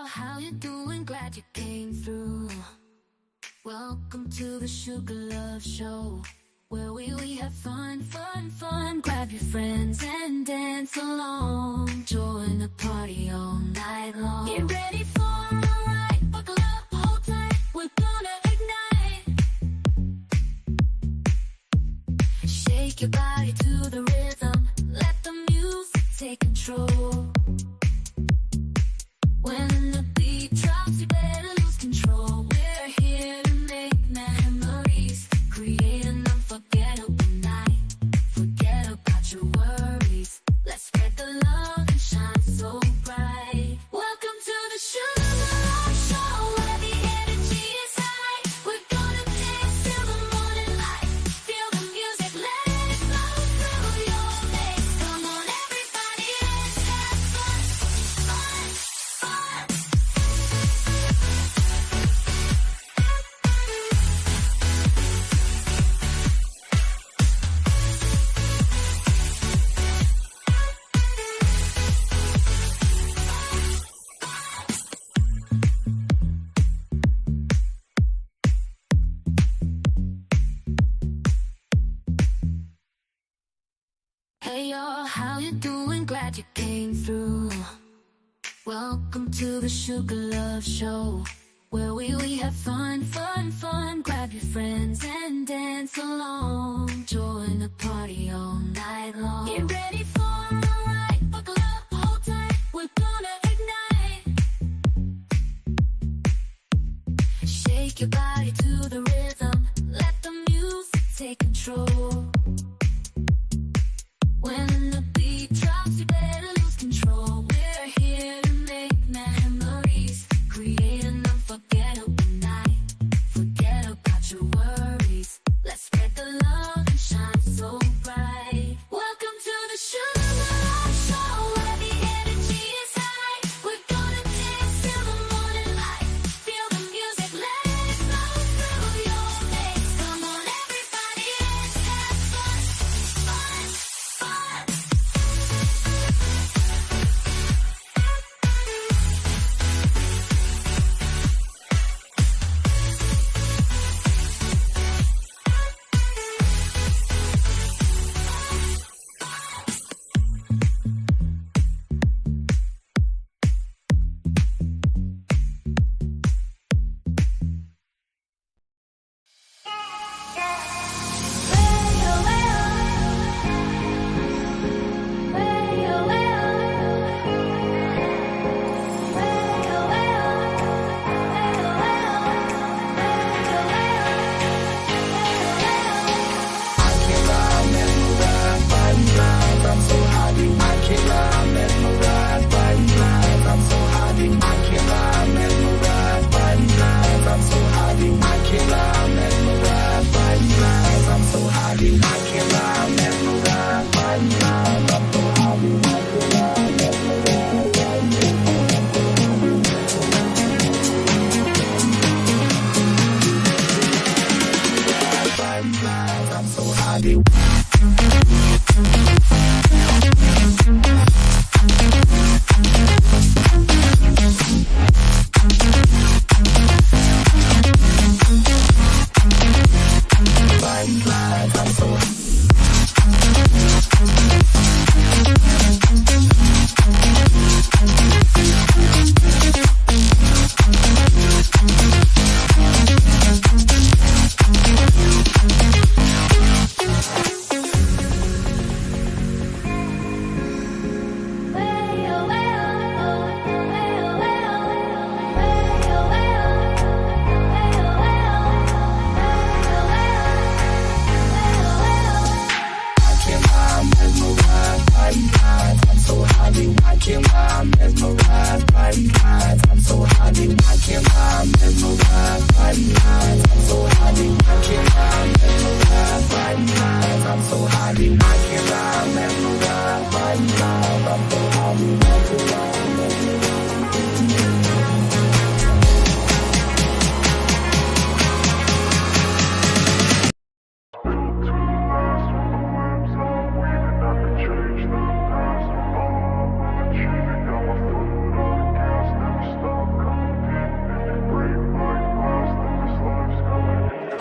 how you doing? Glad you came through. Welcome to the Sugar Love Show, where we have fun, fun, fun. Grab your friends and dance along. Join the party all night long. Get ready for a ride, buckle up, hold tight. We're gonna ignite. Shake your body to the rhythm. Let the music take control. When the beat drops, you better lose control. We're here to make memories, create an unforgettable night. Forget about your worries. Let's spread the love and shine so bright. Welcome to the Sugar Love Show, where the energy is high. We're gonna dance till the morning light. Feel the music, let it flow through your veins. Come on, everybody, let's have fun, fun, fun. Hey y'all, how you doing? Glad you came through. Welcome to the Sugar Love Show, where we have fun, fun, fun. Grab your friends and dance along. Join the party all night long. Get ready for a ride, buckle up, hold tight. We're gonna ignite. Shake your body to the rhythm. Let the music take control. When the beat drops, you better lose control. We're here to make memories, create an unforgettable night. Forget about your worries. Let's spread the love and shine so bright. Welcome to the Sugar Love Show, where the energy is high. We're gonna dance till the morning light. Feel the music, let it flow through your veins. Come on, everybody, let's have fun.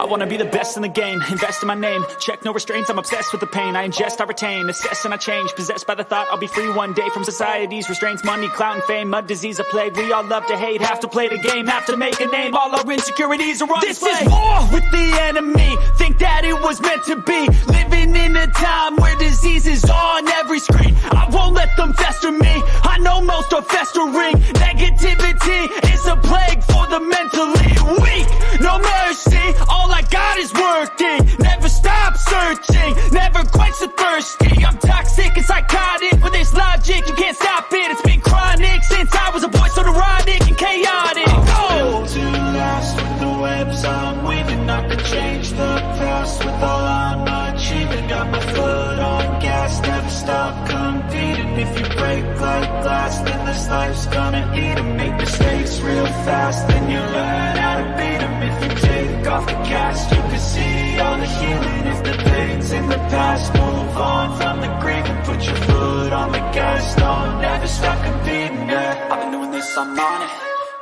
wanna be the best in the game, invest in my name, check no restraints, I'm obsessed with the pain. I ingest, I retain, assess and I change, possessed by the thought I'll be free one day from society's restraints. Money, clout and fame, mud, disease, a plague. We all love to hate, have to play the game, have to make a name. All our insecurities are on display. This is war with the enemy, think that it was meant to be. Living in a time where disease is on every screen. I won't let them fester me, I know most are festering. Negativity is a plague for the mentally weak. No mercy, all I got is working. Never stop searching, never quite so thirsty. I'm toxic and psychotic, with this logic, you can't stop it. It's been chronic since I was a boy, so neurotic and chaotic. Built to last with the webs I'm weaving. I could change the past with all I'm achieving. Got my foot on gas, never stop competing. If you break like glass, then this life's gonna eat 'em. Make mistakes real fast, then you learn how to beat 'em. If you take off the cast, you can see all the healing. If the pain's in the past, move on from the grief and put your foot on the gas. No, never stop competing, yeah. I've been doing this, I'm on it,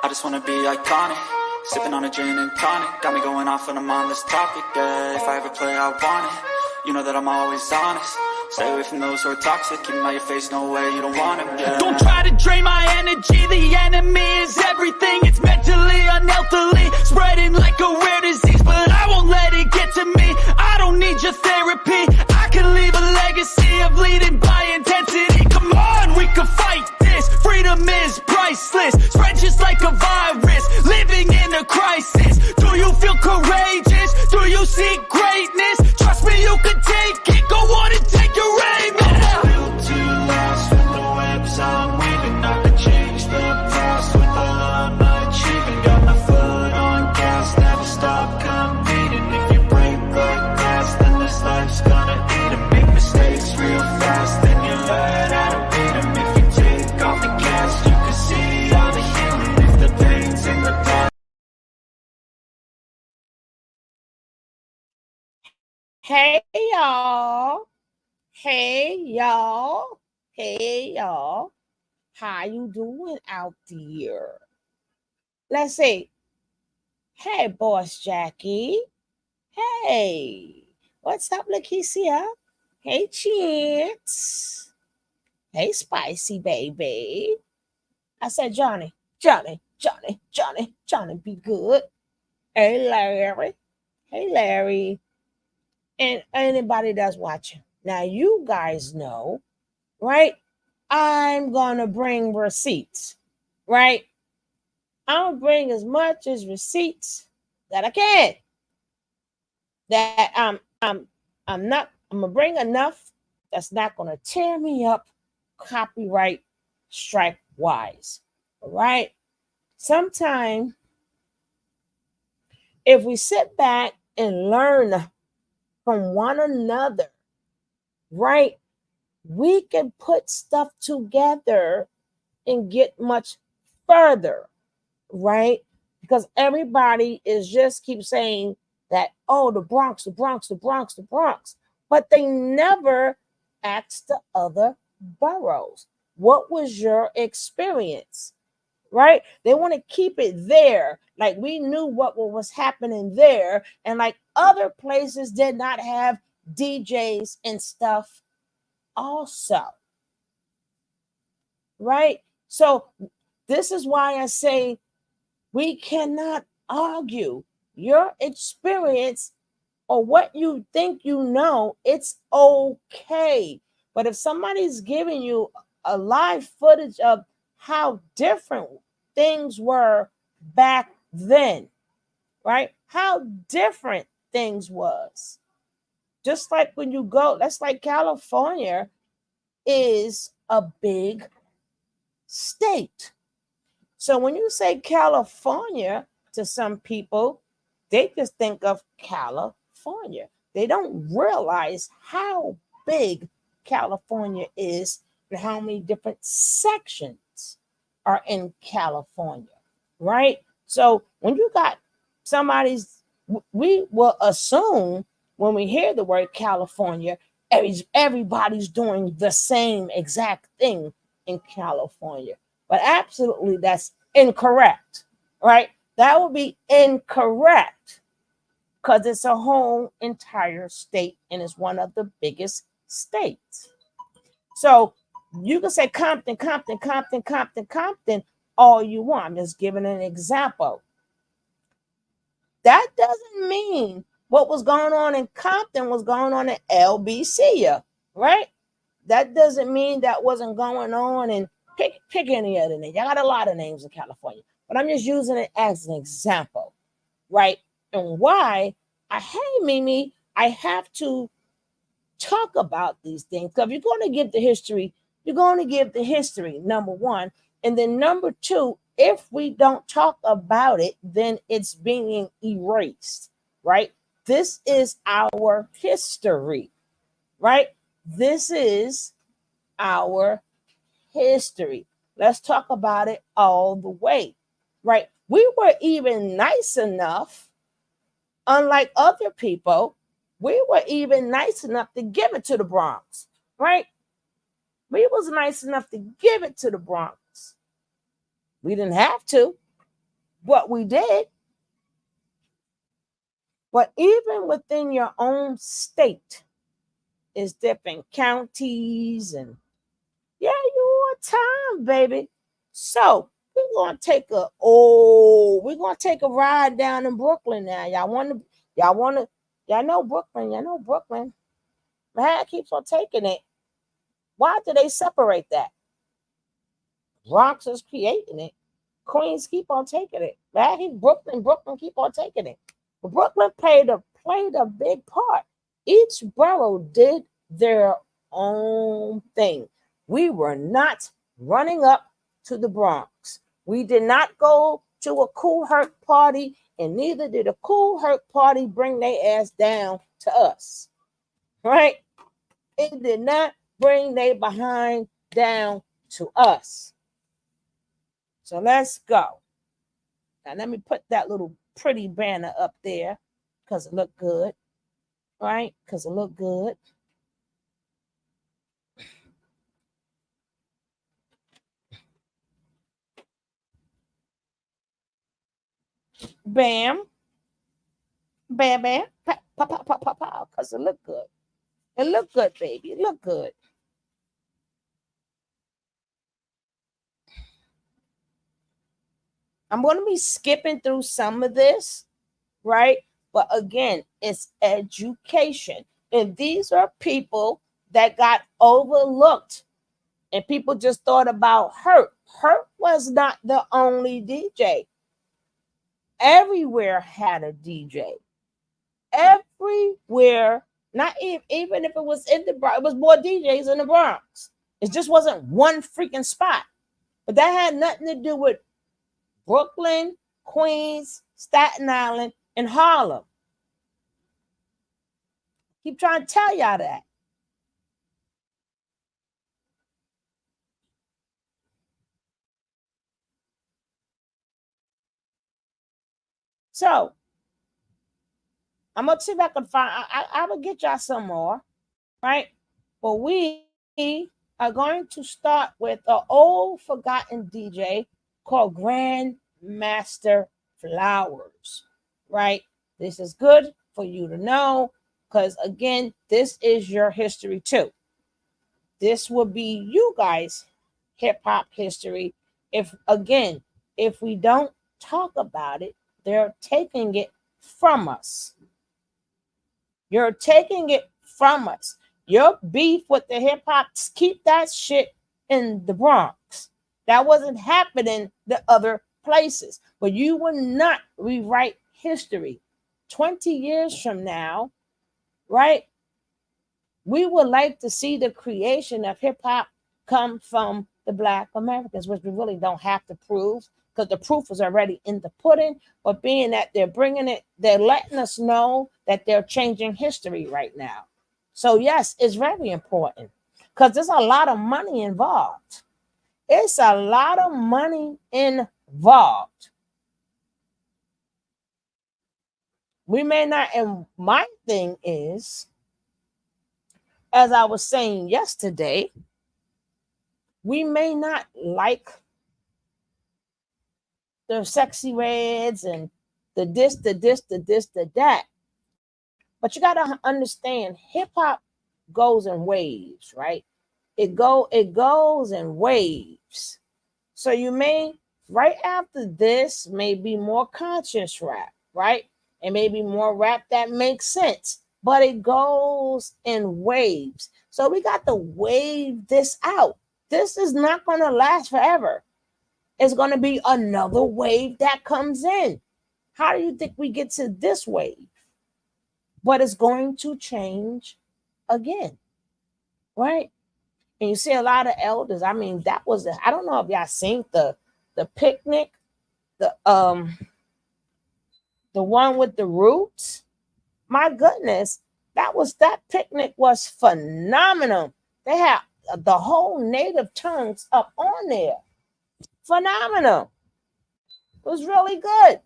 I just wanna be iconic. Sipping on a gin and tonic, got me going off when I'm on this topic, yeah. If I ever play, I want it, you know that I'm always honest. Stay away from those who are toxic, keep them out your face, no way, you don't want them, yeah. Don't try to drain my energy, the enemy is everything. It's mentally, unhealthily, spreading like a rare disease. But I won't let it get to me, I don't need your therapy. I can leave a legacy of leading by intensity. Come on, we can fight this, freedom is priceless. Spread just like a virus, living in a crisis. Do you feel courageous? Do you seek greatness? Trust me, you can take it, go on and take your aim, yeah. Built to last with the webs I'm weaving. I could change the past with all I'm achieving. Got my foot on gas, never stop competing. If you break like glass, then this life's gonna eat 'em. Make mistakes real fast, then you learn how to beat 'em. If you take off the gas, you can see all the healing. If the pain's in the past. Hey y'all. Hey y'all. Hey y'all. How you doing out there? Let's see. Hey, Boss Jackie. Hey. What's up, Lakeisha? Hey, Chance. Hey, Spicy Baby. I said, Johnny, be good. Hey, Larry. Hey, Larry. And anybody that's watching. Now, you guys know, right? I'm going to bring receipts, right? I'll bring as much as receipts that I can. That I'm going to bring enough that's not going to tear me up copyright strike wise, all right? Sometimes if we sit back and learn from one another, right, we can put stuff together and get much further, right? Because everybody is just keep saying that, oh, the Bronx, but they never asked the other boroughs, what was your experience, right? They want to keep it there. Like we knew what was happening there. And like other places did not have DJs and stuff also, right? So this is why I say we cannot argue your experience or what you think you know. It's okay. But if somebody's giving you a live footage of how different things were back then, right? How different things was. Just like when you go, that's like California is a big state. So when you say California to some people, they just think of California. They don't realize how big California is and how many different sections are in California, right? So when you got somebody's, we will assume when we hear the word California, everybody's doing the same exact thing in California. But absolutely, that's incorrect, right? That would be incorrect. because it's a whole entire state and it's one of the biggest states. So you can say Compton, Compton, Compton, Compton, Compton all you want. I'm just giving an example. That doesn't mean what was going on in Compton was going on in LBC, right? That doesn't mean that wasn't going on in pick any other name. I got a lot of names in California, but I'm just using it as an example, right? And why hey Mimi, I have to talk about these things because if you're going to give the history, you're going to give the history, number one. And then number two, if we don't talk about it, then it's being erased, right? This is our history, right? This is our history. Let's talk about it all the way, right? We were even nice enough, unlike other people, we were even nice enough to give it to the Bronx, right? We was nice enough to give it to the Bronx. We didn't have to, but we did. But even within your own state, is different counties and yeah, you on time, baby. So we're gonna take a ride down in Brooklyn now. Y'all know Brooklyn. Man keeps on taking it. Why do they separate that? Bronx is creating it. Queens keep on taking it. Man, Brooklyn keep on taking it. But Brooklyn played a big part. Each borough did their own thing. We were not running up to the Bronx. We did not go to a Cool Herc party, and neither did a Cool Herc party bring their ass down to us. Right? It did not bring their behind down to us. So let's go. Now let me put that little pretty banner up there because it looked good. Right? Because it looked good. Bam. Bam, bam. Pop, pop, pop, pop, pop, pop. Because it looked good. It looked good, baby. It looked good. I'm going to be skipping through some of this, right? But again, it's education. And these are people that got overlooked. And people just thought about Hurt. Hurt was not the only DJ. Everywhere had a DJ. Everywhere, not even if it was in the Bronx, it was more DJs in the Bronx. It just wasn't one freaking spot. But that had nothing to do with Brooklyn, Queens, Staten Island, and Harlem. Keep trying to tell y'all that. So I'm gonna see if I can find. I will get y'all some more, right? But we are going to start with an old forgotten DJ called Grandmaster Flowers, right? This is good for you to know because again, this is your history too. This will be you guys' hip hop history. If we don't talk about it, they're taking it from us. You're taking it from us. Your beef with the hip hop, keep that shit in the Bronx. That wasn't happening the other places. But you will not rewrite history. 20 years from now, right? We would like to see the creation of hip hop come from the Black Americans, which we really don't have to prove because the proof is already in the pudding. But being that they're bringing it, they're letting us know that they're changing history right now. So yes, it's very important because there's a lot of money involved. It's a lot of money involved. We may not, and my thing is, as I was saying yesterday, we may not like the sexy reds and the this, the that. But you got to understand, hip hop goes in waves, right? It goes in waves. So you may right after this may be more conscious rap, right? And maybe more rap that makes sense, but it goes in waves. So we got to wave this out. This is not going to last forever. It's going to be another wave that comes in. How do you think we get to this wave? But it's going to change again, right? And you see a lot of elders. I mean, that was I don't know if y'all seen the picnic, the one with the roots. My goodness, that picnic was phenomenal. They had the whole native tongues up on there. Phenomenal. It was really good.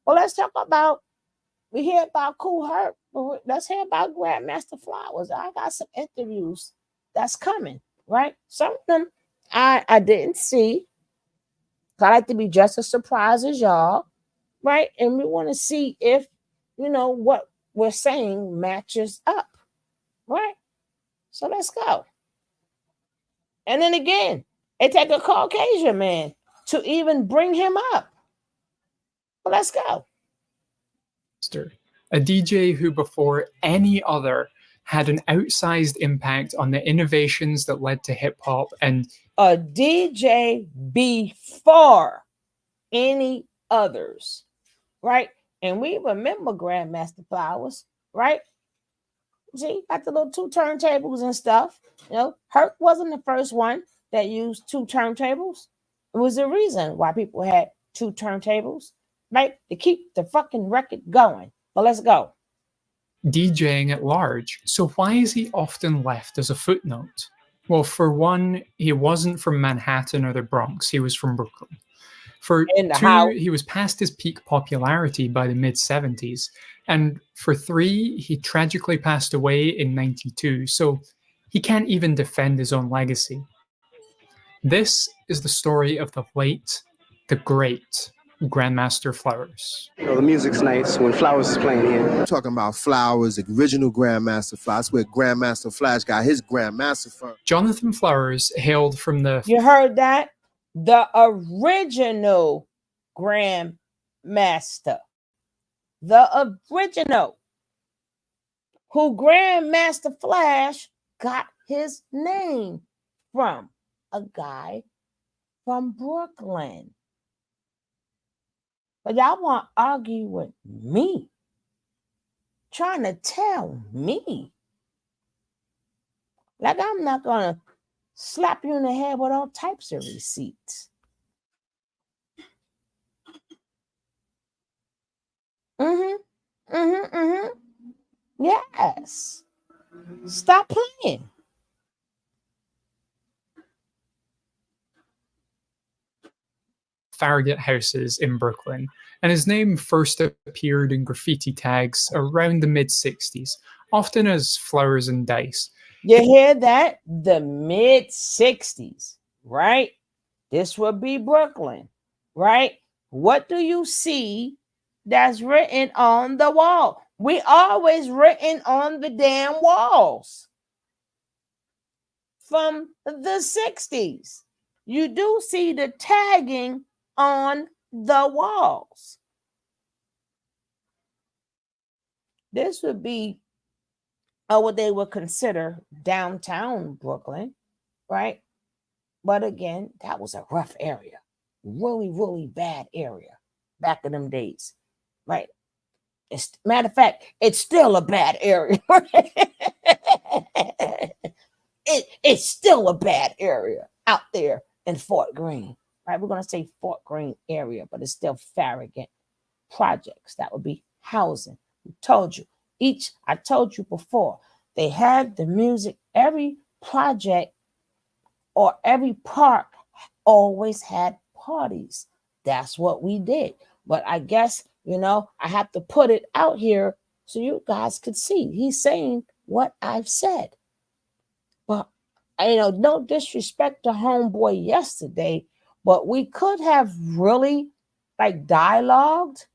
Well, let's talk about, we hear about Cool Herc, but let's hear about Grandmaster Flowers. I got some interviews that's coming, right? Some of them I didn't see. I like to be just as surprised as y'all, right? And we want to see if, what we're saying matches up, right? So let's go. And then again, it take a Caucasian man to even bring him up. Well, let's go. A DJ who before any other had an outsized impact on the innovations that led to hip hop, and a DJ before any others, right? And we remember Grandmaster Flowers, right? See, got the little 2 turntables and stuff. Herc wasn't the first one that used 2 turntables. It was the reason why people had 2 turntables, right? To keep the fucking record going. But let's go. DJing at large. So why is he often left as a footnote? Well, for one, he wasn't from Manhattan or the Bronx. He was from Brooklyn. For 2, he was past his peak popularity by the mid-70s. And for 3, he tragically passed away in 92. So he can't even defend his own legacy. This is the story of the late, the great Grandmaster Flowers. The music's nice when Flowers is playing here. I'm talking about Flowers, the original Grandmaster Flash. That's where Grandmaster Flash got his Grandmaster from. Jonathan Flowers hailed from the... You heard that? The original Grandmaster. The original. Who Grandmaster Flash got his name from. A guy from Brooklyn. But y'all want to argue with me. Trying to tell me. Like I'm not going to slap you in the head with all types of receipts. Yes. Stop playing. Farragut houses in Brooklyn, and his name first appeared in graffiti tags around the mid-60s, often as Flowers and Dice. You hear that? The mid-60s, right? This would be Brooklyn, right? What do you see that's written on the wall? We always written on the damn walls from the 60s. You do see the tagging on the walls. This would be what they would consider downtown Brooklyn, right? But again, that was a rough area. Really, really bad area back in them days, right? Matter of fact, it's still a bad area. It's still a bad area out there in Fort Greene, right? We're going to say Fort Greene area, but it's still Farragut projects. That would be housing. I told you before, they had the music. Every project or every park always had parties. That's what we did. But I guess, I have to put it out here so you guys could see. He's saying what I've said. But, no disrespect to homeboy yesterday, but we could have really dialogued.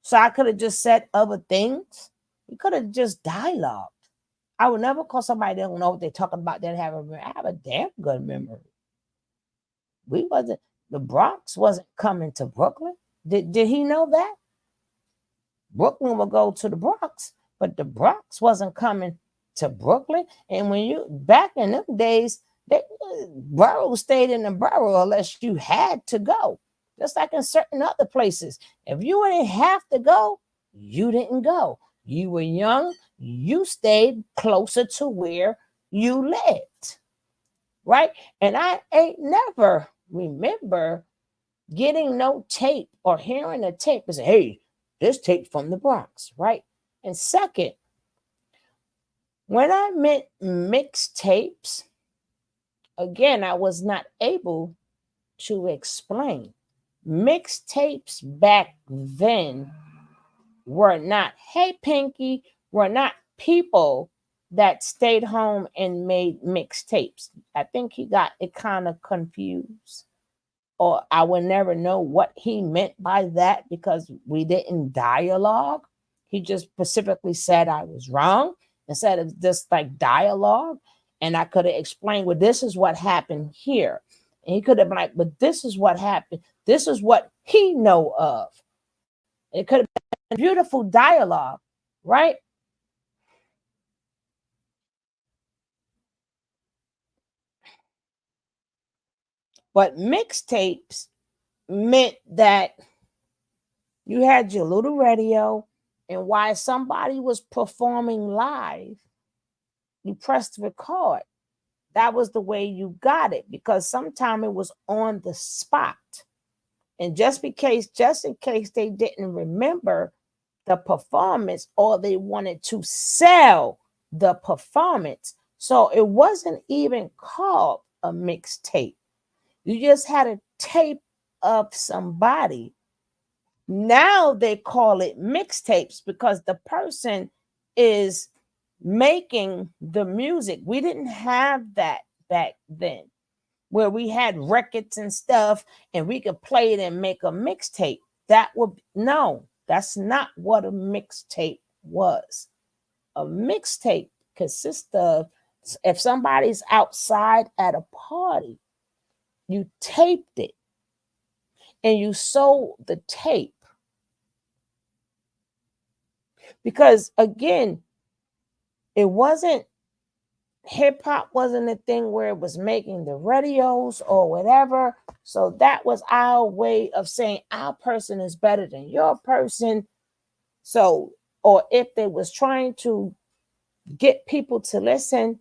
So I could have just said other things, You could have just dialogued. I would never call somebody that don't know what they're talking about that have a memory. I have a damn good memory. The Bronx wasn't coming to Brooklyn. Did he know that? Brooklyn would go to the Bronx, but the Bronx wasn't coming to Brooklyn. And when you back in them days, boroughs stayed in the borough unless you had to go. Just like in certain other places. If you didn't have to go, you didn't go. You were young, you stayed closer to where you lived. Right? And I ain't never remember getting no tape or hearing a tape and say, hey, this tape from the Bronx, right? And second, when I meant mixtapes, again, I was not able to explain. Mixtapes back then were not, hey, Pinky, were not people that stayed home and made mixtapes. I think he got it kind of confused. Or I would never know what he meant by that because we didn't dialogue. He just specifically said I was wrong instead of just like dialogue. And I could have explained, well, this is what happened here. And he could have been like, but this is what happened. This is what he know of. It could have been beautiful dialogue, right? But mixtapes meant that you had your little radio, and while somebody was performing live, you pressed record. That was the way you got it, because sometimes it was on the spot. And just in case they didn't remember the performance or they wanted to sell the performance. So it wasn't even called a mixtape. You just had a tape of somebody. Now they call it mixtapes because the person is making the music. We didn't have that back then, where we had records and stuff and we could play it and make a mixtape. That's not what a mixtape was. A mixtape consists of, if somebody's outside at a party, you taped it and you sold the tape. Because again, hip hop wasn't a thing where it was making the radios or whatever. So that was our way of saying our person is better than your person. So, or if they was trying to get people to listen,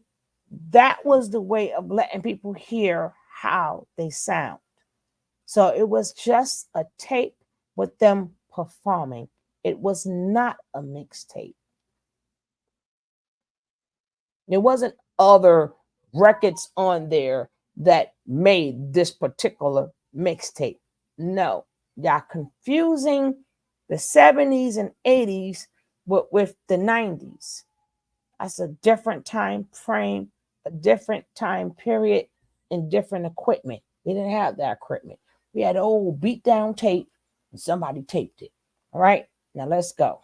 that was the way of letting people hear how they sound. So it was just a tape with them performing. It was not a mixtape. There wasn't other records on there that made this particular mixtape. No, y'all confusing the 70s and 80s with the 90s. That's a different time frame, a different time period, and different equipment. We didn't have that equipment. We had an old beat down tape and somebody taped it. All right, now let's go.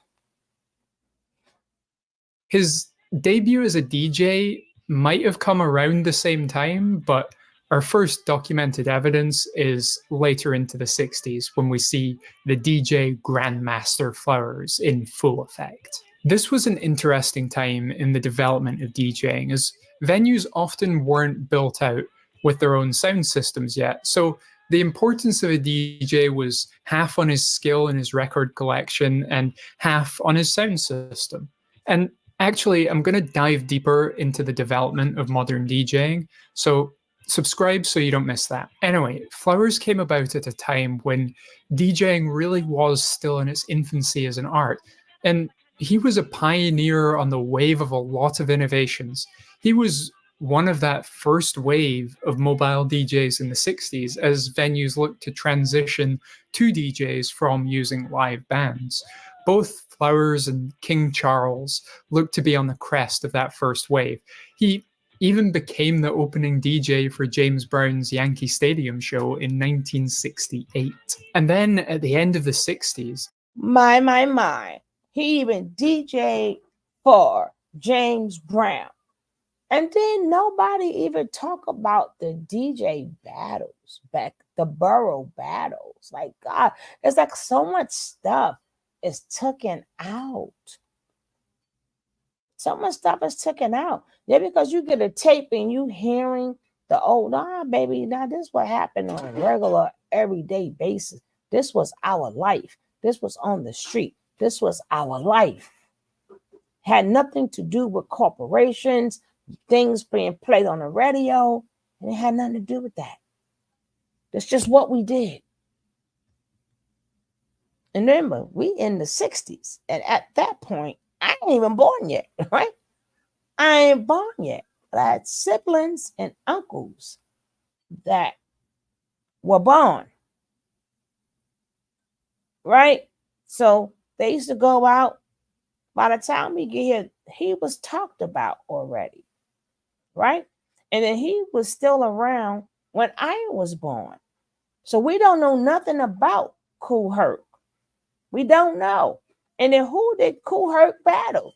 His debut as a DJ might have come around the same time, but our first documented evidence is later into the 60s when we see the DJ Grandmaster Flowers in full effect. This was an interesting time in the development of DJing, as venues often weren't built out with their own sound systems yet. So the importance of a DJ was half on his skill and his record collection and half on his sound system. And actually, I'm going to dive deeper into the development of modern DJing, so subscribe so you don't miss that. Anyway, Flowers came about at a time when DJing really was still in its infancy as an art, and he was a pioneer on the wave of a lot of innovations. He was one of that first wave of mobile DJs in the 60s as venues looked to transition to DJs from using live bands. Both Flowers and King Charles looked to be on the crest of that first wave. He even became the opening DJ for James Brown's Yankee Stadium show in 1968. And then at the end of the 60s, My. He even DJ'd for James Brown. And then nobody even talk about the DJ battles back, the borough battles. Like, God, it's like so much stuff is taken out. So much stuff is taken out. Yeah, because you get a tape and you hearing the old, baby, now this is what happened on a regular, everyday basis. This was our life. This was on the street. This was our life. Had nothing to do with corporations, things being played on the radio, and it had nothing to do with that. That's just what we did. And remember, we in the 60s, and at that point, I ain't even born yet, right? I ain't born yet. But I had siblings and uncles that were born, right? So they used to go out. By the time we get here, he was talked about already, right? And then he was still around when I was born. So we don't know nothing about Kool Herc. We don't know. And then who did Kool Herc battle?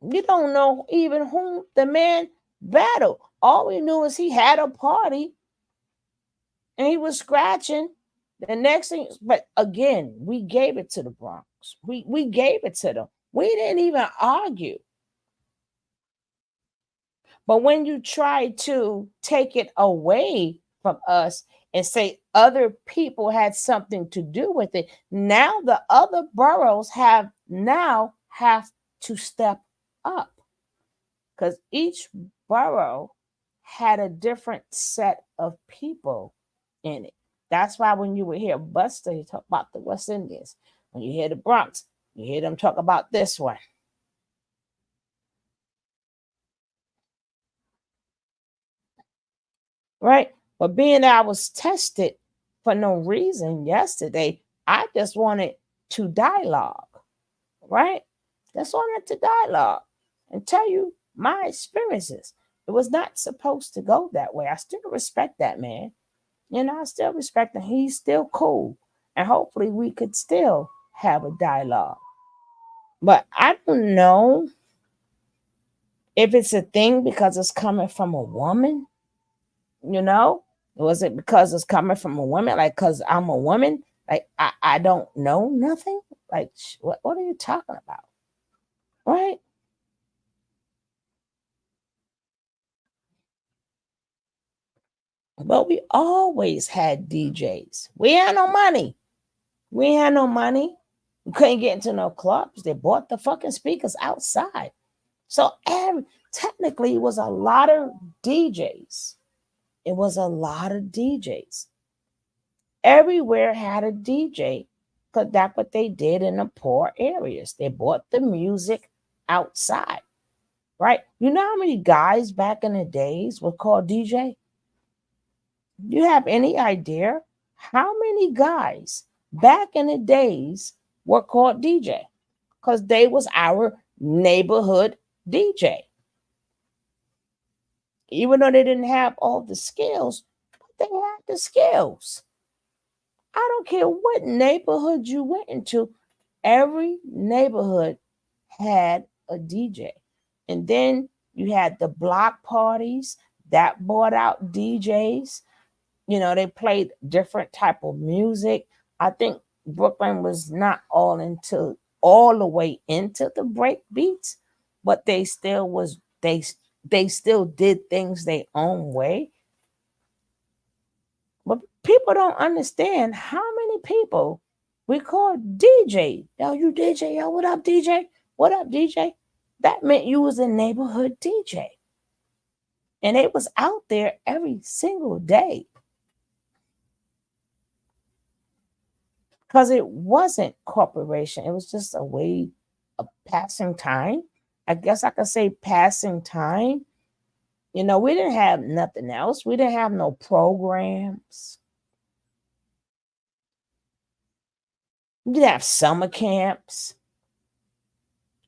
You don't know even whom the man battled. All we knew is he had a party and he was scratching. The next thing, but again, we gave it to the Bronx. We gave it to them. We didn't even argue. But when you try to take it away from us and say other people had something to do with it, now the other boroughs have to step up, because each borough had a different set of people in it. That's why when you would hear Buster, he talk about the West Indians. When you hear the Bronx, you hear them talk about this one. Right? But being that I was tested for no reason yesterday, I just wanted to dialogue, right? Just wanted to dialogue and tell you my experiences. It was not supposed to go that way. I still respect that man. I still respect him. He's still cool. And hopefully we could still have a dialogue. But I don't know if it's a thing because it's coming from a woman, Was it because it's coming from a woman? Like, because I'm a woman? Like, I don't know nothing? Like, what are you talking about? Right? But we always had DJs. We had no money. We had no money. We couldn't get into no clubs. They bought the fucking speakers outside. So technically, it was a lot of DJs. It was a lot of DJs. Everywhere had a DJ, because that's what they did in the poor areas. They bought the music outside, right? You know how many guys back in the days were called DJ? Do you have any idea how many guys back in the days were called DJ? Because they was our neighborhood DJ. Even though they didn't have all the skills, but they had the skills. I don't care what neighborhood you went into, every neighborhood had a DJ. And then you had the block parties that bought out DJs. They played different type of music. I think Brooklyn was not all the way into the break beats, but they still did things their own way. But people don't understand how many people we call DJ. Yo, you DJ. Yo, what up, DJ? What up, DJ? That meant you was a neighborhood DJ. And it was out there every single day. Because it wasn't corporation. It was just a way of passing time. I guess I could say passing time. We didn't have nothing else. We didn't have no programs. We didn't have summer camps.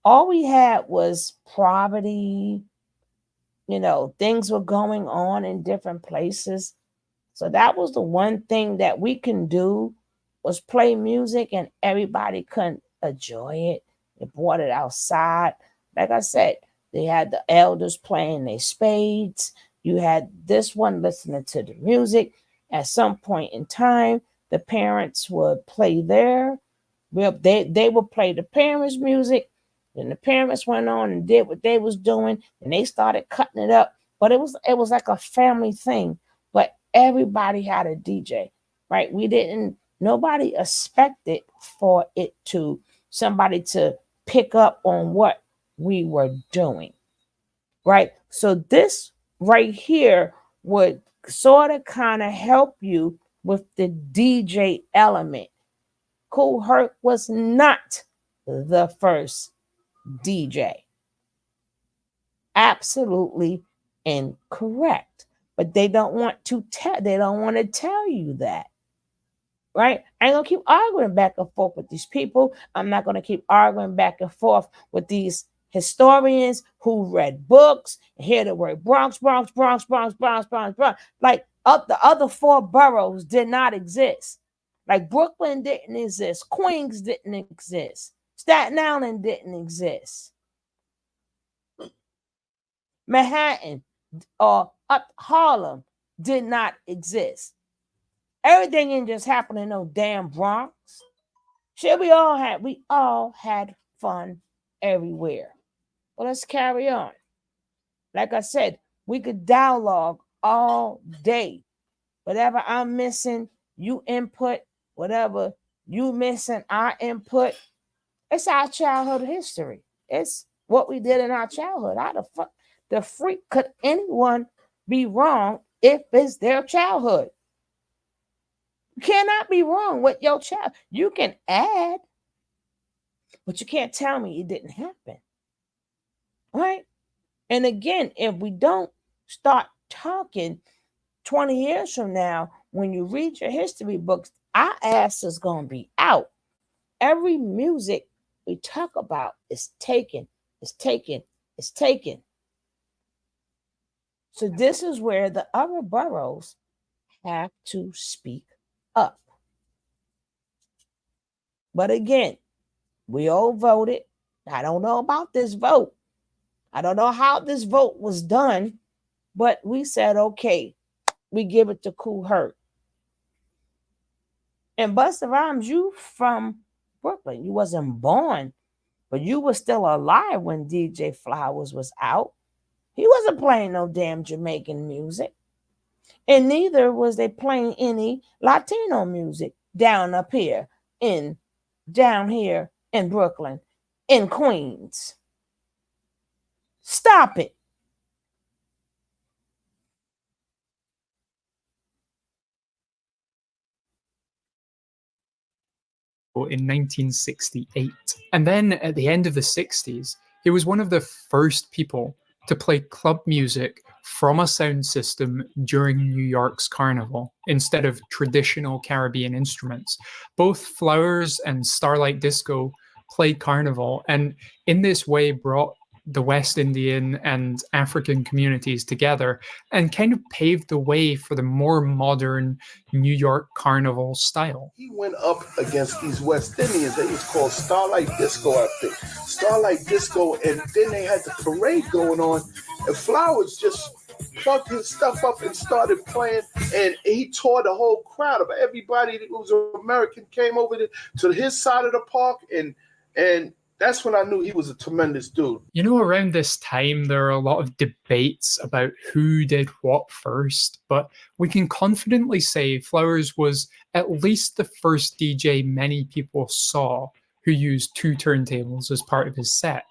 All we had was poverty. Things were going on in different places. So that was the one thing that we can do, was play music, and everybody couldn't enjoy it. They brought it outside. Like I said, they had the elders playing their spades. You had this one listening to the music. At some point in time, the parents would play they would play the parents' music. Then the parents went on and did what they was doing, and they started cutting it up. But it was like a family thing. But everybody had a DJ, right? Nobody expected for somebody to pick up on what we were doing, right? So this right here would sort of kind of help you with the DJ element. Kool Herc was not the first DJ. Absolutely incorrect. But they don't want to tell you that. Right? I ain't gonna keep arguing back and forth with these people. I'm not gonna keep arguing back and forth with these historians who read books and hear the word Bronx. Like the other 4 boroughs did not exist. Like Brooklyn didn't exist, Queens didn't exist, Staten Island didn't exist, Manhattan or up Harlem did not exist. Everything didn't just happen in no damn Bronx. Shit, we all had fun everywhere. Well, let's carry on. Like I said, we could dialogue all day. Whatever I'm missing, you input. Whatever you missing, I input. It's our childhood history. It's what we did in our childhood. How the freak could anyone be wrong if it's their childhood? You cannot be wrong with your child. You can add, but you can't tell me it didn't happen. Right? And again, if we don't start talking 20 years from now, when you read your history books, our ass is going to be out. Every music we talk about is taken. So this is where the other boroughs have to speak up. But again, we all voted. I don't know about this vote. I don't know how this vote was done, but we said, okay, we give it to Kool Herc. And Busta Rhymes, you from Brooklyn. You wasn't born, but you were still alive when DJ Flowers was out. He wasn't playing no damn Jamaican music. And neither was they playing any Latino music down here in Brooklyn, in Queens. Stop it. In 1968. And then at the end of the 60s, he was one of the first people to play club music from a sound system during New York's carnival instead of traditional Caribbean instruments. Both Flowers and Starlight Disco played carnival, and in this way brought the West Indian and African communities together and kind of paved the way for the more modern New York carnival style. He went up against these West Indians. They was called Starlight Disco, I think. Starlight Disco, and then they had the parade going on, and Flowers just plugged his stuff up and started playing, and he tore the whole crowd up. Everybody that was American came over to his side of the park, and that's when I knew he was a tremendous dude. You know, around this time, there are a lot of debates about who did what first, but we can confidently say Flowers was at least the first DJ many people saw who used 2 turntables as part of his set.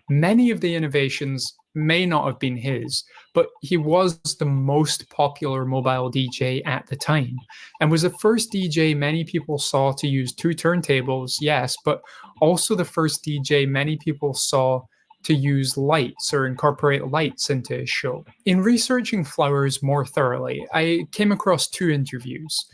Many of the innovations may not have been his, but he was the most popular mobile DJ at the time and was the first DJ many people saw to use 2 turntables, yes, but also the first DJ many people saw to use lights or incorporate lights into his show. In researching Flowers more thoroughly, I came across 2 interviews,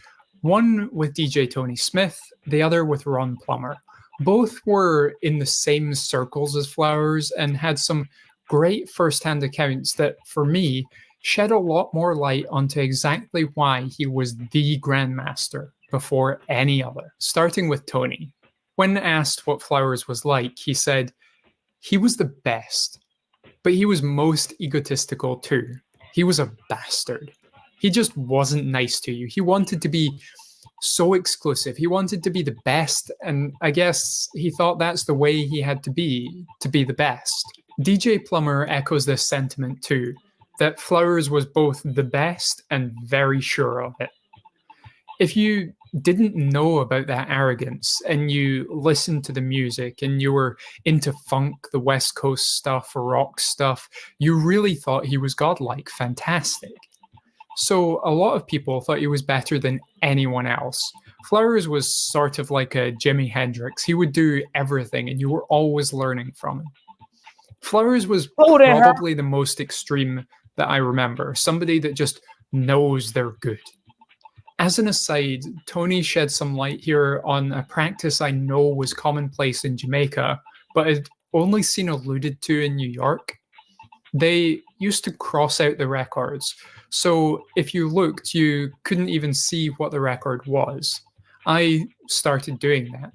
one with DJ Tony Smith, the other with Ron Plummer. Both were in the same circles as Flowers and had some great first-hand accounts that, for me, shed a lot more light onto exactly why he was the Grandmaster before any other. Starting with Tony. When asked what Flowers was like, he said, "He was the best, but he was most egotistical too. He was a bastard. He just wasn't nice to you. He wanted to be so exclusive. He wanted to be the best, and I guess he thought that's the way he had to be the best." DJ Plummer echoes this sentiment too, that Flowers was both the best and very sure of it. If you didn't know about that arrogance and you listened to the music and you were into funk, the West Coast stuff, rock stuff, you really thought he was godlike, fantastic. So a lot of people thought he was better than anyone else. Flowers was sort of like a Jimi Hendrix. He would do everything and you were always learning from him. Flowers was probably the most extreme that I remember. Somebody that just knows they're good. As an aside, Tony shed some light here on a practice I know was commonplace in Jamaica, but I'd only seen alluded to in New York. They used to cross out the records, so if you looked, you couldn't even see what the record was. I started doing that,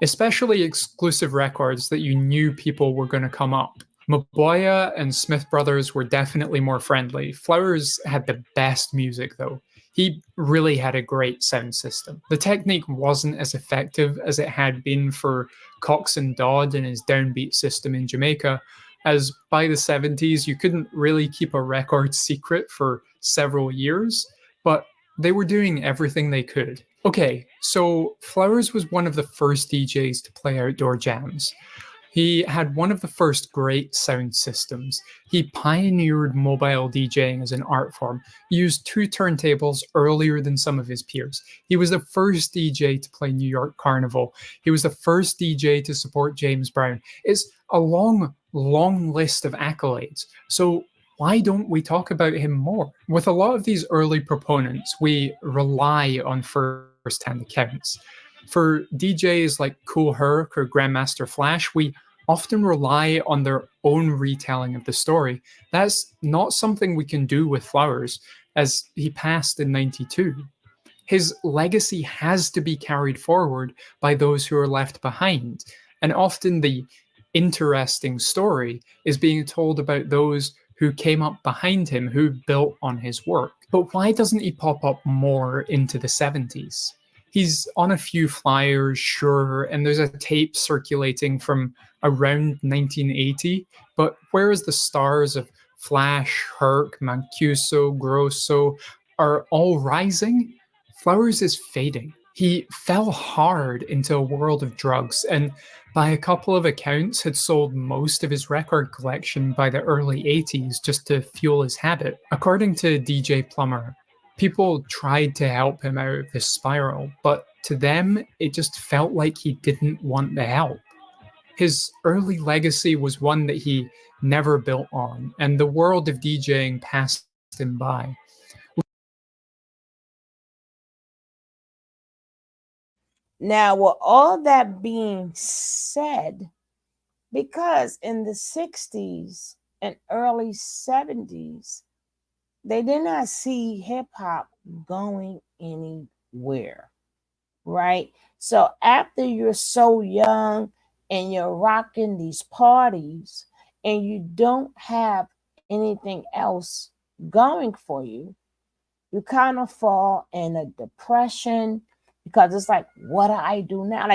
especially exclusive records that you knew people were going to come up. Maboya and Smith Brothers were definitely more friendly. Flowers had the best music though. He really had a great sound system. The technique wasn't as effective as it had been for Cox and Dodd and his downbeat system in Jamaica, as by the 70s you couldn't really keep a record secret for several years, but they were doing everything they could. Okay, so Flowers was one of the first DJs to play outdoor jams. He had one of the first great sound systems. He pioneered mobile DJing as an art form. He used 2 turntables earlier than some of his peers. He was the first DJ to play New York Carnival. He was the first DJ to support James Brown. It's a long, long list of accolades. So why don't we talk about him more? With a lot of these early proponents, we rely on first-hand accounts. For DJs like Kool Herc or Grandmaster Flash, we often rely on their own retelling of the story. That's not something we can do with Flowers, as he passed in 92. His legacy has to be carried forward by those who are left behind, and often the interesting story is being told about those who came up behind him, who built on his work. But why doesn't he pop up more into the 70s? He's on a few flyers, sure, and there's a tape circulating from around 1980, but whereas the stars of Flash, Herc, Mancuso, Grosso are all rising, Flowers is fading. He fell hard into a world of drugs, and by a couple of accounts had sold most of his record collection by the early 80s just to fuel his habit. According to DJ Plummer, people tried to help him out of this spiral, but to them, it just felt like he didn't want the help. His early legacy was one that he never built on, and the world of DJing passed him by. Now, with all that being said, because in the 60s and early 70s, they did not see hip hop going anywhere, right? So after you're so young and you're rocking these parties and you don't have anything else going for you, you kind of fall in a depression because it's like, what do I do now?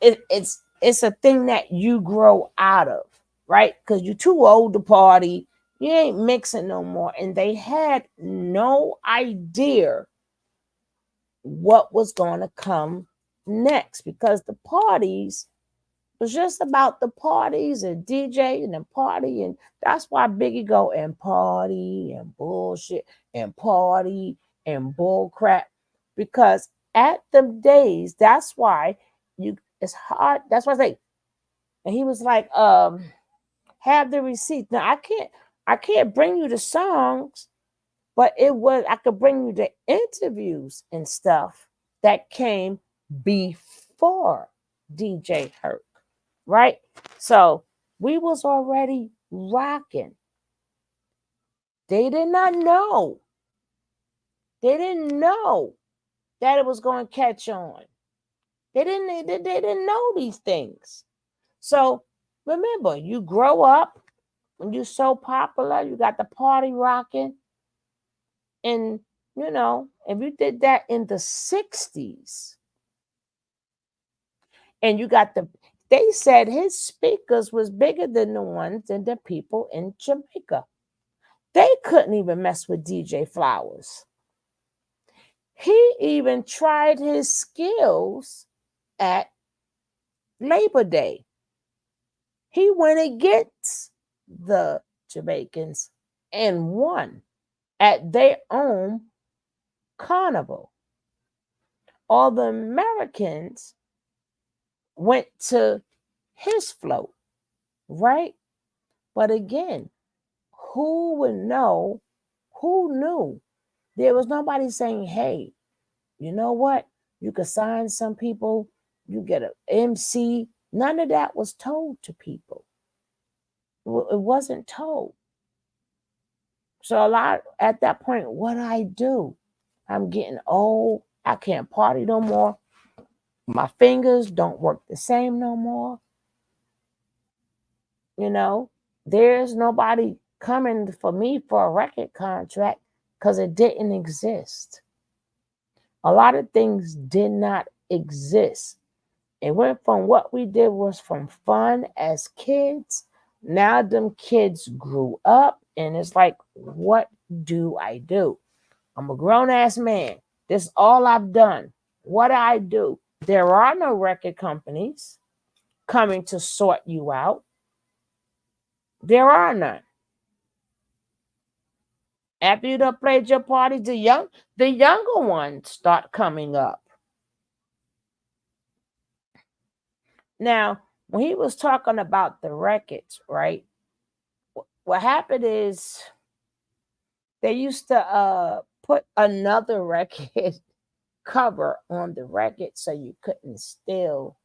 It's a thing that you grow out of, right? Because you're too old to party. You ain't mixing no more. And they had no idea what was going to come next because the parties was just about the parties and DJ and the party. And that's why Biggie go and party and bullshit and party and bull crap. Because at them days, that's why it's hard. That's why I say, and he was like, have the receipt. Now I can't bring you the songs, but I could bring you the interviews and stuff that came before DJ Herc, right? So we was already rocking. They did not know. They didn't know that it was going to catch on. They didn't know these things. So remember, you grow up when you're so popular, you got the party rocking. And you know, if you did that in the 60s, and you got they said his speakers was bigger than the ones in the people in Jamaica. They couldn't even mess with DJ Flowers. He even tried his skills at Labor Day. He went against the Jamaicans and won at their own carnival. All the Americans went to his float, right? But again, who would know? Who knew? There was nobody saying, hey, you know what? You could sign some people, you get an MC. None of that was told to people. It wasn't told. So a lot at that point, what I do, I'm getting old. I can't party no more. My fingers don't work the same no more. You know, there's nobody coming for me for a record contract because it didn't exist. A lot of things did not exist. It went from what we did was from fun as kids. Now them kids grew up and it's like, what do I do? I'm a grown-ass man. This is all I've done. What do I do? There are no record companies coming to sort you out. There are none. After you done played your party, the younger ones start coming up. Now, when he was talking about the records, right? What happened is they used to put another record cover on the record so you couldn't steal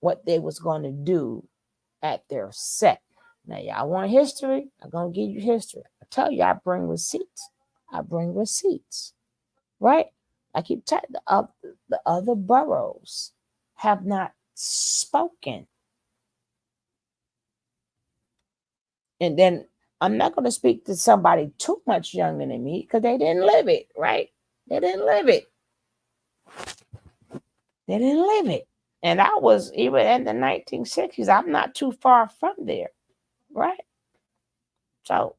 what they was going to do at their set. Now, y'all want history? I'm going to give you history. I tell you, I bring receipts. Right? I keep telling the other boroughs have not spoken. And then I'm not going to speak to somebody too much younger than me because they didn't live it, right? They didn't live it. And I was even in the 1960s. I'm not too far from there, right? So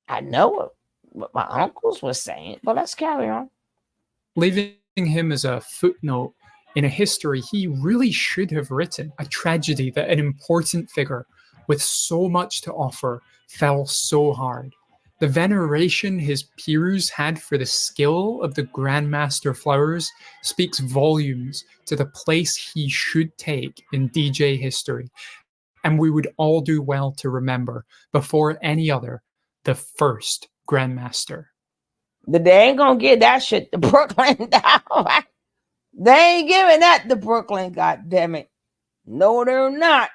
I know what my uncles were saying, but let's carry on. Leaving him as a footnote in a history he really should have written, a tragedy that an important figure with so much to offer fell so hard. The veneration his peers had for the skill of the Grandmaster Flowers speaks volumes to the place he should take in DJ history, and we would all do well to remember, before any other, the first Grandmaster. They ain't gonna give that shit to Brooklyn. They ain't giving that to Brooklyn, god damn it. No, they're not.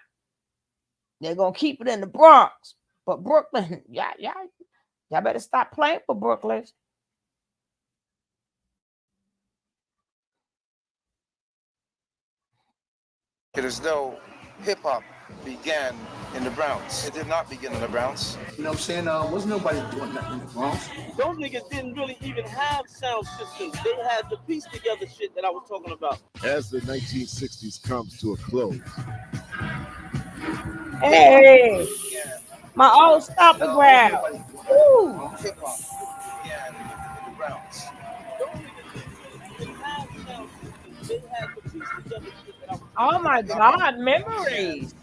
They're gonna keep it in the Bronx. But Brooklyn, y'all better stop playing for Brooklyn. It is though hip-hop began in the Bronx. It did not begin in the Bronx. You know what I'm saying? Wasn't nobody doing nothing in the Bronx. Those niggas didn't really even have sound systems. They had the piece together shit that I was talking about. As the 1960s comes to a close. Hey, my old stomping ground. Ooh. Hip-hop began in the Bronx. Those niggas didn't really even have sound systems. They had the piece together shit that I was talking Oh my God, memories.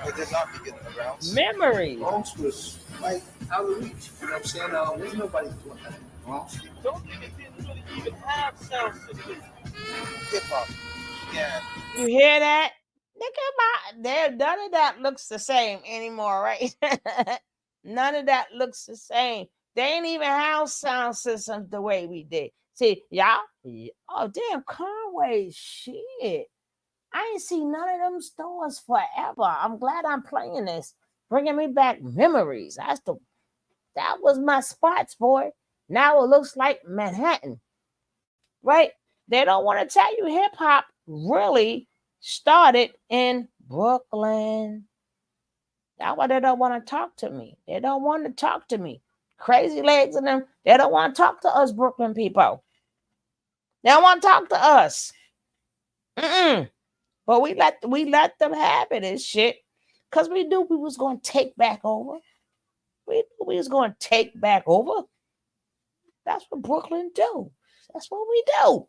It did not begin in the Bronx. Memories. Bronx was like out of reach. You know what I'm saying? Wasn't nobody doing nothing in the Bronx. Those niggas didn't really even have sound systems. Hip-hop began. You hear that? None of that looks the same anymore, right? None of that looks the same. They ain't even have sound systems the way we did. See, y'all, oh damn, Conway, shit. I ain't seen none of them stores forever. I'm glad I'm playing this. Bringing me back memories. That was my spots, boy. Now it looks like Manhattan. Right? They don't want to tell you hip hop really started in Brooklyn. That's why they don't want to talk to me. They don't want to talk to me. Crazy Legs and them, they don't want to talk to us Brooklyn people. They don't want to talk to us. But we let them have it and shit. Because we knew we was going to take back over. We knew we was going to take back over. That's what Brooklyn do. That's what we do.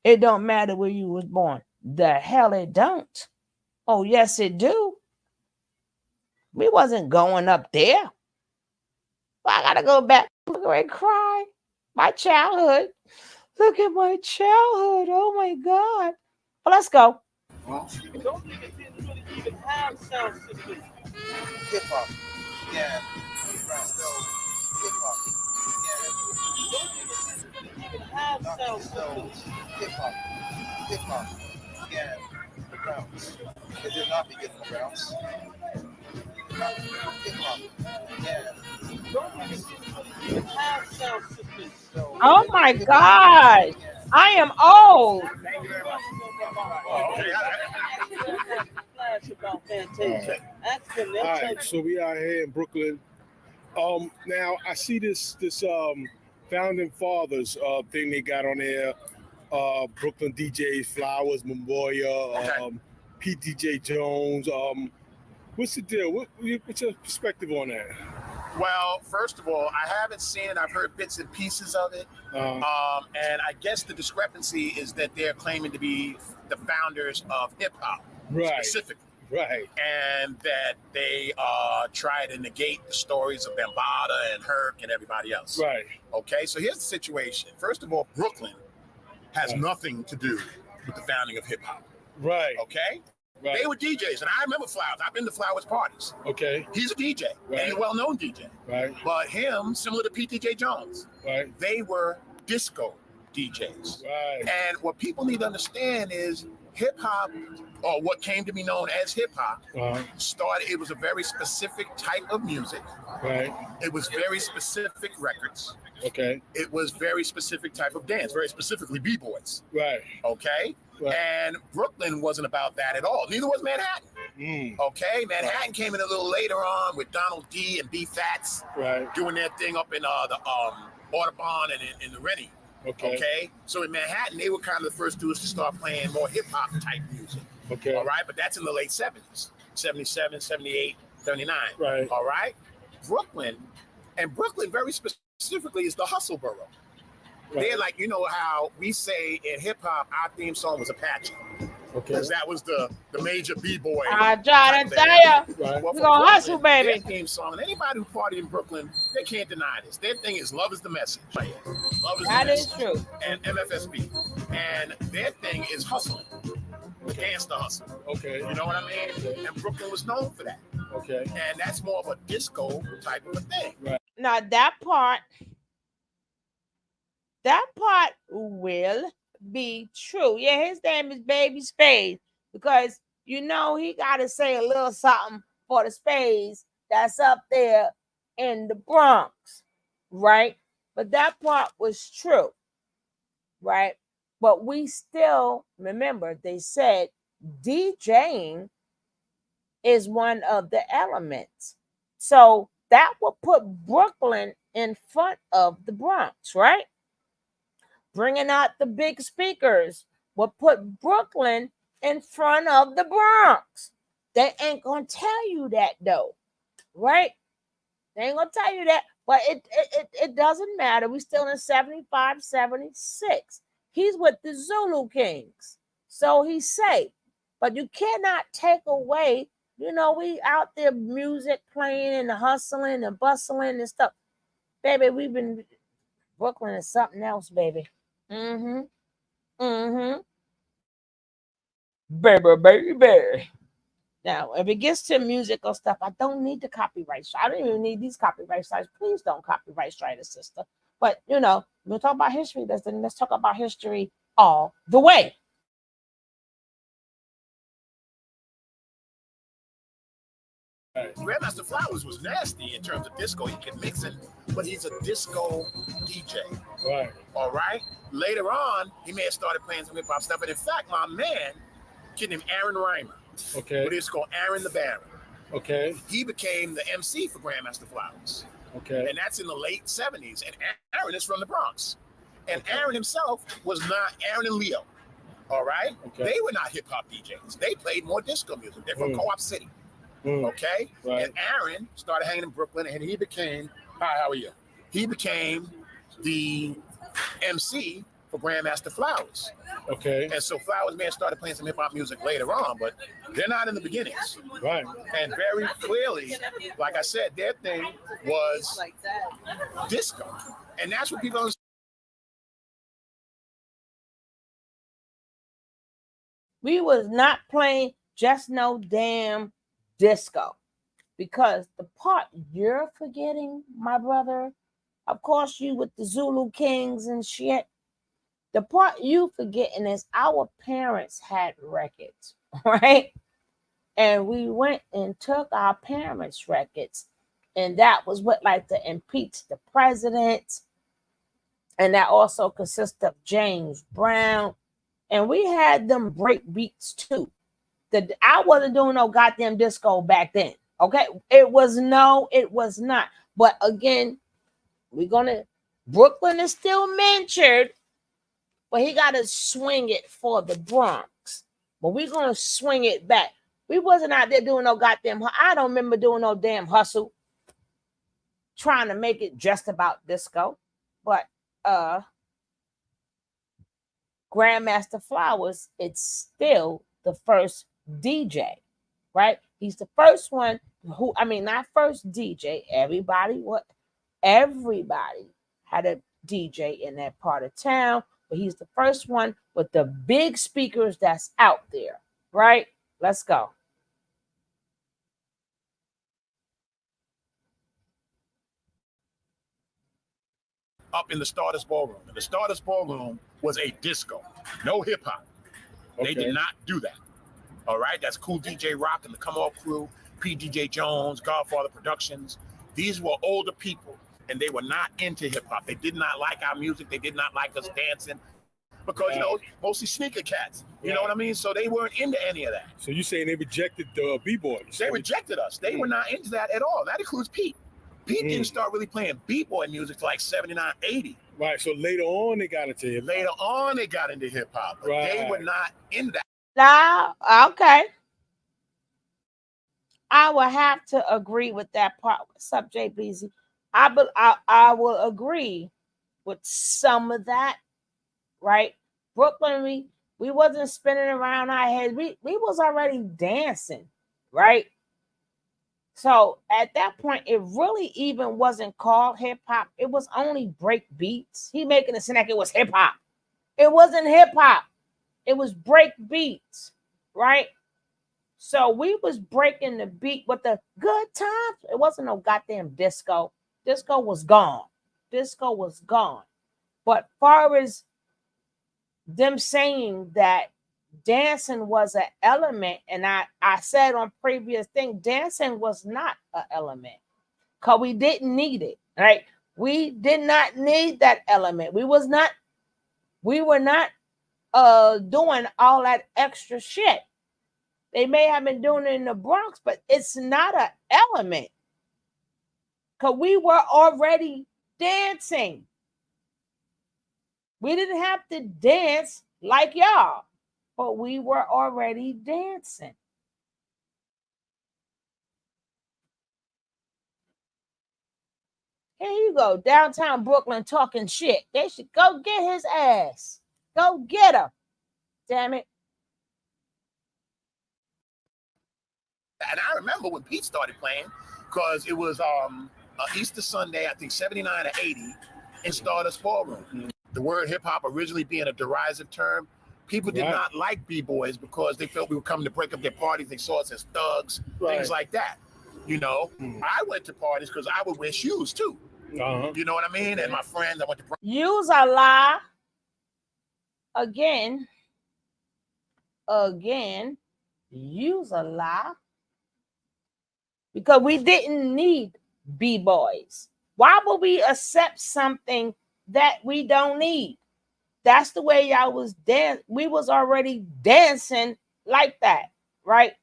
It don't matter where you was born. The hell it don't. Oh, yes, it do. We wasn't going up there. Well, I gotta go back and cry. My childhood. Look at my childhood. Oh my God. Well, let's go. Those niggas didn't really even have sound systems. Hip hop. Yeah. So, hip hop. Those niggas didn't really even have sound systems. Hip hop. Hip hop. Yeah. The Browns. It did not begin in the Browns. Hip hop. Yeah. Those niggas didn't really even have sound systems. Oh my God. I am old. Thank you very much. All right, so we are here in Brooklyn. Now I see this founding fathers thing they got on there. Brooklyn DJs, Flowers, Mamboya, PTJ Jones. What's the deal? What's your perspective on that? Well, first of all, I haven't seen it. I've heard bits and pieces of it. And I guess the discrepancy is that they're claiming to be the founders of hip-hop, specifically. Right. And that they try to negate the stories of Bambaataa and Herc and everybody else. Right. Okay, so here's the situation. First of all, Brooklyn has nothing to do with the founding of hip-hop. Right. Okay? Right. They were DJs, and I remember Flowers. I've been to Flowers parties. Okay. He's a DJ, and he's a well-known DJ. Right. But him, similar to PTJ Jones, they were disco DJs. Right. And what people need to understand is hip-hop, or what came to be known as hip-hop, started, it was a very specific type of music. Right. It was very specific records. Okay. It was very specific type of dance, very specifically B-boys. Right. Okay? Right. And Brooklyn wasn't about that at all. Neither was Manhattan. Okay? Manhattan came in a little later on with Donald D and B-Fats doing their thing up in the Audubon and in the Rennie. Okay? So in Manhattan, they were kind of the first dudes to start playing more hip-hop type music. Okay. All right? But that's in the late 70s. 77, 78, 79. Right. All right? Brooklyn very specifically is the hustle borough. Right. They're like, you know how we say in hip hop, our theme song was Apache. Okay. Because that was the major B-boy. I try to tell you. We're going to hustle, baby. Their theme song, and anybody who party in Brooklyn, they can't deny this. Their thing is love is the message. Love is that the is message. true. And MFSB. And their thing is hustling. The gangster hustle. Okay. You know what I mean? Okay. And Brooklyn was known for that. Okay. And that's more of a disco type of a thing. Right. Now that part will be true. Yeah, his name is Baby Spade because you know he got to say a little something for the Spades that's up there in the Bronx, right? But that part was true, right? But we still remember they said DJing is one of the elements. So that will put Brooklyn in front of the Bronx, right? Bringing out the big speakers will put Brooklyn in front of the Bronx. They ain't going to tell you that though, right? They ain't going to tell you that, but it doesn't matter. We still in 75, 76. He's with the Zulu Kings. So he's safe. But you cannot take away, you know, we out there music playing and hustling and bustling and stuff. Baby, Brooklyn is something else, baby. Baby. Now, if it gets to musical stuff, I don't need the copyright. I don't even need these copyright strikes. Please don't copyright strike us, sister. But, you know, we'll talk about history. Let's talk about history all the way. Grandmaster Flowers was nasty in terms of disco. He could mix it, but he's a disco DJ. Right. All right. Later on, he may have started playing some hip hop stuff. And in fact, my man, kid named Aaron Reimer, okay, what is called Aaron the Baron. Okay. He became the MC for Grandmaster Flowers. Okay. And that's in the late 70s. And Aaron is from the Bronx. And Aaron himself was not Aaron and Leo. All right. Okay. They were not hip hop DJs. They played more disco music. They're from Co-op City. Okay. Right. And Aaron started hanging in Brooklyn, and he became, hi, how are you? He became the MC for Grandmaster Flowers. Okay. And so Flowers man started playing some hip hop music later on, but they're not in the beginnings. Right. And very clearly, like I said, their thing was disco. And that's what people understand. We was not playing just no damn disco, because the part you're forgetting, my brother, of course you with the Zulu Kings and shit, the part you forgetting is our parents had records, right? And we went and took our parents' records, and that was what, like, to impeach the president, and that also consists of James Brown. And we had them break beats too. I wasn't doing no goddamn disco back then. Okay. It was not. But again, Brooklyn is still mentioned, but he got to swing it for the Bronx. But we're going to swing it back. We wasn't out there doing no goddamn, I don't remember doing no damn hustle, trying to make it just about disco. But Grandmaster Flowers, it's still the first DJ, right? He's the first one not first DJ. Everybody had a DJ in that part of town, but he's the first one with the big speakers that's out there, right? Let's go. Up in the Stardust Ballroom. And the Stardust Ballroom was a disco, no hip hop. They did not do that. All right, that's Cool DJ Rock and the Come Up Crew, PDJ Jones, Godfather Productions. These were older people, and they were not into hip hop. They did not like our music. They did not like us dancing, because mostly sneaker cats. You know what I mean? So they weren't into any of that. So you saying they rejected the b-boys? They rejected us. They were not into that at all. That includes Pete. Pete didn't start really playing b-boy music till like 79, 80. Right. So later on they got into hip hop. Later on they got into hip hop, but they were not in that. Now, okay. I will have to agree with that part. What's up, Jay Beezy? I will agree with some of that, right? Brooklyn, we wasn't spinning around our heads. We was already dancing, right? So at that point, it really even wasn't called hip hop. It was only break beats. He making it seem like it was hip hop. It wasn't hip hop. It was break beats, right? So we was breaking the beat with the good times. It wasn't no goddamn disco. Disco was gone. Disco was gone. But far as them saying that dancing was an element, and I said on previous thing, dancing was not an element, because we didn't need it, right? We did not need that element. We were not doing all that extra shit. They may have been doing it in the Bronx, but it's not an element, because we were already dancing. We didn't have to dance like y'all, but we were already dancing. Here you go, downtown Brooklyn talking shit. They should go get his ass. Go get him. Damn it. And I remember when Pete started playing, because it was Easter Sunday, I think 79 or 80, in Stardust Ballroom. The word hip hop originally being a derisive term, people did not like b-boys because they felt we were coming to break up their parties. They saw us as thugs, things like that. You know, I went to parties because I would wear shoes too. You know what I mean? And my friends, I went to. Use a lie. Again, use a lie. Because we didn't need b-boys. Why would we accept something that we don't need. That's the way y'all was dance. We was already dancing like that, right?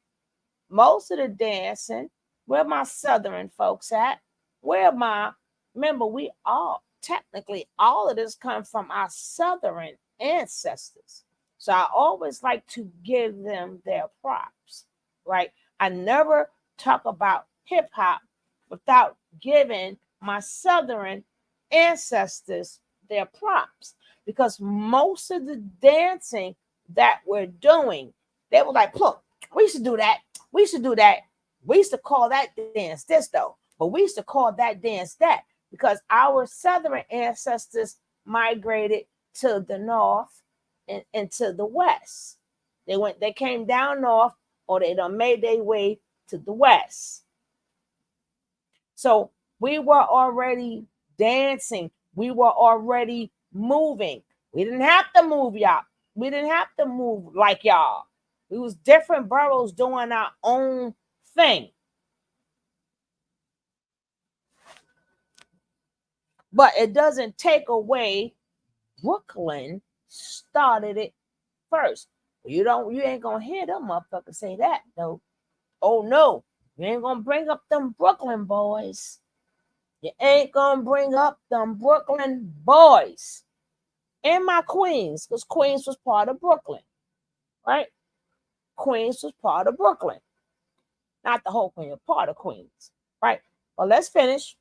Most of the dancing, where my Southern folks at? Remember, we all, technically, all of this come from our Southern ancestors. So I always like to give them their props, right? I never talk about hip hop without giving my Southern ancestors their props, because most of the dancing that we're doing, they were like, look, we used to do that. We used to do that. We used to call that dance this though, but we used to call that dance that, because our Southern ancestors migrated to the north and to the west. They came down north, or they done made their way to the west. So we were already dancing. We were already moving. We didn't have to move, y'all. We didn't have to move like y'all. We was different boroughs doing our own thing. But it doesn't take away Brooklyn started it first. You ain't gonna hear them motherfuckers say that though. Oh no, you ain't gonna bring up them Brooklyn boys. You ain't gonna bring up them Brooklyn boys. And my Queens, because Queens was part of Brooklyn, right? Queens was part of Brooklyn. Not the whole Queen, part of Queens, right? Well, let's finish.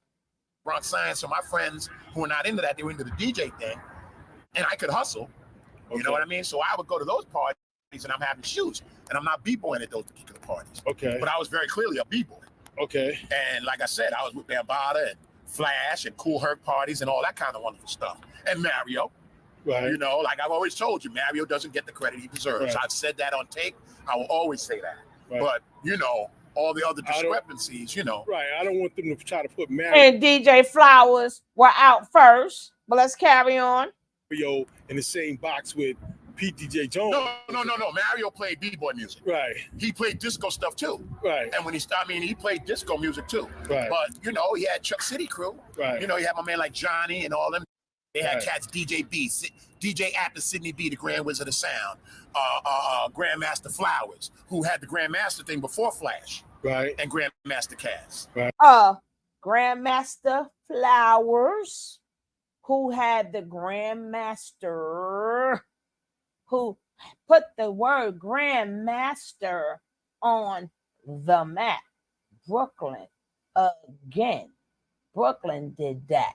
Bronx science. So my friends who were not into that, they were into the DJ thing, and I could hustle. You know what I mean? So I would go to those parties, and I'm having shoots, and I'm not b-boying at those particular parties. Okay. But I was very clearly a b-boy. Okay. And like I said, I was with Bambaataa and Flash and Cool Herc parties and all that kind of wonderful stuff. And Mario. Right. You know, like I've always told you, Mario doesn't get the credit he deserves. Right. I've said that on tape. I will always say that. Right. But, you know, all the other discrepancies, you know. Right. I don't want them to try to put Mario And DJ Flowers were out first. But let's carry on. in the same box with PTJ Jones. No. Mario played b-boy music. Right. He played disco stuff too. Right. And when he played disco music too. Right. But, you know, he had Chuck City crew. Right. You know, he had my man like Johnny and all them. They had Right. cats, DJ B, DJ Apple, Sidney B, the Grand Wizard of Sound, Grandmaster Flowers, who had the Grandmaster thing before Flash. Right. And Grandmaster Cass. Right. Grandmaster Flowers, who had the Grandmaster, who put the word Grandmaster on the map. Brooklyn again. Brooklyn did that.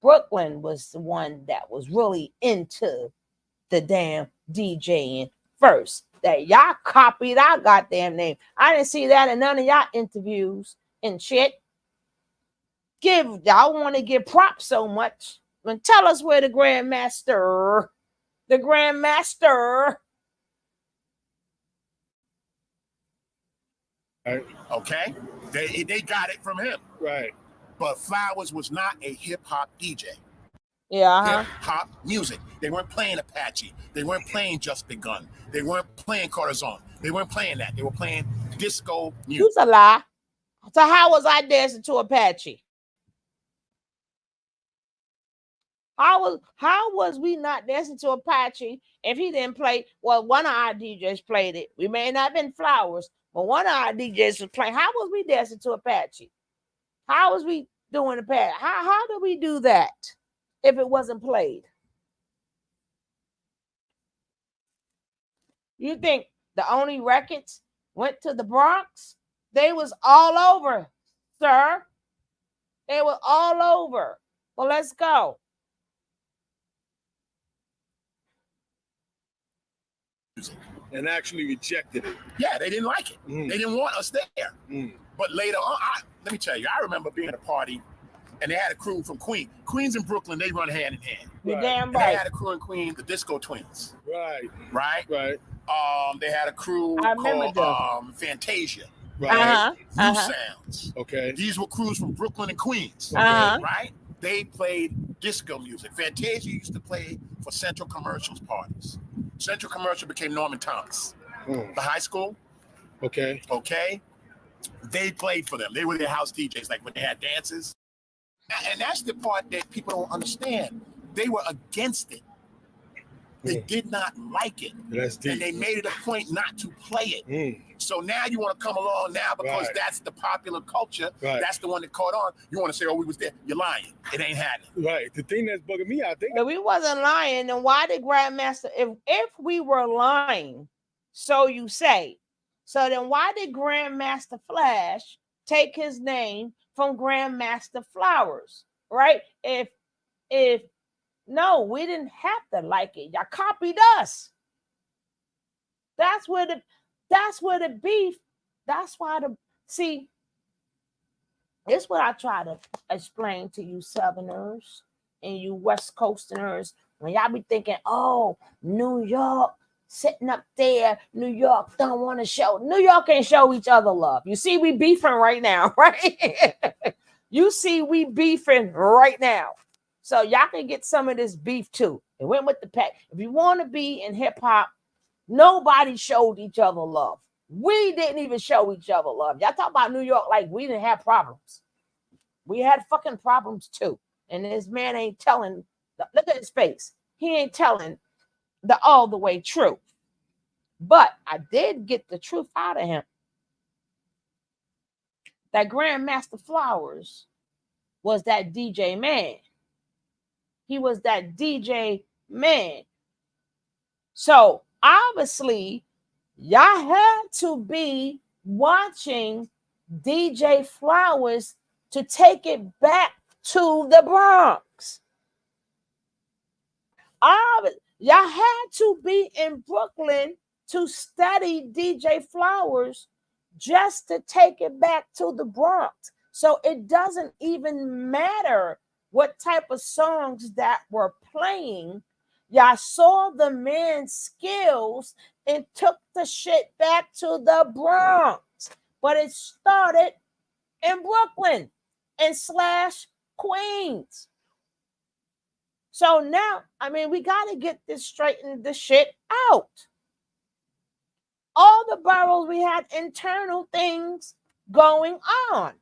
Brooklyn was the one that was really into the damn DJing first. That y'all copied our goddamn name. I didn't see that in none of y'all interviews and shit. Y'all want to give props so much. And tell us where the Grandmaster. Right. Okay? They got it from him. Right. But Flowers was not a hip-hop DJ. Yeah. Hip-hop music. They weren't playing Apache. They weren't playing Just Begun. They weren't playing Corazon. They weren't playing that. They were playing disco music. Who's a lie? So how was I dancing to Apache? How was we not dancing to Apache if he didn't play? Well, one of our DJs played it. We may not have been Flowers, but one of our DJs was playing. How was we dancing to Apache? How was we doing Apache? How did we do that if it wasn't played? You think the only records went to the Bronx? They was all over, sir. They were all over. Well, let's go. And actually rejected it. Yeah, they didn't like it. They didn't want us there. But later on, let me tell you, I remember being at a party and they had a crew from Queens and Brooklyn, they run hand in hand. You're damn And right. they had a crew in Queens, the Disco Twins. Right. Right? They had a crew called Fantasia. Right. New Sounds. Okay. These were crews from Brooklyn and Queens. Right? They played disco music. Fantasia used to play for Central Commercial's parties. Central Commercial became Norman Thomas. The high school. Okay. They played for them. They were their house DJs, like when they had dances. And that's the part that people don't understand. They were against it. They did not like it. That's deep. And they made it a point not to play it. So now you want to come along now because that's the popular culture. That's the one that caught on. You want to say, oh, we was there. You're lying. It ain't happening. Right. The thing that's bugging me out, if we wasn't lying, then why did Grandmaster, if we were lying, so you say, so then why did Grandmaster Flash take his name from Grandmaster Flowers? Right? If no, we didn't have to like it. Y'all copied us. That's where the beef. That's why see. This is what I try to explain to you Southerners and you West Coasterners. When y'all be thinking, oh, New York sitting up there, New York don't want to show. New York ain't show each other love. You see, we beefing right now, right? You see, we beefing right now. So y'all can get some of this beef too. It went with the pack. If you want to be in hip hop, nobody showed each other love. We didn't even show each other love. Y'all talk about New York like we didn't have problems. We had fucking problems too. And this man ain't telling, look at his face. He ain't telling the all the way truth. But I did get the truth out of him. That Grandmaster Flowers was that DJ man. He was that DJ man. So obviously, y'all had to be watching DJ Flowers to take it back to the Bronx. Y'all had to be in Brooklyn to study DJ Flowers just to take it back to the Bronx. So it doesn't even matter what type of songs that were playing. Y'all saw the man's skills and took the shit back to the Bronx. But it started in Brooklyn and / Queens. So now, I mean, we got to get this straightened the shit out. All the boroughs, we had internal things going on.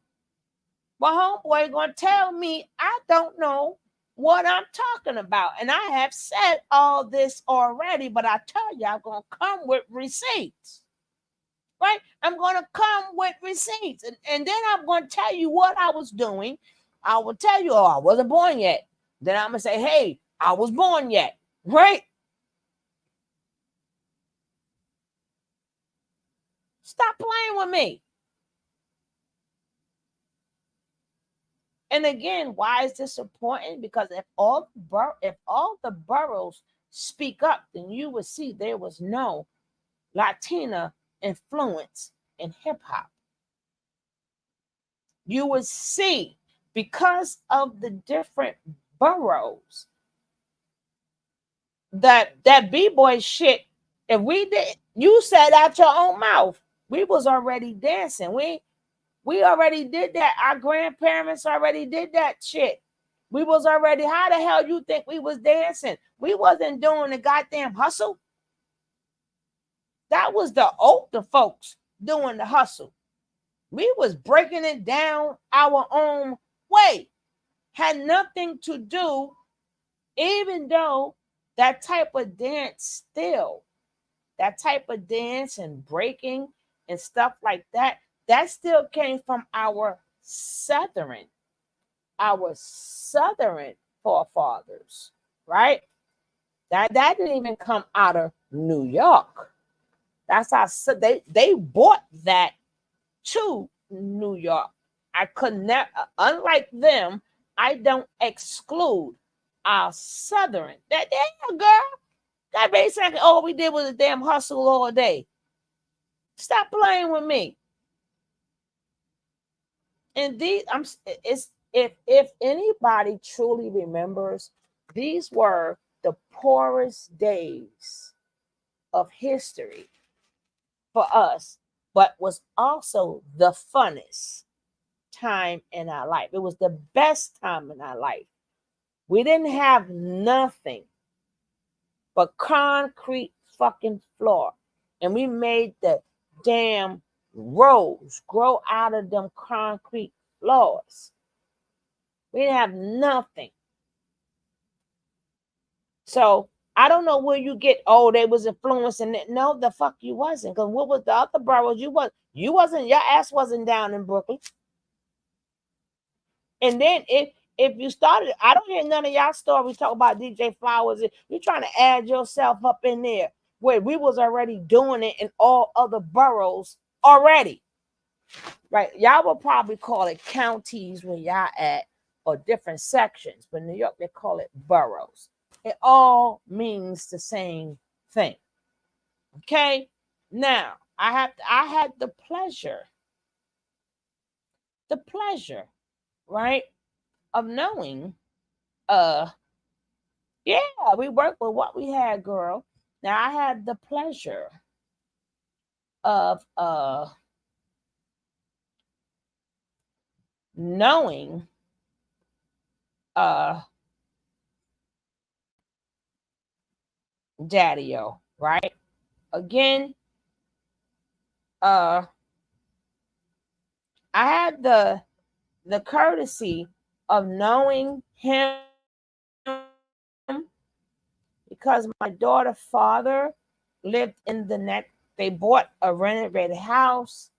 Well, homeboy gonna tell me I don't know what I'm talking about. And I have said all this already, but I tell you, I'm gonna come with receipts. Right? I'm gonna come with receipts. And then I'm gonna tell you what I was doing. I will tell you, oh, I wasn't born yet. Then I'm gonna say, hey, I was born yet. Right? Stop playing with me. And again, why is this important? Because if all the boroughs speak up, then you would see there was no Latina influence in hip hop. You would see, because of the different boroughs, that b-boy shit, if we did, you said out your own mouth, we was already dancing. We already did that. Our grandparents already did that shit. We was already, how the hell you think we was dancing? We wasn't doing the goddamn hustle. That was the older folks doing the hustle. We was breaking it down our own way. Had nothing to do, even though that type of dance still, that type of dance and breaking and stuff like that, that still came from our southern forefathers, right? That didn't even come out of New York. That's how they brought that to New York. I could never, unlike them, I don't exclude our southern. That damn girl, that basically all we did was a damn hustle all day. Stop playing with me. And if anybody truly remembers, these were the poorest days of history for us, but was also the funnest time in our life. It was the best time in our life. We didn't have nothing but concrete fucking floor, and we made the damn roads grow out of them concrete floors. We didn't have nothing. So I don't know where you get, oh, they was influencing it. No, the fuck you wasn't. Because what was the other boroughs? You wasn't, your ass wasn't down in Brooklyn. And then if you started, I don't hear none of y'all stories talk about DJ Flowers. You're trying to add yourself up in there where we was already doing it in all other boroughs already. Right? Y'all will probably call it counties where y'all at or different sections, but in New York they call it boroughs. It all means the same thing. Okay? Now, I had the pleasure, right, of knowing yeah, we worked with what we had, girl. Now I had the pleasure of knowing Daddy-O, right? Again, I had the courtesy of knowing him because my daughter's father lived in the next, they bought a renovated house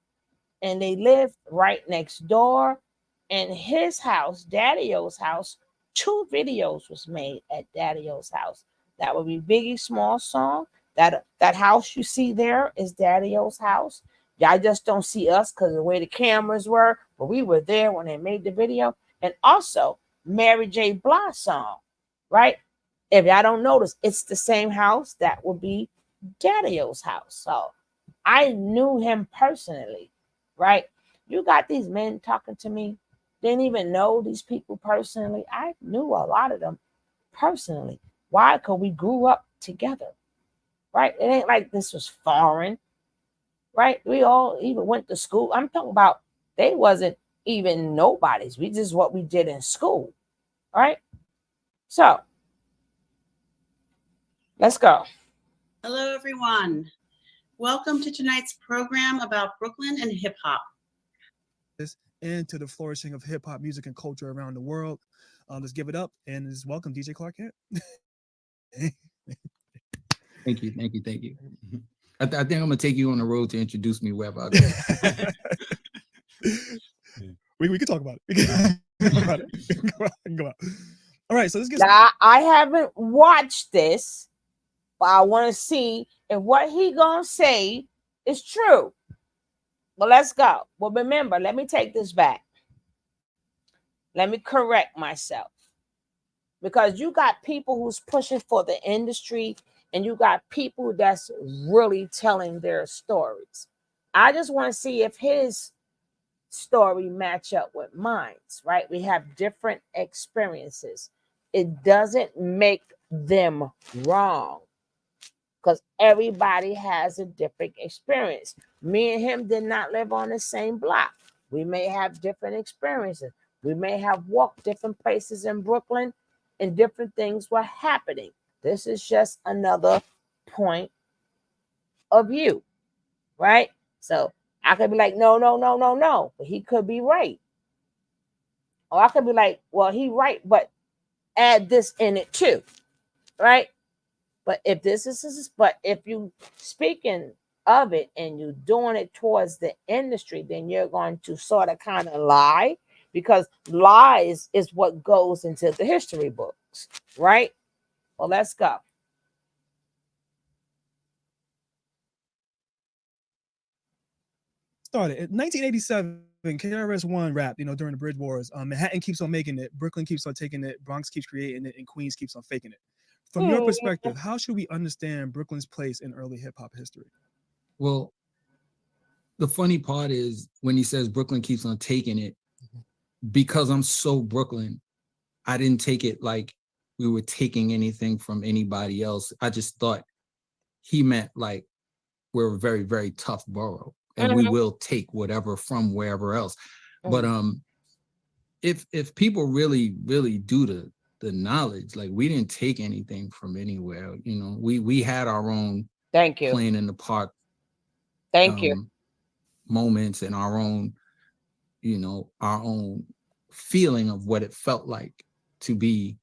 and they lived right next door. And his house, Daddy-O's house, 2 videos was made at Daddy-O's house. That would be Biggie Small Song. That house you see there is Daddy-O's house. Y'all just don't see us because of the way the cameras were, but we were there when they made the video. And also Mary J. Blige song, right? If y'all don't notice, it's the same house. That would be Daddy-O's house. So I knew him personally, right? You got these men talking to me, didn't even know these people personally. I knew a lot of them personally. Why? Because we grew up together, right? It ain't like this was foreign, right? We all even went to school. I'm talking about they wasn't even nobodies. We just what we did in school, right? So let's go. Hello, everyone. Welcome to tonight's program about Brooklyn and hip hop. And to the flourishing of hip hop music and culture around the world. Let's give it up and let's welcome DJ Clark Kent. Thank you. I think I'm gonna take you on the road to introduce me wherever I go. we can talk about it. We can go out. All right, so let's get. Now, I haven't watched this, but I want to see if what he gonna say is true. Well, let's go. Well, remember, let me take this back. Let me correct myself. Because you got people who's pushing for the industry and you got people that's really telling their stories. I just want to see if his story match up with mine, right? We have different experiences. It doesn't make them wrong because everybody has a different experience. Me and him did not live on the same block. We may have different experiences. We may have walked different places in Brooklyn and different things were happening. This is just another point of view, right? So I could be like, no, but he could be right. Or I could be like, well, he right, but add this in it too, right? But if if you speaking of it and you doing it towards the industry, then you're going to sort of kind of lie because lies is what goes into the history books, right? Well, let's go. Started in 1987. KRS-One rap, during the Bridge Wars. Manhattan keeps on making it, Brooklyn keeps on taking it, Bronx keeps creating it, and Queens keeps on faking it. From your perspective, how should we understand Brooklyn's place in early hip hop history? Well, the funny part is when he says Brooklyn keeps on taking it, because I'm so Brooklyn, I didn't take it like we were taking anything from anybody else. I just thought he meant like we're a very, very tough borough and we will take whatever from wherever else. But if people really, really do the knowledge, like we didn't take anything from anywhere, we had our own playing in the park moments and our own our own feeling of what it felt like to be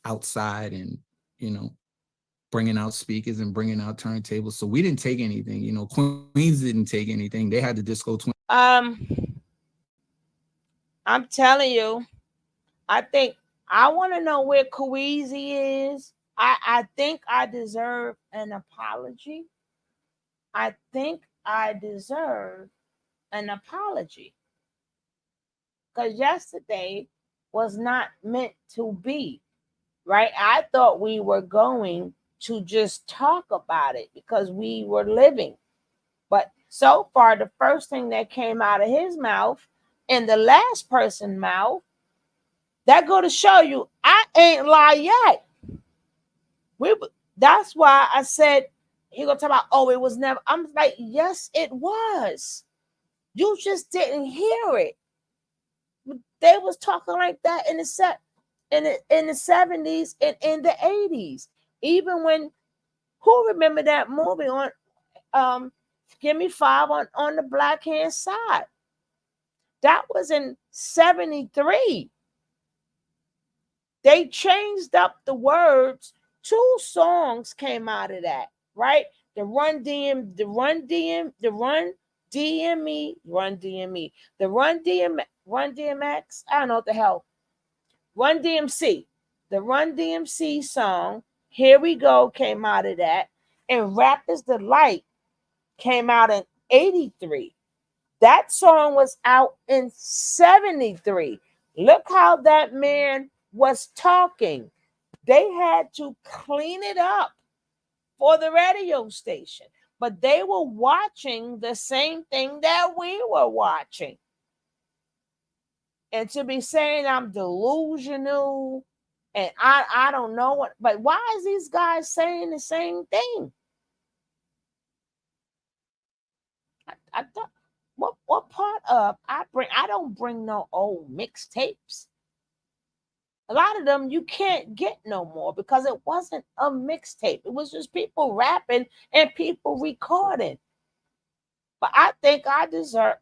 outside and, you know, bringing out speakers and bringing out turntables. So we didn't take anything, you know, Queens didn't take anything. They had the disco twin. I'm telling you, I think I want to know where Kweezy is. I think I deserve an apology. I think I deserve an apology. Because yesterday was not meant to be, right? I thought we were going to just talk about it because we were living. But so far, the first thing that came out of his mouth and the last person's mouth, that go to show you I ain't lie yet. That's why I said he gonna talk about, oh, it was never. I'm like, yes, it was. You just didn't hear it. They was talking like that in the 70s and in the 80s. Even when, who remember that movie on Give Me Five on the Black Hand Side? That was in 73. They changed up the words. 2 songs came out of that, right? The Run DME, the Run DMX, I don't know what the hell. Run DMC. The Run DMC song, Here We Go, came out of that. And Rapper's Delight came out in 83. That song was out in 73. Look how that man was talking. They had to clean it up for the radio station, but they were watching the same thing that we were watching. And to be saying I'm delusional and I don't know what, but why is these guys saying the same thing? I thought, what part of I don't bring no old mixtapes. A lot of them you can't get no more because it wasn't a mixtape. It was just people rapping and people recording. But I think I deserve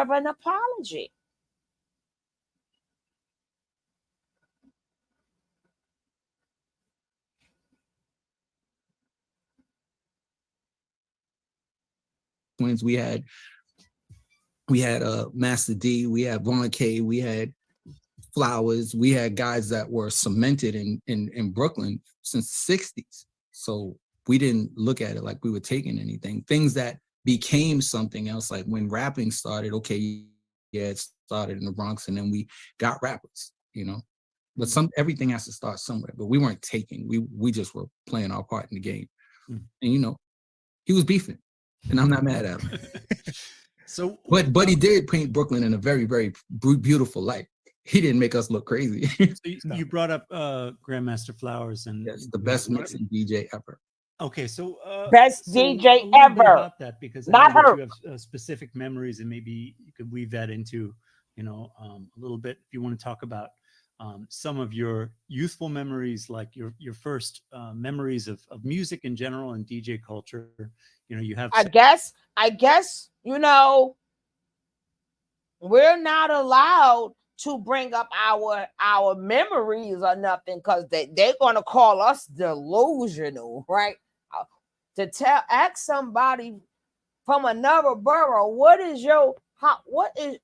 an apology. Twins, we had Master D, we had Von K, we had Flowers, we had guys that were cemented in Brooklyn since the 60s. So we didn't look at it like we were taking anything. Things that became something else, like when rapping started, okay, yeah, it started in the Bronx and then we got rappers, you know. But everything has to start somewhere. But we weren't taking, we just were playing our part in the game. And you know, he was beefing. And I'm not mad at him. But he did paint Brooklyn in a very, very beautiful light. He didn't make us look crazy. So you brought up Grandmaster Flowers, and yes, the best mixing DJ ever. Okay, so best DJ ever. About that, because not her. You have specific memories, and maybe you could weave that into, you know, a little bit. If you want to talk about some of your youthful memories, like your first memories of music in general and DJ culture. You know, you have. I guess you know, we're not allowed to bring up our memories or nothing because they're gonna call us delusional, right? Ask somebody from another borough, what is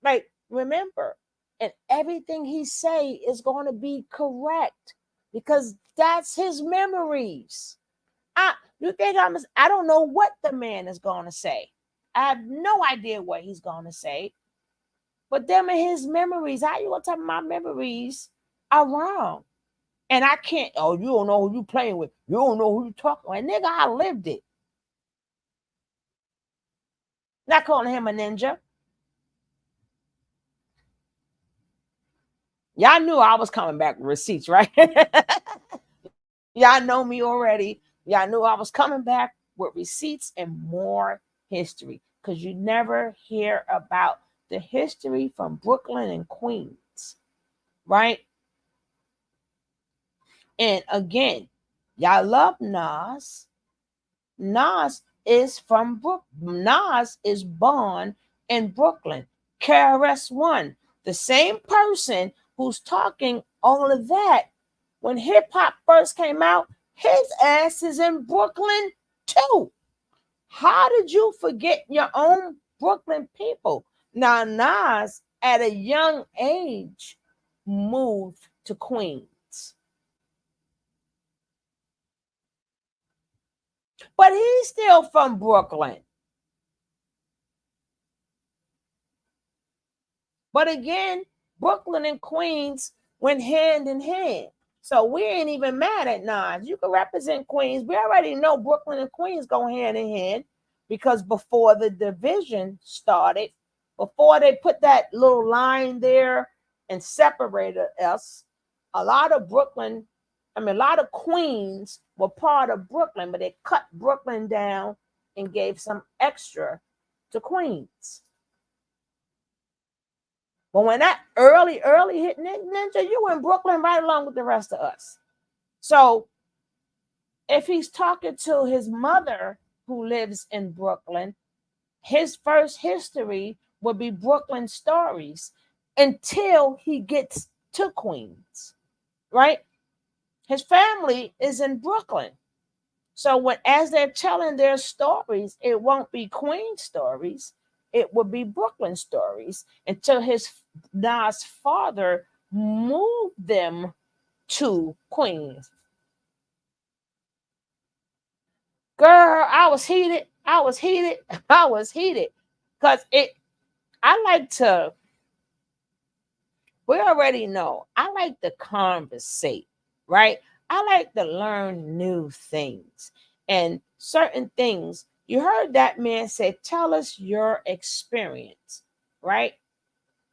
like, remember, and everything he say is going to be correct because that's his memories. You think I don't know what the man is going to say. I have no idea what he's going to say. But them and his memories, how you gonna tell me my memories are wrong? And I can't, oh, you don't know who you playing with. You don't know who you talking with. Nigga, I lived it. Not calling him a ninja. Y'all knew I was coming back with receipts, right? Y'all know me already. Y'all knew I was coming back with receipts and more history because you never hear about the history from Brooklyn and Queens, right? And again, y'all love Nas. Nas is from Nas is born in Brooklyn. KRS-One, the same person who's talking all of that, when hip hop first came out, his ass is in Brooklyn too. How did you forget your own Brooklyn people? Now, Nas, at a young age, moved to Queens. But he's still from Brooklyn. But again, Brooklyn and Queens went hand in hand. So we ain't even mad at Nas. You can represent Queens. We already know Brooklyn and Queens go hand in hand because before the division started, before they put that little line there and separated us, a lot of Queens were part of Brooklyn, but they cut Brooklyn down and gave some extra to Queens. But when that early hit Ninja, you were in Brooklyn right along with the rest of us. So if he's talking to his mother who lives in Brooklyn, his first history would be Brooklyn stories until he gets to Queens, right? His family is in Brooklyn. So as they're telling their stories, it won't be Queen stories. It would be Brooklyn stories until Nas' father moved them to Queens. Girl, I was heated. Because we already know, I like to conversate, right? I like to learn new things and certain things. You heard that man say, tell us your experience, right?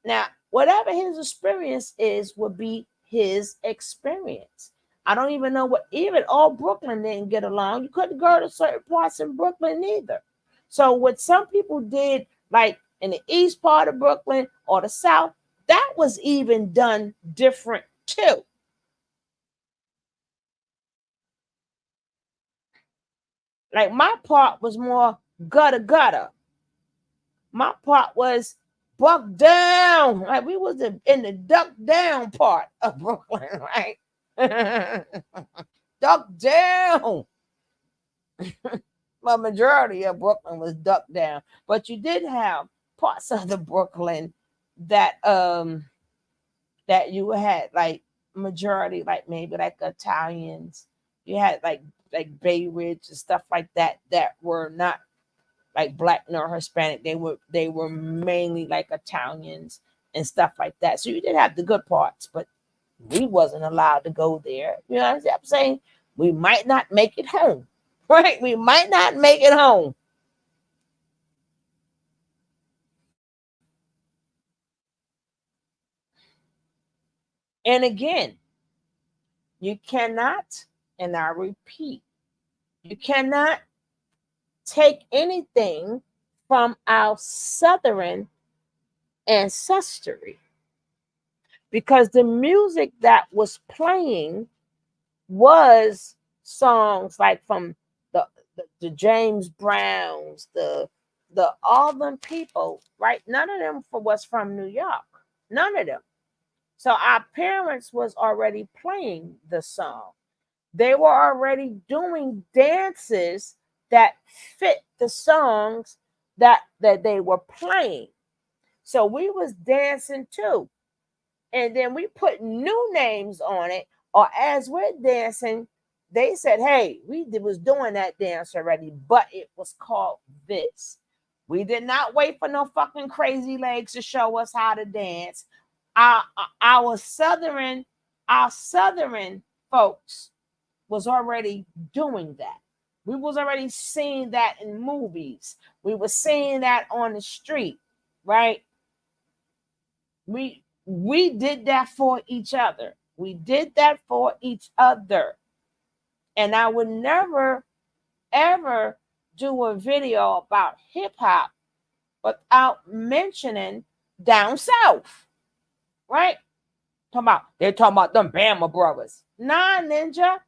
Now, whatever his experience is, will be his experience. I don't even know even all Brooklyn didn't get along. You couldn't go to certain parts in Brooklyn either. So what some people did, like in the east part of Brooklyn or the south, that was even done different too. Like my part was more gutter. My part was buck down. Like we was in the duck down part of Brooklyn, right? Duck down. The majority of Brooklyn was duck down, but you did have parts of the Brooklyn that that you had like majority, like maybe like Italians. You had like Bay Ridge and stuff like that were not like black nor Hispanic. They were mainly like Italians and stuff like that. So you did have the good parts, but we wasn't allowed to go there. You know what I'm saying? We might not make it home, right? We might not make it home. And again, you cannot, and I repeat, you cannot take anything from our Southern ancestry because the music that was playing was songs like from the James Browns, the all them people, right? None of them was from New York. None of them. So our parents was already playing the song. They were already doing dances that fit the songs that they were playing. So we was dancing too. And then we put new names on it, or as we're dancing, they said, hey, we was doing that dance already, but it was called this. We did not wait for no fucking crazy legs to show us how to dance. Our southern folks was already doing that. We was already seeing that in movies. We were seeing that on the street, right? We did that for each other. We did that for each other. And I would never, ever do a video about hip hop without mentioning down south, right? They're talking about them Bama brothers. Nah, Ninja.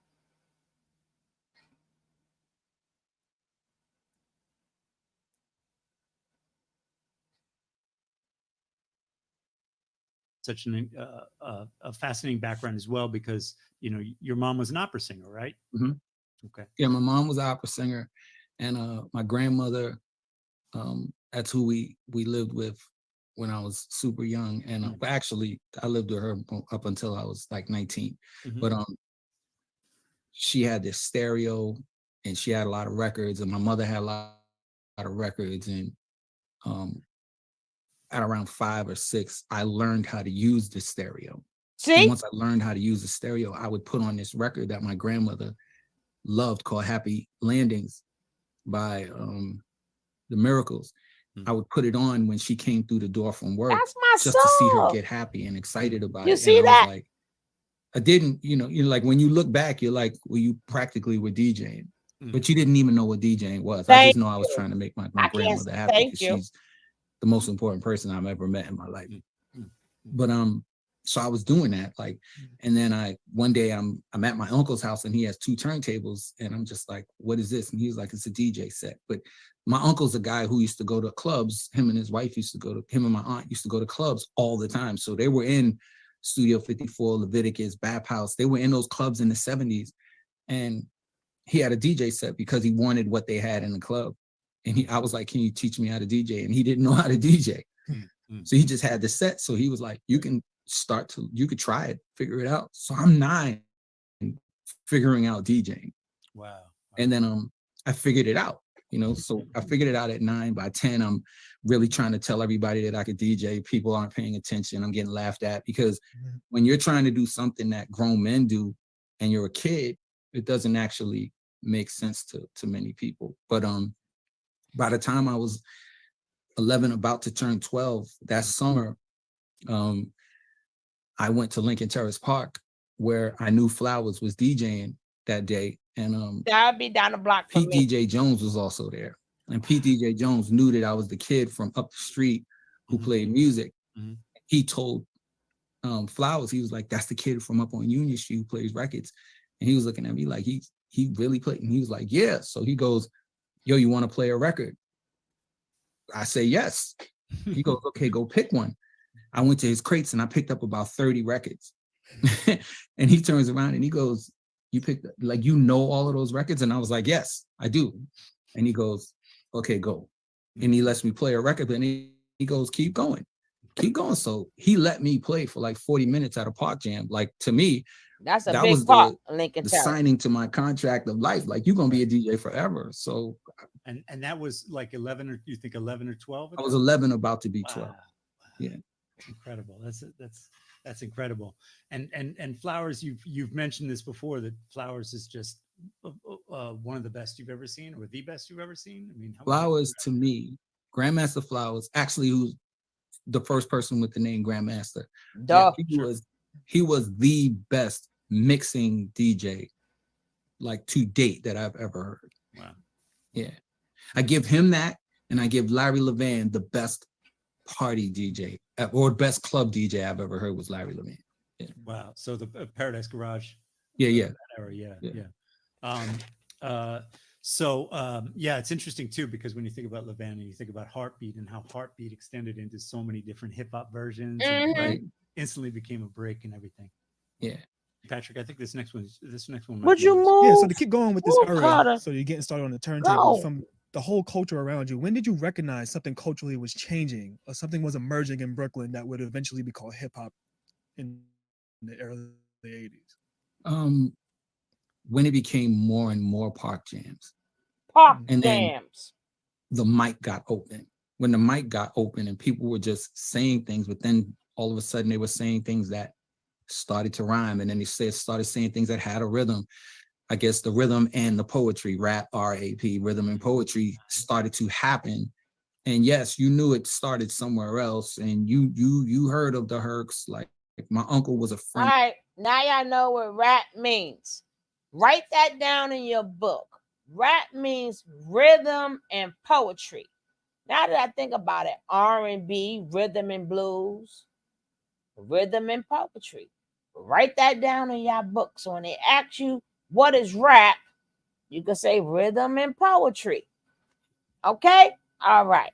such a fascinating background as well, because your mom was an opera singer, right? Mm-hmm. Okay. Yeah, my mom was an opera singer, and my grandmother, that's who we lived with when I was super young. And actually, I lived with her up until I was like 19. Mm-hmm. But she had this stereo, and she had a lot of records, and my mother had a lot of records. And at around 5 or 6, I learned how to use the stereo. See? And once I learned how to use the stereo, I would put on this record that my grandmother loved called Happy Landings by the Miracles. I would put it on when she came through the door from work. That's my just to see her soul. get happy and excited about You it. see and I that? was like, I didn't, like when you look back, you're like, well, you practically were DJing, but you didn't even know what DJing was. I just know I was trying to make my grandmother happy because she's the most important person I've ever met in my life. But so I was doing that, like, and then one day I'm at my uncle's house and he has 2 turntables, and I'm just like, what is this? And he's like, it's a DJ set. But my uncle's a guy who used to go to clubs. Him and his wife used to go to, him and my aunt used to go to clubs all the time. So they were in Studio 54, Leviticus, Bap House. They were in those clubs in the 70s. And he had a DJ set because he wanted what they had in the club. And I was like, can you teach me how to DJ? And he didn't know how to DJ. So he just had the set. So he was like, you could try it, figure it out. So I'm 9 figuring out DJing. Wow. And then I figured it out, so I figured it out at 9. By 10, I'm really trying to tell everybody that I could DJ. People aren't paying attention. I'm getting laughed at because when you're trying to do something that grown men do and you're a kid, it doesn't actually make sense to many people. But by the time I was 11, about to turn 12, that summer, I went to Lincoln Terrace Park where I knew Flowers was DJing that day. And that'd be down the block from Pete me. DJ Jones was also there. And Pete DJ Jones knew that I was the kid from up the street who played music. He told Flowers, he was like, that's the kid from up on Union Street who plays records. And he was looking at me like, he really played. And he was like, yeah. So he goes, yo, you want to play a record? I say, yes. He goes, okay, go pick one. I went to his crates and I picked up about 30 records. And he turns around and he goes, you picked, like, all of those records? And I was like, yes, I do. And he goes, okay, go. And he lets me play a record, and he goes, keep going. So he let me play for like 40 minutes at a park jam. Like, to me, that big was part, Lincoln the Terrace. Signing to my contract of life. Like, you're going to be a DJ forever. So. And that was like 11 or you think 11 or 12? I was 11, about to be 12. Wow. Yeah. Incredible. That's incredible. And Flowers, you've mentioned this before, that Flowers is just one of the best you've ever seen, or the best you've ever seen. I mean, Flowers, to me, Grandmaster Flowers, actually, who's the first person with the name Grandmaster. Duh. Yeah, he was the best mixing DJ, like, to date that I've ever heard. Wow. Yeah. I give him that, and I give Larry Levan the best party DJ, or best club DJ I've ever heard was Larry Levan. Yeah. Wow. So the Paradise Garage. Yeah. That era, yeah. Yeah, it's interesting too, because when you think about Levan and you think about Heartbeat and how Heartbeat extended into so many different hip hop versions, and Right. instantly became a break and everything. Yeah. Patrick, I think this next one. Would you move? Yeah, so to keep going with this Move, era, Carter. so you're getting started on the turntables Go. from the whole culture around you. When did you recognize something culturally was changing, or something was emerging in Brooklyn that would eventually be called hip hop in the early 80s? When it became more and more park jams. Park And then jams. the mic got open. When the mic got open and people were just saying things, but then all of a sudden they were saying things that started to rhyme, and then they started saying things that had a rhythm. I guess the rhythm and the poetry, rap, R-A-P, rhythm and poetry started to happen. And yes, you knew it started somewhere else, and you heard of the Hercs. Like my uncle was a friend. All right, now y'all know what rap means. Write that down in your book. Rap means rhythm and poetry. Now that I think about it, R&B, rhythm and blues, rhythm and poetry. Write that down in your book. So when they ask you what is rap, you can say rhythm and poetry. Okay? All right.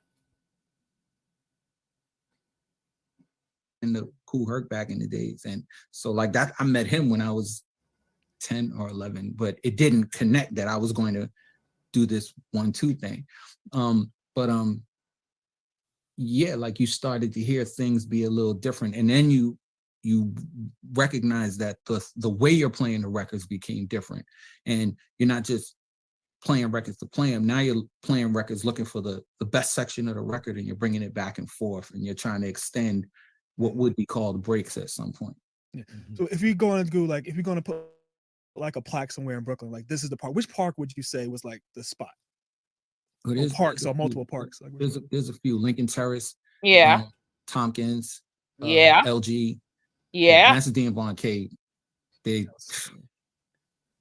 In the Kool Herc back in the days. And so like that, I met him when I was 10 or 11, but it didn't connect that I was going to do this 1-2 thing. Yeah, like you started to hear things be a little different, and then you recognize that the way you're playing the records became different, and you're not just playing records to play them. Now you're playing records looking for the best section of the record, and you're bringing it back and forth, and you're trying to extend what would be called breaks at some point. Yeah. So if you're going to go, like, if you're going to put like a plaque somewhere in Brooklyn, like this is the park, which park would you say was like the spot? Parks or multiple parks? Like, there's a few. Lincoln Terrace, Yeah. Tompkins, Yeah. LG, Yeah. Master D and Von K. They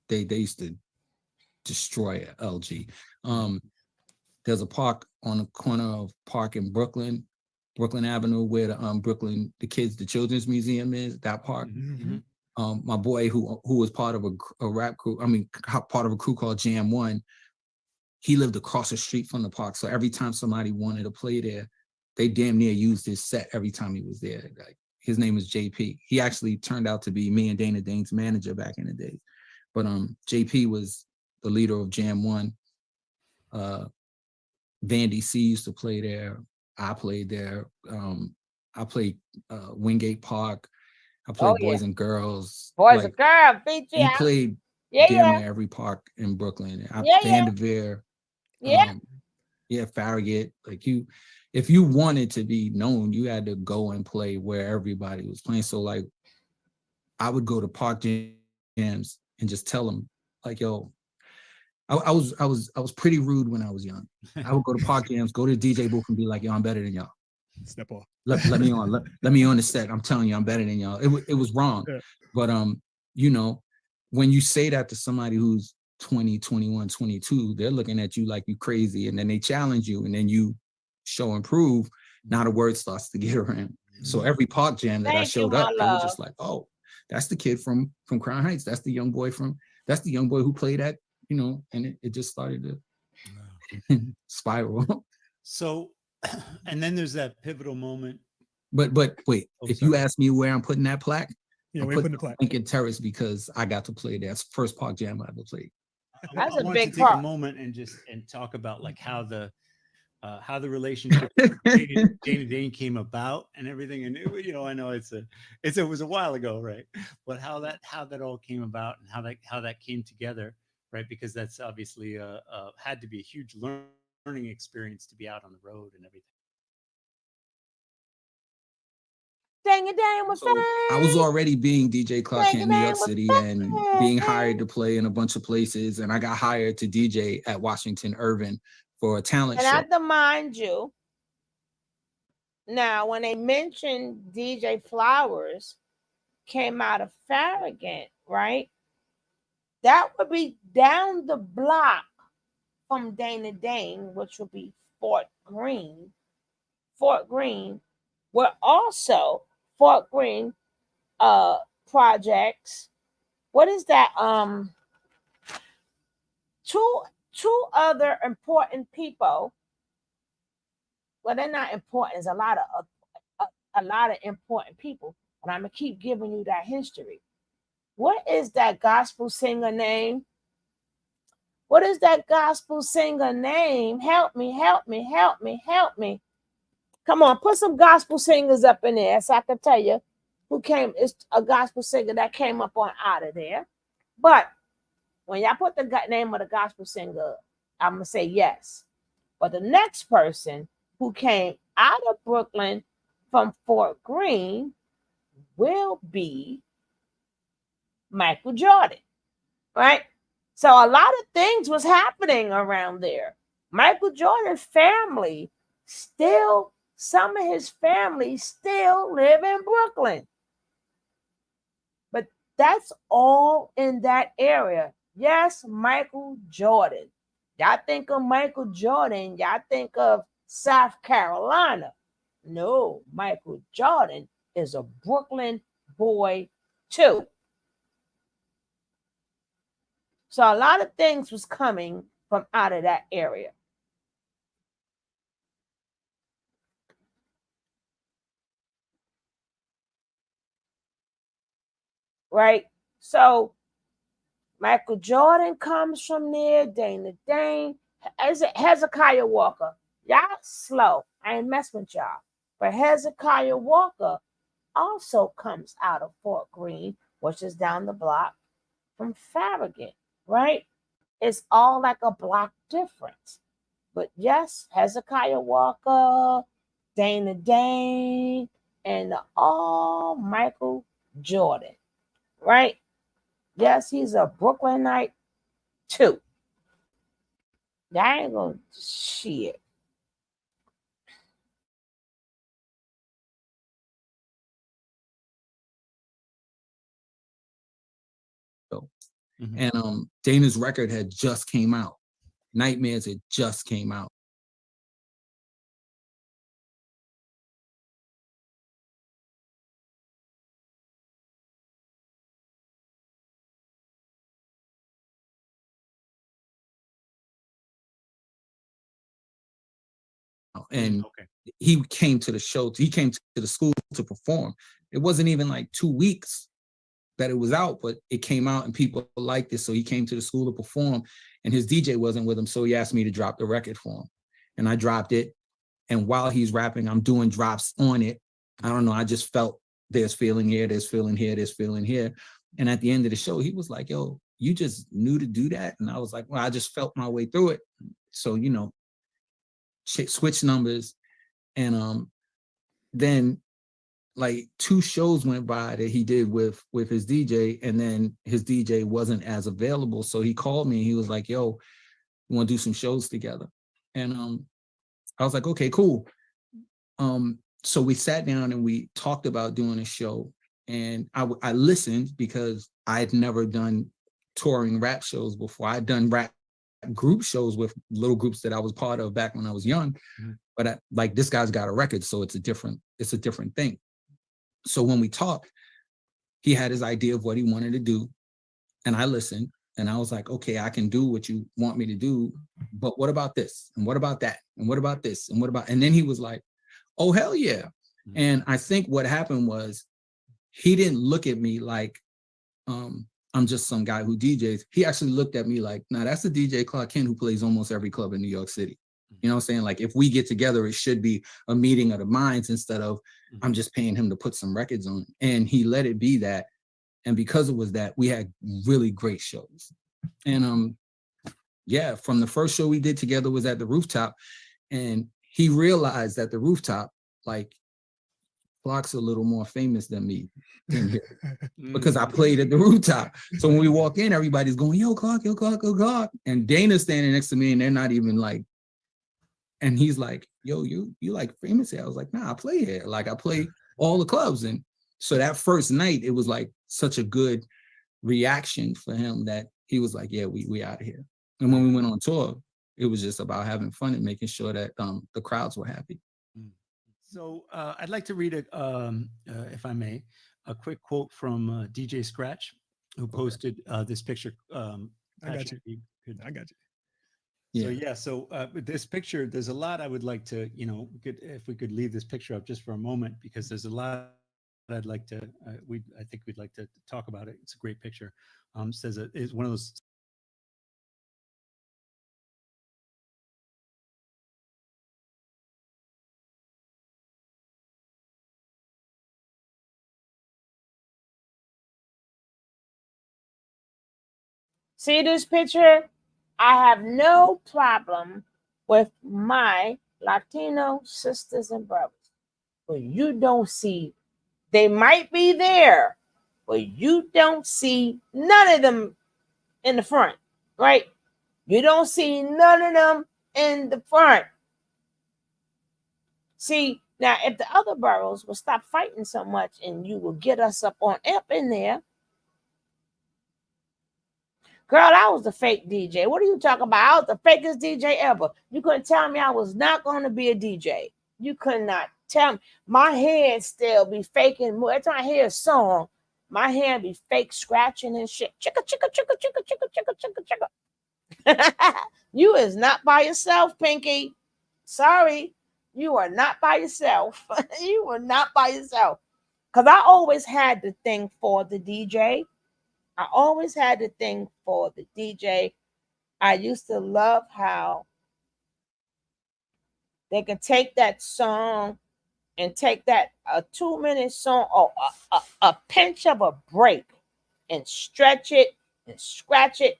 used to destroy LG. There's a park on the corner of Park in Brooklyn Avenue, where the Children's Museum is. That park. My boy who was part of a rap crew, part of a crew called Jam One. He lived across the street from the park, so every time somebody wanted to play there, they damn near used his set every time he was there. Like, his name was JP. He actually turned out to be me and Dana Dane's manager back in the day. But JP was the leader of Jam One. Vandy C used to play there. I played there. I played Wingate Park. I played Boys and Girls. Boys and Girls. We played damn near every park in Brooklyn. Vanderveer. Farragut. Like, if you wanted to be known, you had to go and play where everybody was playing. So like, I would go to park jams and just tell them, like, yo, I was pretty rude when I was young. I would go to park jams, go to the DJ booth and be like, yo, I'm better than y'all. Step off. Let me on. Let me on the set. I'm telling you, I'm better than y'all. It was wrong. Yeah. But when you say that to somebody who's 20, 21, 22, they're looking at you like you crazy, and then they challenge you, and then you show and prove. Now the word starts to get around. So every park jam that I showed up, they were just like, oh, that's the kid from Crown Heights. That's the young boy who played at, and it just started to spiral. So, and then there's that pivotal moment. But wait, if you ask me where I'm putting that plaque, I'm putting the plaque Lincoln Terrace, because I got to play there. That's the first park jam I ever played. That's I a want big to take part. a moment and talk about like how the relationship with Dana Dane came about and everything. And I know it was a while ago, right? But how that all came about and how that came together, right? Because that's obviously had to be a huge learning experience to be out on the road and everything. I was already being DJ Clark in New York City and being hired to play in a bunch of places, and I got hired to DJ at Washington Irving for a talent show. And I have to mind you, now when they mentioned DJ Flowers came out of Farragut, right? That would be down the block from Dana Dane, which would be Fort Greene. Fort Greene, where also Fort Greene projects. What is that? Two other important people. Well, they're not important. There's a lot of important people, and I'm gonna keep giving you that history. What is that gospel singer name? What is that gospel singer name? Help me, help me, help me, help me. Come on, put some gospel singers up in there so I can tell you who came. It's a gospel singer that came up on out of there. But when y'all put the name of the gospel singer, I'm going to say yes. But the next person who came out of Brooklyn from Fort Greene will be Michael Jordan, right? So a lot of things was happening around there. Michael Jordan's family some of his family still live in Brooklyn. But that's all in that area. Yes, Michael Jordan. Y'all think of Michael Jordan, y'all think of South Carolina. No, Michael Jordan is a Brooklyn boy too. So a lot of things was coming from out of that area. right? So Michael Jordan comes from there, Dana Dane, Hezekiah Walker. Y'all slow. I ain't messing with y'all. But Hezekiah Walker also comes out of Fort Greene, which is down the block from Farragut, right? It's all like a block difference. But yes, Hezekiah Walker, Dana Dane, and all Michael Jordan, right? Yes, he's a Brooklynite too. I ain't gonna shit. And Dana's record had just came out. Nightmares had just came out. And he came to the show. He came to the school to perform. It wasn't even like 2 weeks that it was out, but it came out and people liked it. So he came to the school to perform, and his DJ wasn't with him. So he asked me to drop the record for him, and I dropped it. And while he's rapping, I'm doing drops on it. I don't know. I just felt there's feeling here, there's feeling here, there's feeling here. And at the end of the show, he was like, yo, you just knew to do that? And I was like, well, I just felt my way through it. So, you know, switch numbers. And then like 2 shows went by that he did with his DJ, and then his DJ wasn't as available. So he called me. He was like, yo, you want to do some shows together? And I was like, okay, cool. So we sat down and we talked about doing a show, and I listened because I had never done touring rap shows before. I'd done rap group shows with little groups that I was part of back when I was young. But like, this guy's got a record, so it's a different thing. So when we talked, he had his idea of what he wanted to do, and I listened, and I was like, okay, I can do what you want me to do, but what about this? And what about that? And what about this? And what about, and then he was like, oh, hell yeah. And I think what happened was he didn't look at me like I'm just some guy who DJs. He actually looked at me like, nah, that's the DJ Clark Kent who plays almost every club in New York City. You know what I'm saying? Like, if we get together, it should be a meeting of the minds instead of I'm just paying him to put some records on. And he let it be that. And because it was that, we had really great shows. And yeah, from the first show we did together was at the Rooftop. And he realized that the Rooftop, like, Clark's a little more famous than me in here because I played at the Rooftop. So when we walk in, everybody's going, yo, Clark, yo, Clark, yo, Clark. And Dana's standing next to me, and they're not even like, and he's like, yo, you like famous here? I was like, nah, I play here. Like, I play all the clubs. And so that first night, it was like such a good reaction for him that he was like, yeah, we out of here. And when we went on tour, it was just about having fun and making sure that the crowds were happy. So I'd like to read, if I may, a quick quote from DJ Scratch, who posted this picture. I got you. I got you. So with this picture, there's a lot I would like to, if we could leave this picture up just for a moment, because there's a lot I'd like to, I think we'd like to talk about it. It's a great picture. Says it's one of those. See this picture? I have no problem with my Latino sisters and brothers, but you don't see, they might be there, but you don't see none of them in the front, right? You don't see none of them in the front. See, now if the other boroughs will stop fighting so much and you will get us up in there. Girl, I was the fake DJ. What are you talking about? I was the fakest DJ ever. You couldn't tell me I was not going to be a DJ. You could not tell me. My head still be faking. Every time I hear a song, my hand be fake scratching and shit. Chicka, chicka, chicka, chicka, chicka, chicka, chicka, chicka. You is not by yourself, Pinky. Sorry. You are not by yourself. You are not by yourself. because I always had the thing for the DJ. I always had the thing for the DJ. I used to love how they can take that song and take that a 2-minute song or a pinch of a break and stretch it and scratch it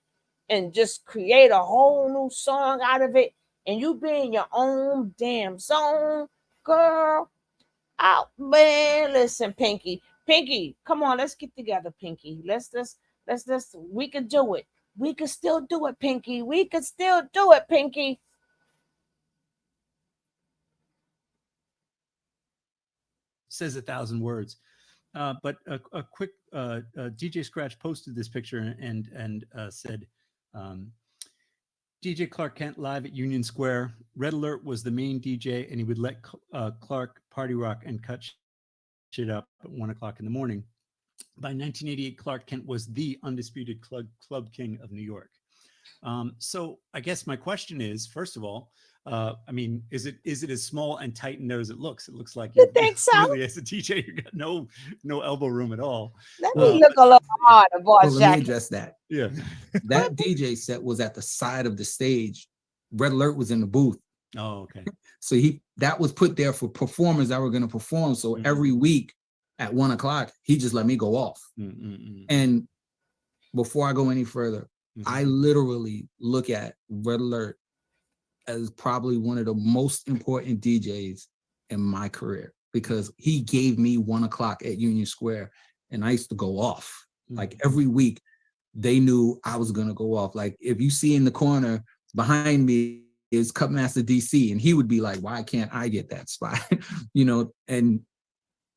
and just create a whole new song out of it. And you be in your own damn zone, girl. Out, man. Listen, Pinky, come on, let's get together, Pinky. Let's we can do it. We can still do it, Pinky. We can still do it, Pinky. Says 1,000 words. But a quick DJ Scratch posted this picture and said, DJ Clark Kent live at Union Square. Red Alert was the main DJ, and he would let Clark party rock and cut shit up at 1:00 in the morning. By 1988, Clark Kent was the undisputed club king of New York. So I guess my question is, first of all, I mean, is it as small and tight and narrow as it looks? It looks like you think so? Really, as a DJ, you got no elbow room at all. Let me look a little harder, boss. Well, let me address that. Yeah, that DJ set was at the side of the stage. Red Alert was in the booth. Oh, okay. So that was put there for performers that were going to perform. So every week at 1:00, he just let me go off. And before I go any further, I literally look at Red Alert as probably one of the most important DJs in my career, because he gave me 1:00 at Union Square, and I used to go off. Like every week, they knew I was gonna go off. Like if you see in the corner behind me is Cutmaster DC, and he would be like, "Why can't I get that spot?" You know, and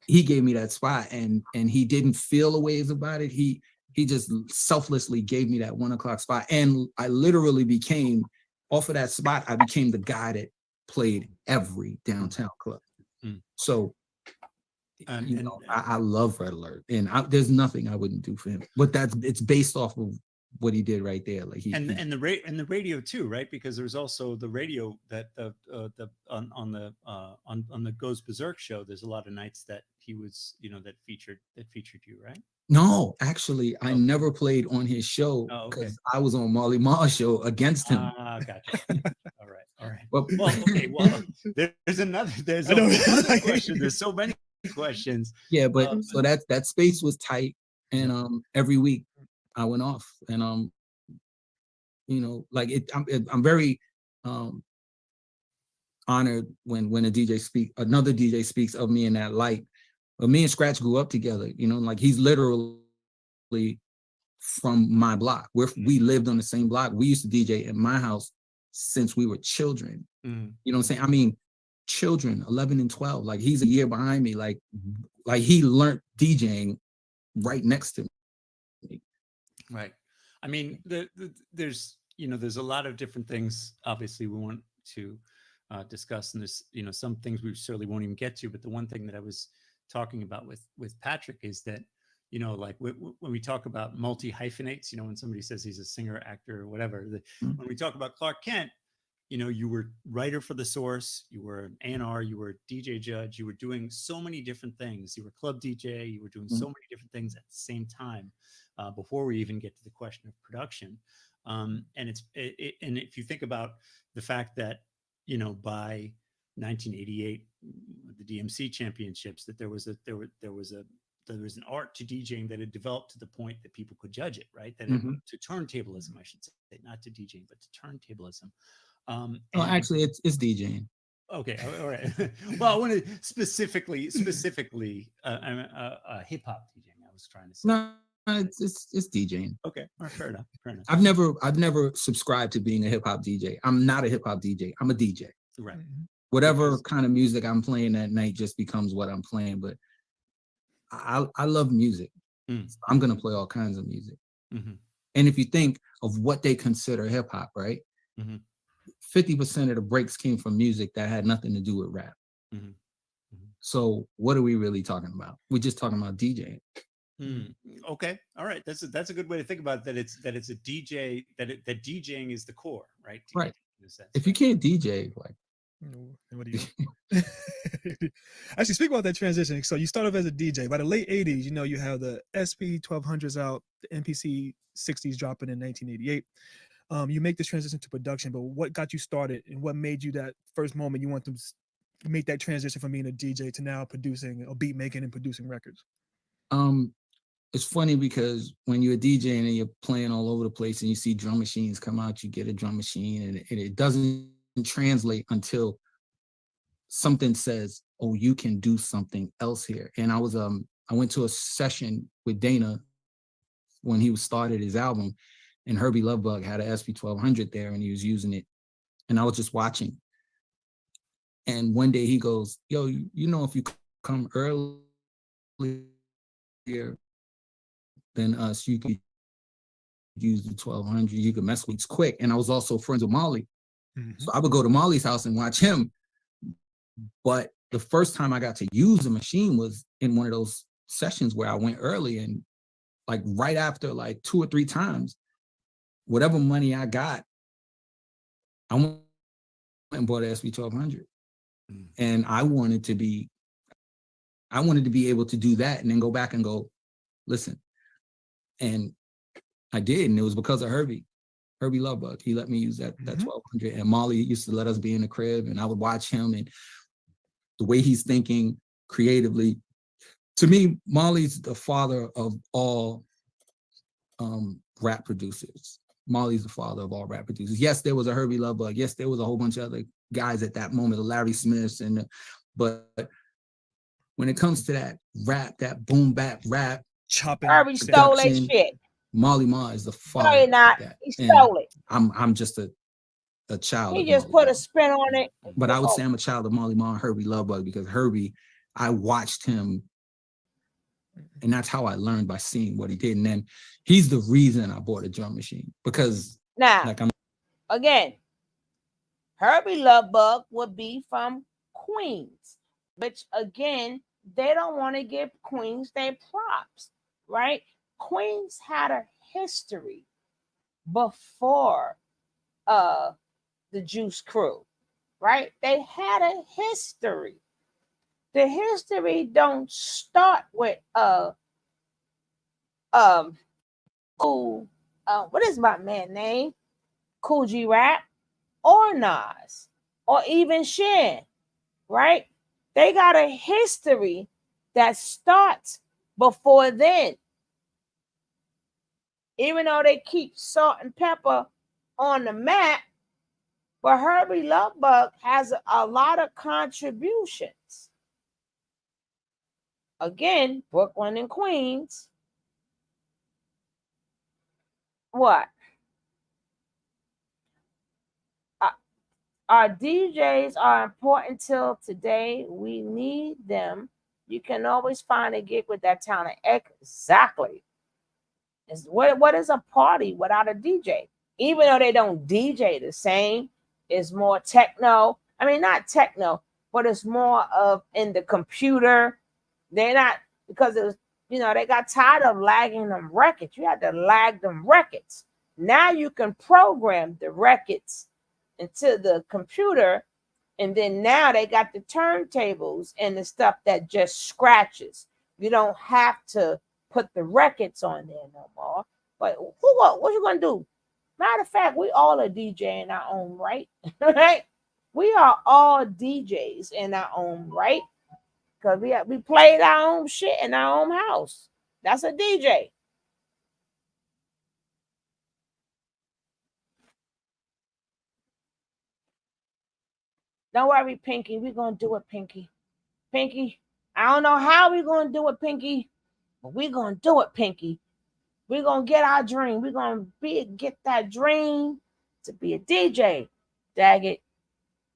he gave me that spot, and he didn't feel a ways about it. He just selflessly gave me that 1:00 spot, and I literally became, off of that spot, I became the guy that played every downtown club. So, I love Red Alert, and there's nothing I wouldn't do for him. But it's based off of what he did right there. Like the radio too, right? Because there's also the radio that on the Goes Berserk show. There's a lot of nights that he was, that featured you, right? No, actually, I never played on his show because I was on Marley Marl's show against him. Gotcha. All right. Well, okay. Well, there's another question. There's so many questions. Yeah, but so that space was tight, and every week I went off, and like I'm very honored when another DJ speaks of me in that light. But me and Scratch grew up together, like he's literally from my block. We lived on the same block. We used to DJ at my house since we were children. You know what I'm saying? I mean, children, 11 and 12. Like he's a year behind me. Like he learned DJing right next to me. Right. I mean, there's a lot of different things. Obviously, we want to discuss, and there's some things we certainly won't even get to. But the one thing that I was talking about with Patrick is that like when we talk about multi-hyphenates, when somebody says he's a singer, actor, or whatever, when we talk about Clark Kent, you were writer for The Source, you were an A&R, you were a DJ judge, you were doing so many different things. You were club DJ, you were doing so many different things at the same time before we even get to the question of production. And and if you think about the fact that by 1988, the DMC championships, that there was an art to DJing that had developed to the point that people could judge it, right? That to turntablism, I should say, not to DJing, but to turntablism. Actually, it's DJing. Okay, all right. Well, I want to specifically I'm a hip hop DJing. I was trying to say. No, it's DJing. Okay, all right, fair enough. I've never subscribed to being a hip hop DJ. I'm not a hip hop DJ. I'm a DJ. Right. Whatever kind of music I'm playing that night just becomes what I'm playing. But I love music. So I'm gonna play all kinds of music. And if you think of what they consider hip hop, right? 50% of the breaks came from music that had nothing to do with rap. So what are we really talking about? We're just talking about DJing. Okay, all right. That's a good way to think about it. That it's a DJ, that DJing is the core, right? Right. If you can't DJ, like, What do you actually speak about that transition? So you start off as a DJ. By the late 80s, you have the SP 1200s out, the MPC 60s dropping in 1988. You make this transition to production, but what got you started and what made you that first moment you want to make that transition from being a DJ to now producing or beat making and producing records? It's funny because when you're a DJ and you're playing all over the place and you see drum machines come out, you get a drum machine and it doesn't translate until something says, oh, you can do something else here. And I went to a session with Dana when he started his album, and Herbie Lovebug had an SP 1200 there and he was using it. And I was just watching. And one day he goes, yo, if you come earlier than us, you could use the 1200, you could mess with it quick. And I was also friends with Molly. So I would go to Molly's house and watch him. But the first time I got to use the machine was in one of those sessions where I went early, and like right after like 2 or 3 times, whatever money I got, I went and bought an SP 1200. And I wanted to be able to do that and then go back and go, listen. And I did, and it was because of Herbie Lovebug. He let me use that 1200, and Molly used to let us be in the crib, and I would watch him and the way he's thinking creatively. To me, Molly's the father of all rap producers. Molly's the father of all rap producers. Yes, there was a Herbie Lovebug. Yes, there was a whole bunch of other guys at that moment, the Larry Smiths, but when it comes to that rap, that boom bap rap, chopping, Herbie stole that shit. Molly Ma is the father. No, you're not. He stole it. I'm just a child. He just put a spin on it. But I would say I'm a child of Molly Ma and Herbie Lovebug, because Herbie, I watched him, and that's how I learned, by seeing what he did. And then he's the reason I bought a drum machine, because now, again, Herbie Lovebug would be from Queens, which again, they don't want to give Queens their props, right? Queens had a history before the Juice Crew, right? They had a history. The history don't start with what is my man name? Kool G Rap or Nas or even Shin, right? They got a history that starts before then. Even though they keep Salt and Pepper on the map, but Herbie Lovebug has a lot of contributions. Again, Brooklyn and Queens. What? Our DJs are important till today. We need them. You can always find a gig with that talent. Exactly. What is a party without a DJ? Even though they don't DJ the same, it's more techno. I mean, not techno, but it's more of in the computer. They're not, because it was, they got tired of lagging them records. You had to lag them records. Now you can program the records into the computer, and then now they got the turntables and the stuff that just scratches. You don't have to put the records on there no more. But what you gonna do? Matter of fact, we all are DJ in our own right. Right? We are all DJs in our own right, because we played our own shit in our own house. That's a DJ. Don't worry, Pinky. We're gonna do it, Pinky. Pinky, I don't know how we're gonna do it, Pinky, but we're gonna do it, Pinky. We're gonna get our dream. We're gonna get that dream to be a DJ. Dag it.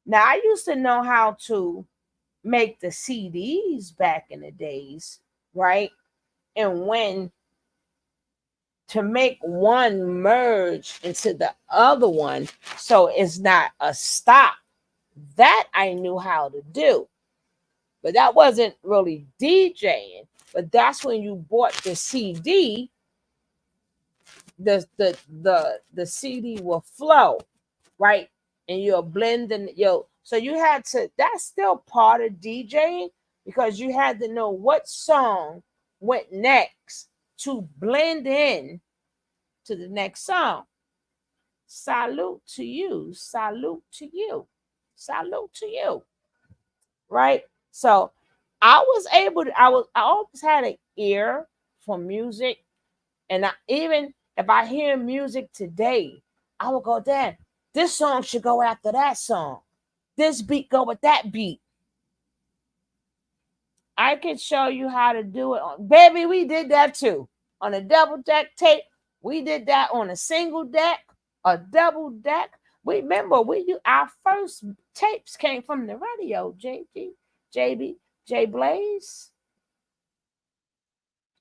Now, I used to know how to make the CDs back in the days, right? And when to make one merge into the other one, so it's not a stop. That I knew how to do. But that wasn't really DJing. But that's when you bought the CD, the CD will flow, right? And you're blending So you had to, that's still part of DJing, because you had to know what song went next to blend in to the next song. Salute to you. Salute to you. Salute to you. Right? So I was able to, I always had an ear for music. And even if I hear music today, I will go, damn, this song should go after that song. This beat go with that beat. I can show you how to do it. Baby, we did that too. On a double deck tape, we did that on a single deck, a double deck. We remember our first tapes came from the radio, J Blaze.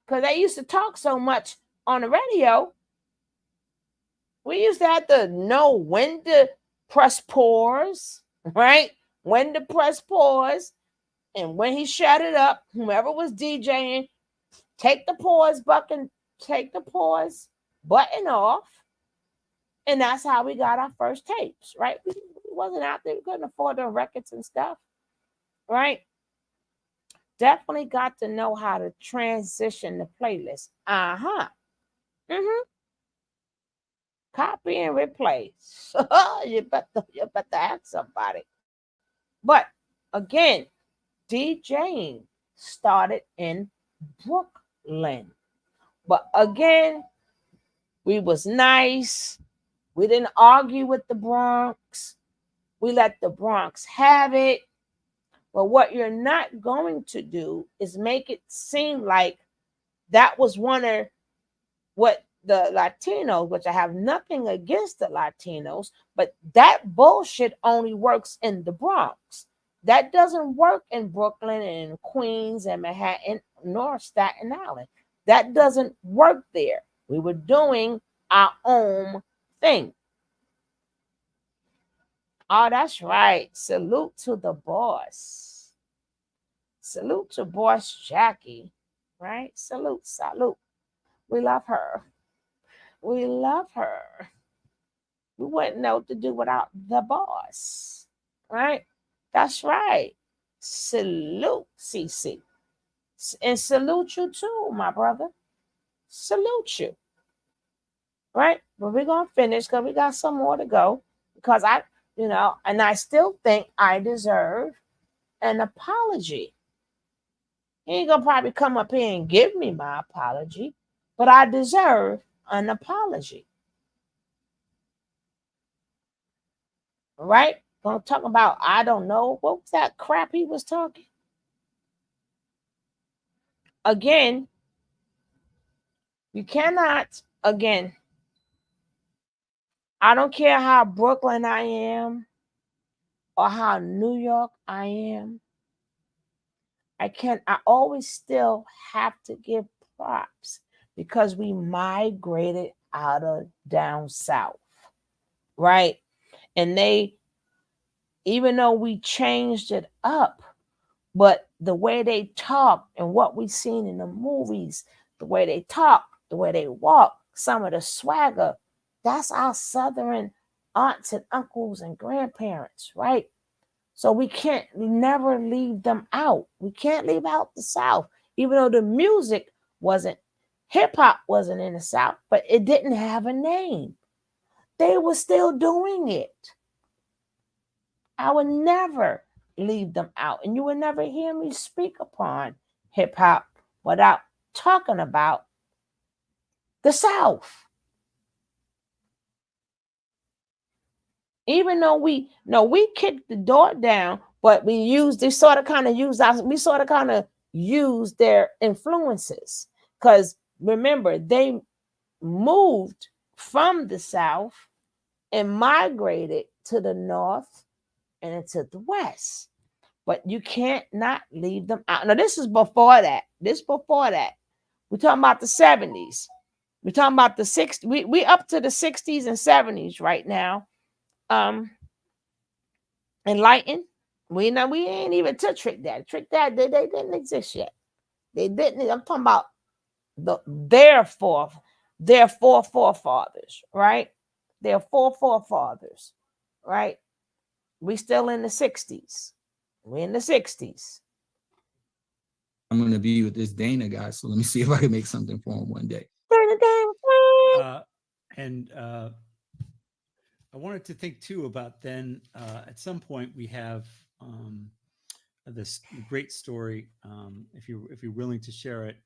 Because they used to talk so much on the radio. We used to have to know when to press pause, right? When to press pause. And when he shut it up, whoever was DJing, take the pause button, take the pause button off. And that's how we got our first tapes, right? We wasn't out there, we couldn't afford the records and stuff, right? Definitely got to know how to transition the playlist. Copy and replace. you better ask somebody. But again, DJing started in Brooklyn. But again, we was nice. We didn't argue with the Bronx. We let the Bronx have it. But what you're not going to do is make it seem like that was one of what the Latinos, which I have nothing against the Latinos, but that bullshit only works in the Bronx. That doesn't work in Brooklyn and Queens and Manhattan nor Staten Island. That doesn't work there. We were doing our own thing. Oh, that's right. Salute to the boss. Salute to boss Jackie, right? Salute. We love her. We love her. We wouldn't know what to do without the boss, right? That's right. Salute, CC. And salute you too, my brother. Salute you. Right? But we're going to finish because we got some more to go. Because and I still think I deserve an apology. He ain't going to probably come up here and give me my apology, but I deserve an apology. Right? Gonna talk about, I don't know, what was that crap he was talking? Again, you cannot, again, I don't care how Brooklyn I am or how New York I am. I always still have to give props because we migrated out of down south, right? And even though we changed it up, but the way they talk and what we've seen in the movies, the way they talk, the way they walk, some of the swagger, that's our Southern aunts and uncles and grandparents, right? So we never leave them out. We can't leave out the South, even though the music hip hop wasn't in the South, but it didn't have a name. They were still doing it. I would never leave them out. And you will never hear me speak upon hip hop without talking about the South. Even though we kicked the door down, but we sort of kind of used their influences. Because remember, they moved from the South and migrated to the North and to the West. But you can't not leave them out. Now, this is before that. We're talking about the 70s. We're talking about the 60s. We up to the 60s and 70s right now. Enlightened. We ain't even to Trick Daddy. Trick Daddy, they didn't exist yet. They didn't. I'm talking about their forefathers, right? Their forefathers, right? We still in the 60s. We're in the 60s. I'm gonna be with this Dana guy, so let me see if I can make something for him one day. And I wanted to think too about then at some point we have this great story, if you're willing to share it,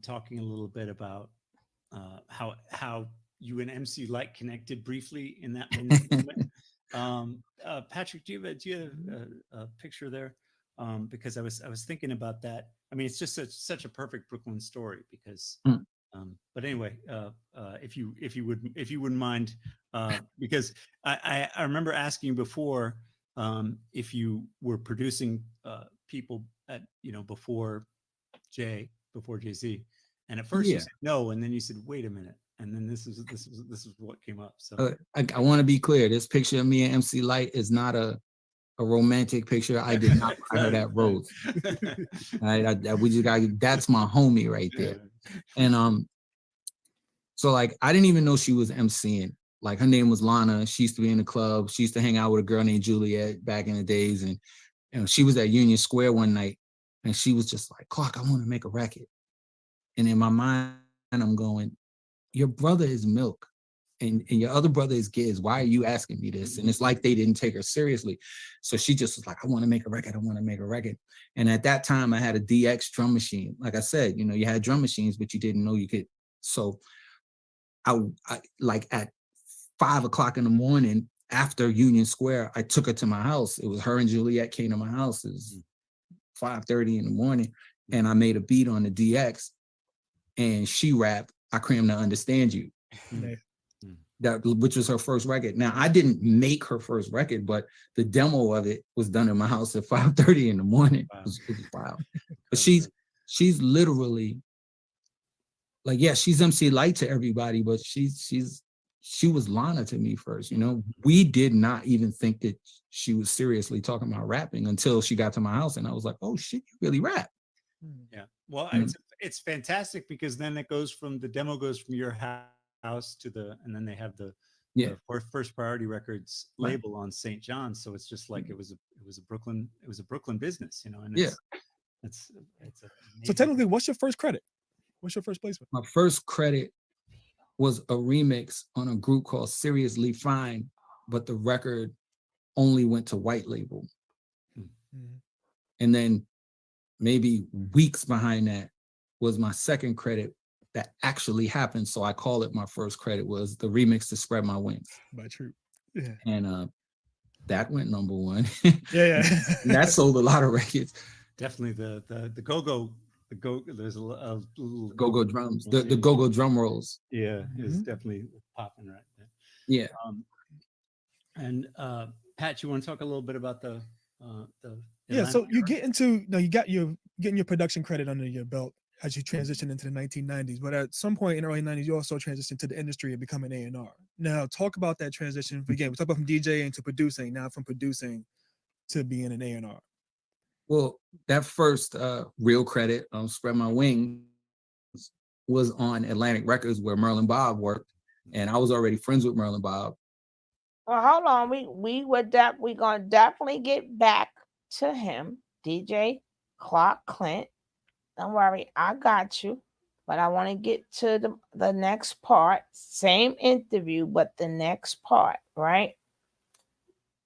talking a little bit about how you and MC Light connected briefly in that moment. Patrick, do you have a picture there? Because I was thinking about that. I mean, it's just such a perfect Brooklyn story because. But anyway, if you wouldn't mind, because I remember asking you before if you were producing people at before Jay-Z, and at first you said no, and then you said wait a minute, and then this is what came up. So I want to be clear. This picture of me and MC Light is not a romantic picture. I did not buy her that rose. We just got, that's my homie right there. And so like I didn't even know she was MCing. Like her name was Lana. She used to be in the club. She used to hang out with a girl named Juliet back in the days. And she was at Union Square one night and she was just like, Clark, I want to make a record. And in my mind, I'm going, your brother is Milk and your other brother is Giz. Why are you asking me this? And it's like they didn't take her seriously. So she just was like, I want to make a record. I want to make a record. And at that time I had a DX drum machine. Like I said, you had drum machines, but you didn't know you could. So I like at 5 o'clock in the morning after Union Square, I took her to my house. It was her and Juliet came to my house. It was 5:30 in the morning. And I made a beat on the DX and she rapped, I Cram to Understand You. Which was her first record. Now I didn't make her first record, but the demo of it was done in my house at 5:30 in the morning. Wow. It was wild. But she's literally like, yeah, she's MC Light to everybody, but she was Lana to me first. We did not even think that she was seriously talking about rapping until she got to my house, and I was like, oh shit, you really rap? Yeah. Well, it's fantastic because then it goes from the demo goes from your house to and then they have the First Priority Records label on St. John's, so it's just like it was a Brooklyn business, and it's so technically, what's your first credit? What's your first placement? My first credit was a remix on a group called Seriously Fine, but the record only went to white label. Mm-hmm. And then maybe weeks behind that was my second credit that actually happened. So I call it my first credit was the remix to Spread My Wings. By True. Yeah. And that went #1. Yeah. That sold a lot of records. Definitely the go-go. There's a little go-go drums, the go-go drum rolls. Yeah, is definitely popping right there. Yeah. And Pat, you want to talk a little bit about the so you get into you're getting your production credit under your belt as you transition into the 1990s, but at some point in the early 90s you also transitioned to the industry and become an A&R. Now talk about that transition. Again, we talk about from DJing to producing, now from producing to being an A&R. Well, that first real credit on Spread My Wings was on Atlantic Records where Merlin Bob worked, and I was already friends with Merlin Bob. Well, hold on. We're gonna definitely get back to him, DJ Clark Clint. Don't worry, I got you. But I want to get to the next part. Same interview, but the next part, right?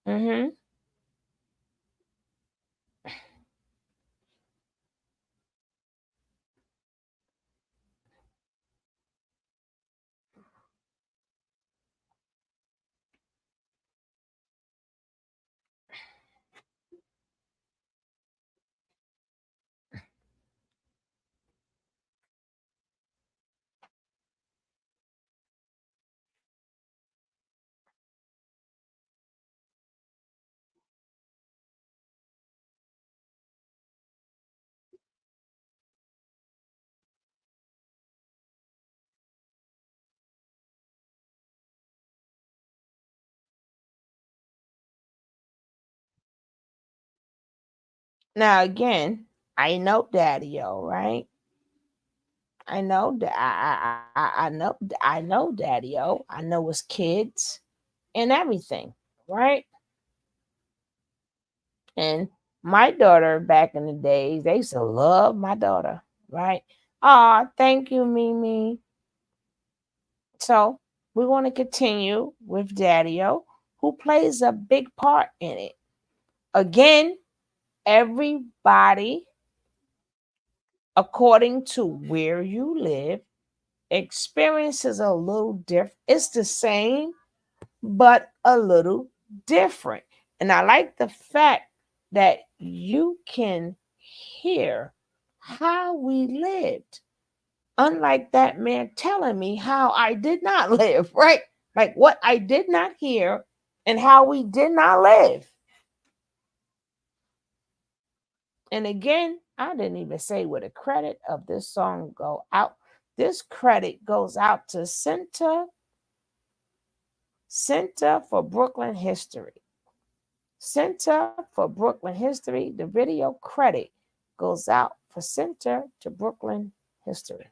Mm-hmm. Now again, I know Daddy-O, right? I know that I know Daddy-O. I know his kids and everything, right? And my daughter back in the days, they used to love my daughter, right? Ah, thank you, Mimi. So we want to continue with Daddy-O, who plays a big part in it. Again, everybody, according to where you live, experience is a little different. It's the same, but a little different. And I like the fact that you can hear how we lived. Unlike that man telling me how I did not live, right? Like what I did not hear and how we did not live. And again, I didn't even say where the credit of this song go out. This credit goes out to Center for Brooklyn History. Center for Brooklyn History. The video credit goes out for Center to Brooklyn History.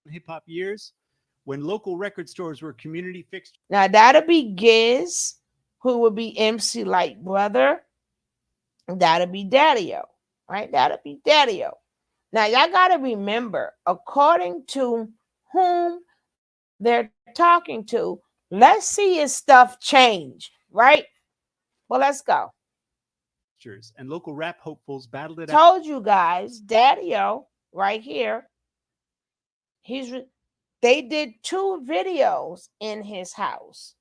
Hip hop years, when local record stores were community fixtures. Now that'll be Giz, who would be MC Light Brother. That'll be Daddy-O, right? That'll be Daddy-O. Now y'all gotta remember, according to whom they're talking to, let's see his stuff change, right? Well, let's go. And local rap hopefuls battled it Told out. you guys, Daddy-O, right here. They did 2 videos in his house,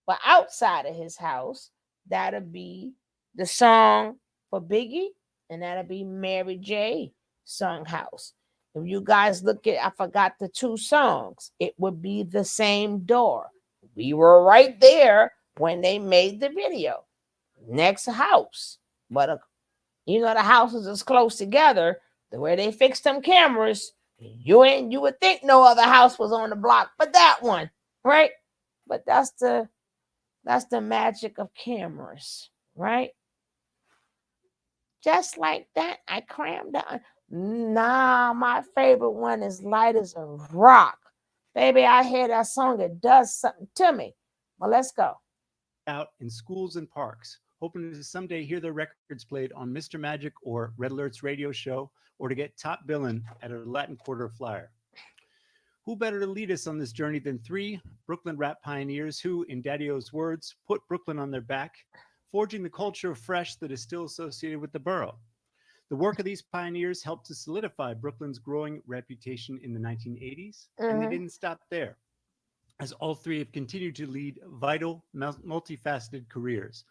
but outside of his house, that'll be the song for Biggie, and that'll be Mary J. song house. If you guys look at, I forgot the 2 songs. It would be the same door. We were right there when they made the video. Next house, but you know the houses is close together. The way they fixed them cameras, you would think no other house was on the block but that one, right? But that's the magic of cameras, right? Just like that, I crammed down. Nah, my favorite one is Light as a Rock. Baby, I hear that song, it does something to me. Well, let's go. Out in schools and parks, hoping to someday hear their records played on Mr. Magic or Red Alert's radio show, or to get top billing at a Latin Quarter flyer. Who better to lead us on this journey than 3 Brooklyn rap pioneers who, in Daddy-O's words, put Brooklyn on their back, forging the culture of fresh that is still associated with the borough. The work of these pioneers helped to solidify Brooklyn's growing reputation in the 1980s, and they didn't stop there, as all 3 have continued to lead vital, multifaceted careers.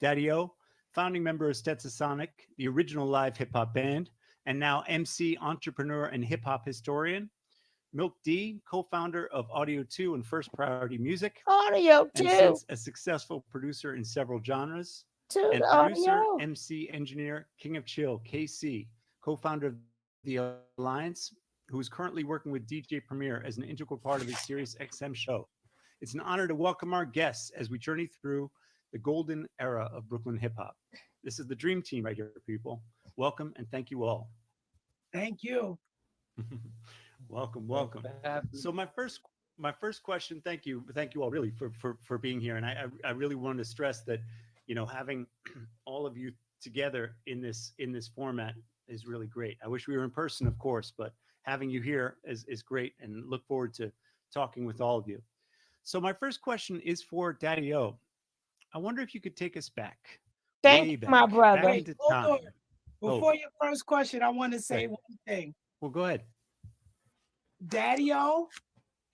Daddy-O, founding member of Stetsasonic, the original live hip-hop band, and now MC, entrepreneur, and hip-hop historian. Milk D, co-founder of Audio 2 and First Priority Music. Audio 2. And since a successful producer in several genres. And producer, MC, engineer, King of Chill, KC, co-founder of the Alliance, who is currently working with DJ Premier as an integral part of his Sirius XM show. It's an honor to welcome our guests as we journey through the golden era of Brooklyn hip-hop. This is the dream team right here, people. Welcome and thank you all. Thank you. Welcome. So my first question, thank you all really for being here. And I really wanted to stress that, having all of you together in this format is really great. I wish we were in person, of course, but having you here is great, and look forward to talking with all of you. So my first question is for Daddy-O. I wonder if you could take us back. Thank you, my brother. Wait, hold on. Before your first question, I want to say one thing. Well, go ahead. Daddy-O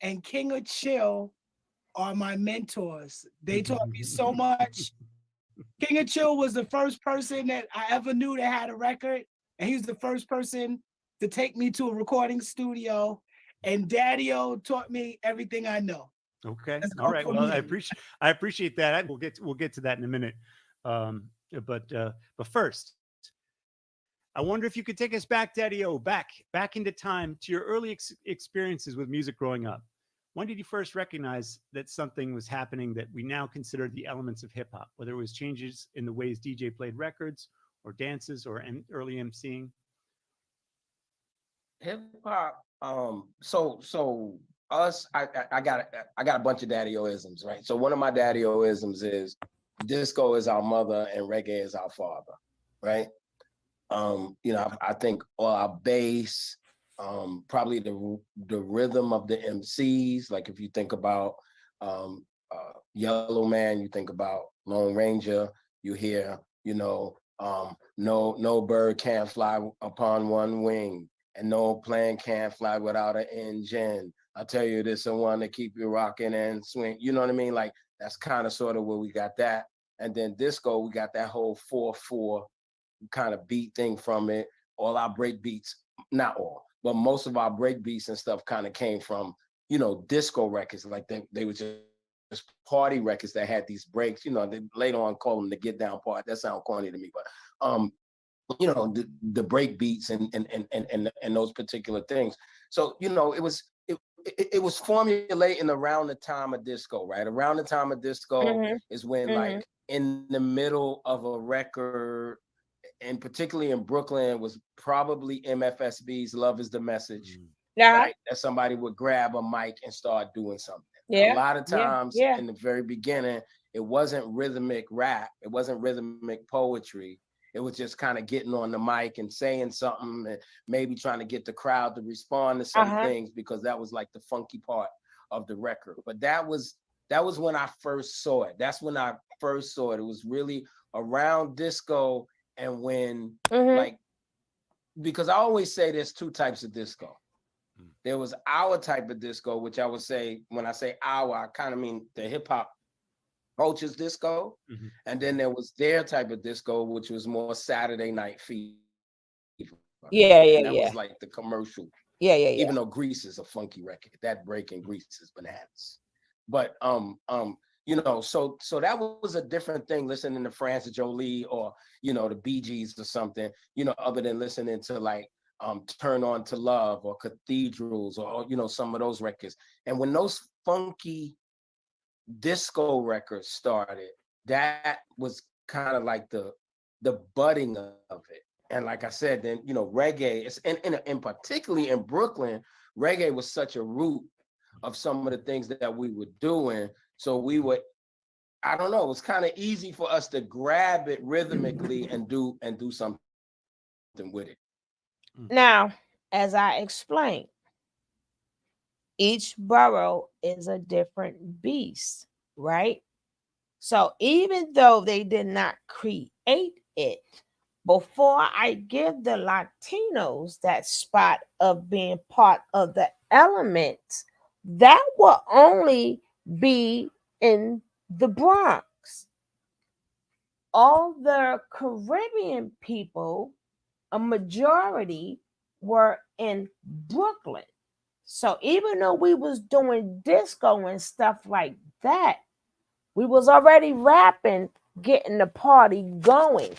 and King of Chill are my mentors. They taught me so much. King of Chill was the first person that I ever knew that had a record, and he was the first person to take me to a recording studio. And Daddy-O taught me everything I know. Okay. All right. Well, I appreciate that. We'll get to that in a minute. But first, I wonder if you could take us back, Daddy-O, back into time to your early experiences with music growing up. When did you first recognize that something was happening that we now consider the elements of hip hop, whether it was changes in the ways DJ played records or dances or early MCing? Hip hop. So us, I got a bunch of Daddy-O-isms, right? So one of my Daddy-O-isms is disco is our mother and reggae is our father, right? You know, I think all our bass, probably the rhythm of the MCs. Like if you think about Yellow Man, you think about Lone Ranger, you hear, you know, no bird can fly upon one wing, and no plane can fly without an engine. I tell you, this the one to keep you rocking and swing. You know what I mean? Like that's kind of sort of where we got that. And then disco, we got that whole 4/4 kind of beat thing from it. All our break beats, not all, but most of our break beats and stuff kind of came from, you know, disco records. Like they were just party records that had these breaks. You know, they later on call them the get down part. That sounds corny to me, but you know, the break beats and those particular things. So, you know, it was formulating around the time of disco, right? Around the time of disco is when like in the middle of a record, and particularly in Brooklyn, was probably MFSB's Love is the Message, right? That somebody would grab a mic and start doing something. A lot of times in the very beginning, it wasn't rhythmic rap. It wasn't rhythmic poetry. It was just kind of getting on the mic and saying something and maybe trying to get the crowd to respond to some things, because that was like the funky part of the record. But that was when I first saw it. That's when I first saw it. It was really around disco. And when like, because I always say there's two types of disco. There was our type of disco, which I would say, when I say our, I kind of mean the hip hop culture's disco. And then there was their type of disco, which was more Saturday Night Fever. And that was like the commercial. Even though Grease is a funky record, that break in Grease is bananas. But you know, so that was a different thing, listening to Francis Jolie or, you know, the Bee Gees or something, you know, other than listening to like Turn On to Love or Cathedrals or, you know, some of those records. And when those funky disco records started, that was kind of like the budding of it. And like I said, then, you know, reggae is in particularly in Brooklyn, reggae was such a root of some of the things that we were doing. So we would, I don't know, it was kind of easy for us to grab it rhythmically and do something with it. Now, as I explained, each borough is a different beast, right? So even though they did not create it, before I give the Latinos that spot of being part of the elements, that will only be in the Bronx. All the Caribbean people, a majority, were in Brooklyn. So even though we was doing disco and stuff like that, we was already rapping, getting the party going.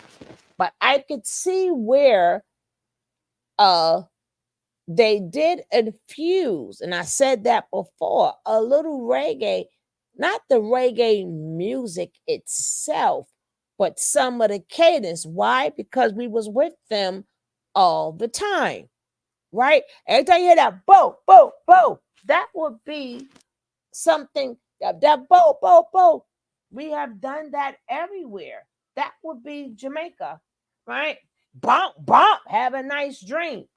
But I could see where they did infuse, and I said that before, a little reggae, not the reggae music itself, but some of the cadence. Why? Because we was with them all the time, right? Every time you hear that bo, bo, bo, that would be something, that bo, bo, bo. We have done that everywhere. That would be Jamaica, right? Bump, bump, have a nice drink.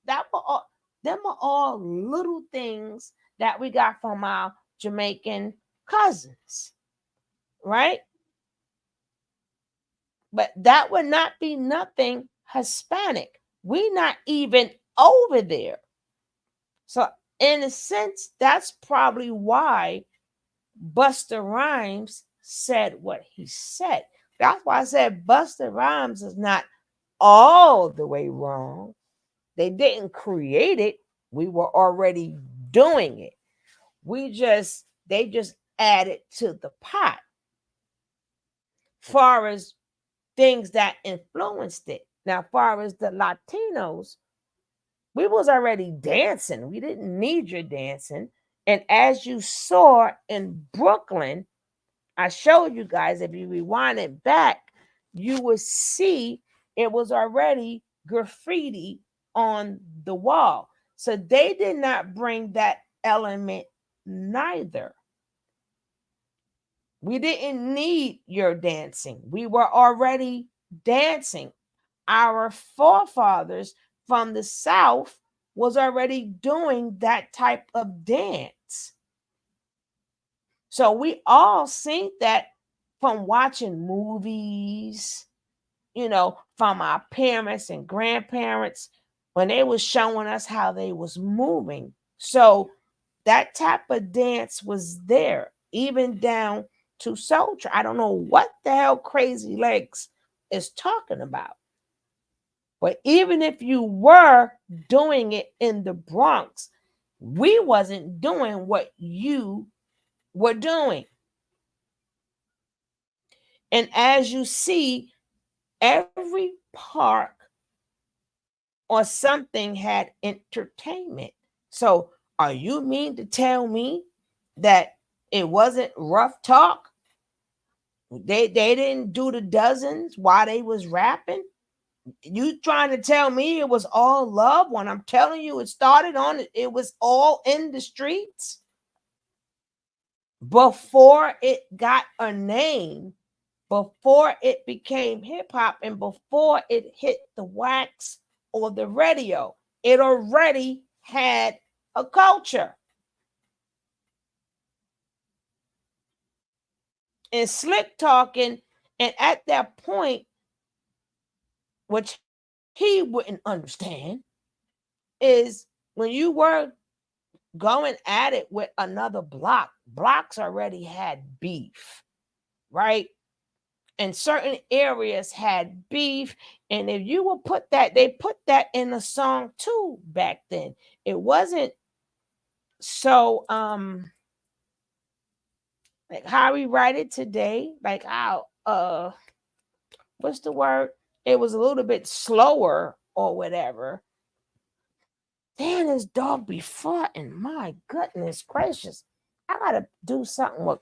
That were all, them are all little things that we got from our Jamaican cousins, right? But that would not be nothing Hispanic. We not even over there. So in a sense, that's probably why Busta Rhymes said what he said. That's why I said Busta Rhymes is not all the way wrong. They didn't create it. We were already doing it. They just added to the pot. Far as things that influenced it. Now, far as the Latinos, we was already dancing. We didn't need your dancing. And as you saw in Brooklyn, I showed you guys, if you rewind it back, you would see it was already graffiti on the wall. So they did not bring that element neither. We didn't need your dancing. We were already dancing. Our forefathers from the South was already doing that type of dance. So we all seen that from watching movies, you know, from our parents and grandparents when they was showing us how they was moving. So that type of dance was there, even down to Soldier. I don't know what the hell Crazy Legs is talking about. But even if you were doing it in the Bronx, we wasn't doing what you were doing. And as you see, every park or something had entertainment. So are you mean to tell me that it wasn't rough talk? They didn't do the dozens while they was rapping? You trying to tell me it was all love when I'm telling you it was all in the streets before it got a name, before it became hip hop, and before it hit the wax or the radio. It already had a culture. And Slick talking, and at that point, which he wouldn't understand, is when you were going at it with another block, blocks already had beef, right? And certain areas had beef. And if you will put that, they put that in a song too back then. It wasn't so like how we write it today, like how what's the word? It was a little bit slower or whatever. Damn, this dog be farting. My goodness gracious. I gotta do something with,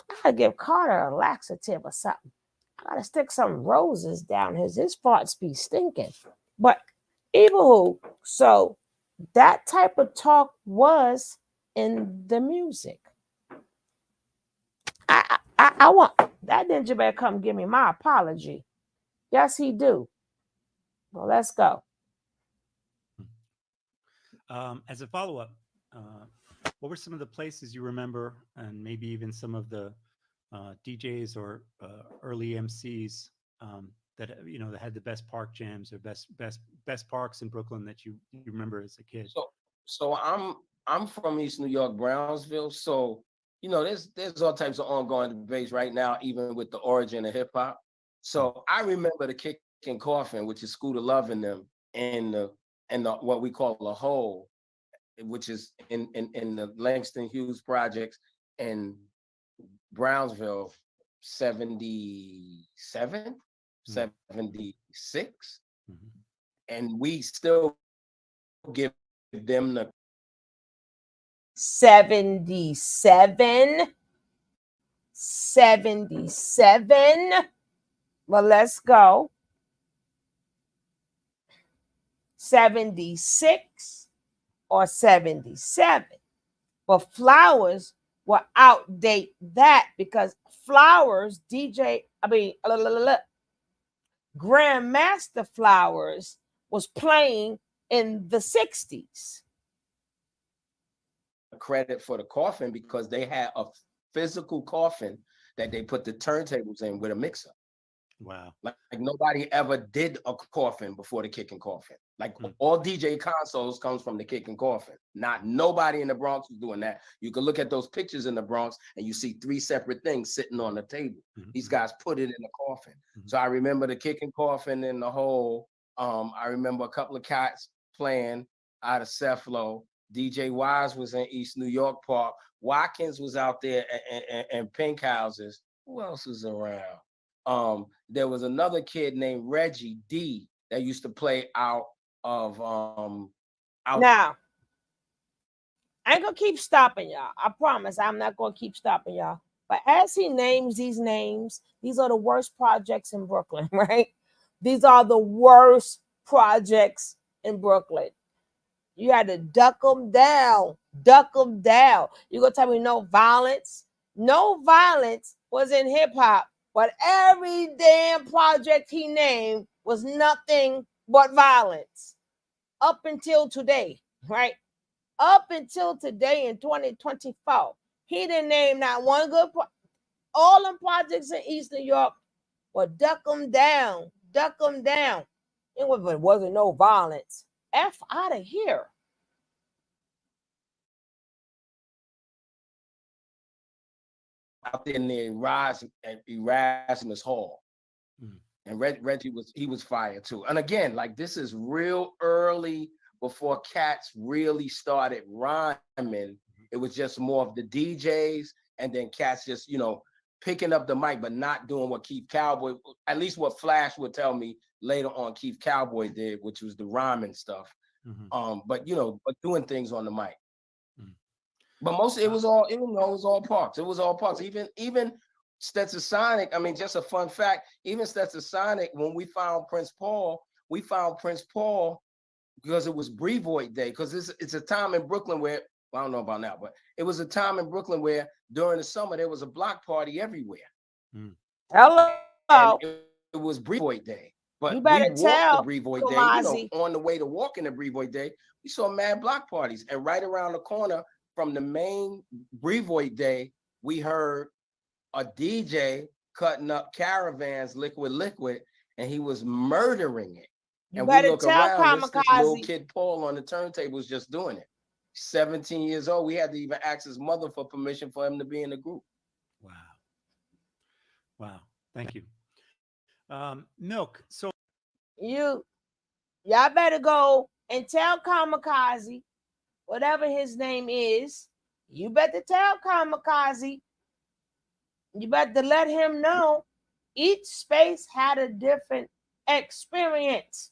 I gotta give Carter a laxative or something. I gotta stick some roses down his farts be stinking. But evil, so that type of talk was in the music. I want that ninja better come give me my apology. Yes, he do. Well, let's go. As a follow-up, what were some of the places you remember, and maybe even some of the DJs or early MCs that that had the best park jams or best parks in Brooklyn that you remember as a kid? So I'm from East New York, Brownsville. So there's all types of ongoing debates right now, even with the origin of hip hop. So I remember the Kick and Coffin, which is Scooter Love in them, and the what we call a hole, which is in the Langston Hughes projects in Brownsville, 77, 76. And we still give them the 77. Well, let's go. 76 or 77. But Flowers will outdate that because Flowers, Grandmaster Flowers was playing in the 60s. credit for the coffin because they had a physical coffin that they put the turntables in with a mixer. Wow. Like nobody ever did a coffin before the Kick and Coffin. Like all DJ consoles comes from the Kick and Coffin. Not nobody in the Bronx was doing that. You can look at those pictures in the Bronx and you see 3 separate things sitting on the table. These guys put it in the coffin. So I remember the Kick and Coffin in the hole. I remember a couple of cats playing out of Cephalo. DJ Wise was in East New York Park. Watkins was out there and Pink Houses. Who else was around? There was another kid named Reggie D that used to play out of Now, I ain't gonna keep stopping y'all. I promise I'm not gonna keep stopping y'all. But as he names these names, these are the worst projects in Brooklyn, right? These are the worst projects in Brooklyn. You had to duck them down. You're gonna tell me no violence? No violence was in hip hop, but every damn project he named was nothing but violence up until today, right? Up until today in 2024, he didn't name not one good. All them projects in East New York were duck them down, duck them down. It wasn't no violence. F out of here. Out there in the Erasmus Hall. And Reggie was fired too. And again, like this is real early before cats really started rhyming. It was just more of the DJs and then cats just, picking up the mic, but not doing what Keith Cowboy, at least what Flash would tell me later on Keith Cowboy did, which was the rhyming stuff. But doing things on the mic. But most it was all parks. It was all parks. Even Stetsasonic, I mean, just a fun fact, even Stetsasonic, when we found Prince Paul because it was Brevoort Day, because it's a time in Brooklyn where, well, I don't know about now, but it was a time in Brooklyn where during the summer there was a block party everywhere. Hello. And it was Brevoort Day. But you better we walked tell the Brevoort Day, on the way to walking the Brevoort Day, we saw mad block parties. And right around the corner from the main Brevoort Day, we heard a DJ cutting up Caravans, Liquid, and he was murdering it. You and better we look tell around, this little Kamikaze. kid Paul on the turntables just doing it. 17 years old. We had to even ask his mother for permission for him to be in the group. Wow. Thank you. Milk. So y'all better go and tell Kamikaze, whatever his name is, you better tell Kamikaze. You better let him know each space had a different experience.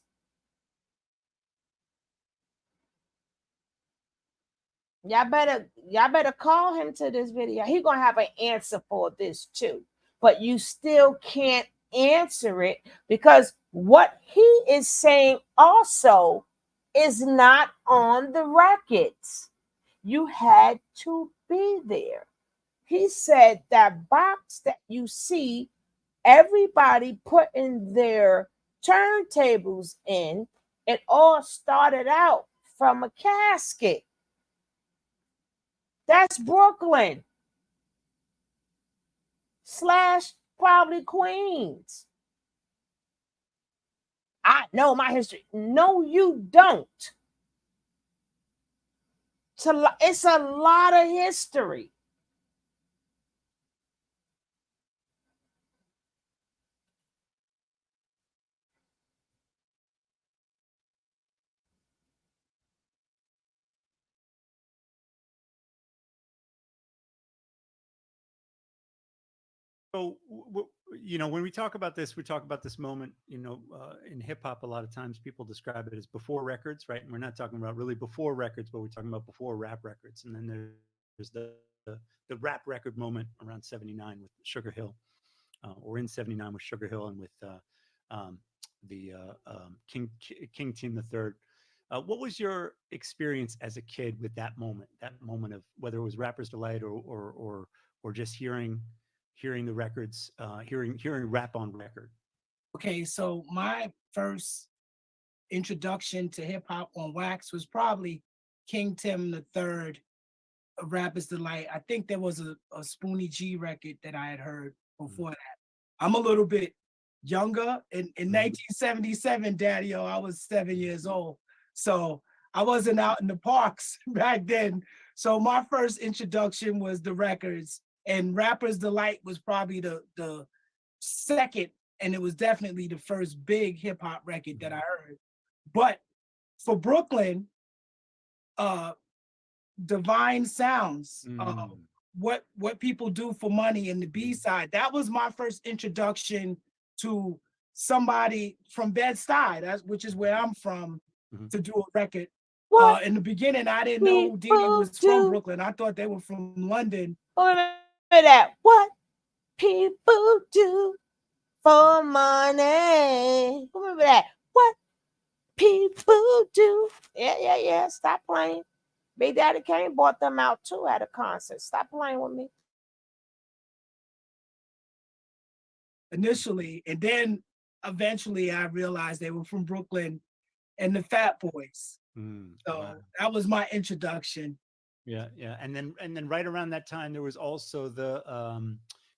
Y'all better call him to this video. He gonna have an answer for this too. But you still can't answer it because what he is saying also is not on the records. You had to be there. He said that box that you see everybody putting their turntables in, it all started out from a casket. That's Brooklyn / probably Queens. I know my history. No, you don't. It's a lot of history. So, when we talk about this, we talk about this moment, in hip hop, a lot of times people describe it as before records, right? And we're not talking about really before records, but we're talking about before rap records. And then there's the rap record moment around 79 with Sugar Hill, or in 79 with Sugar Hill and with King Tim III. What was your experience as a kid with that moment of whether it was Rapper's Delight or just hearing the records, hearing rap on record? Okay, so my first introduction to hip hop on wax was probably King Tim III, Rapper's Delight. I think there was a Spoonie G record that I had heard before that. I'm a little bit younger. In 1977, Daddy-O, I was 7 years old. So I wasn't out in the parks back then. So my first introduction was the records. And Rapper's Delight was probably the second, and it was definitely the first big hip hop record that I heard. But for Brooklyn, Divine Sounds, what people do for money in the B-side, that was my first introduction to somebody from Bed-Stuy, which is where I'm from, to do a record. In the beginning, I didn't know Didi was from Brooklyn. I thought they were from London. That what people do for money. Remember that? What people do. Yeah. Stop playing. Big Daddy Kane bought them out too at a concert. Stop playing with me. initially, and then eventually I realized they were from Brooklyn and the Fat Boys. So Wow. that was my introduction. Yeah, and then right around that time there was also the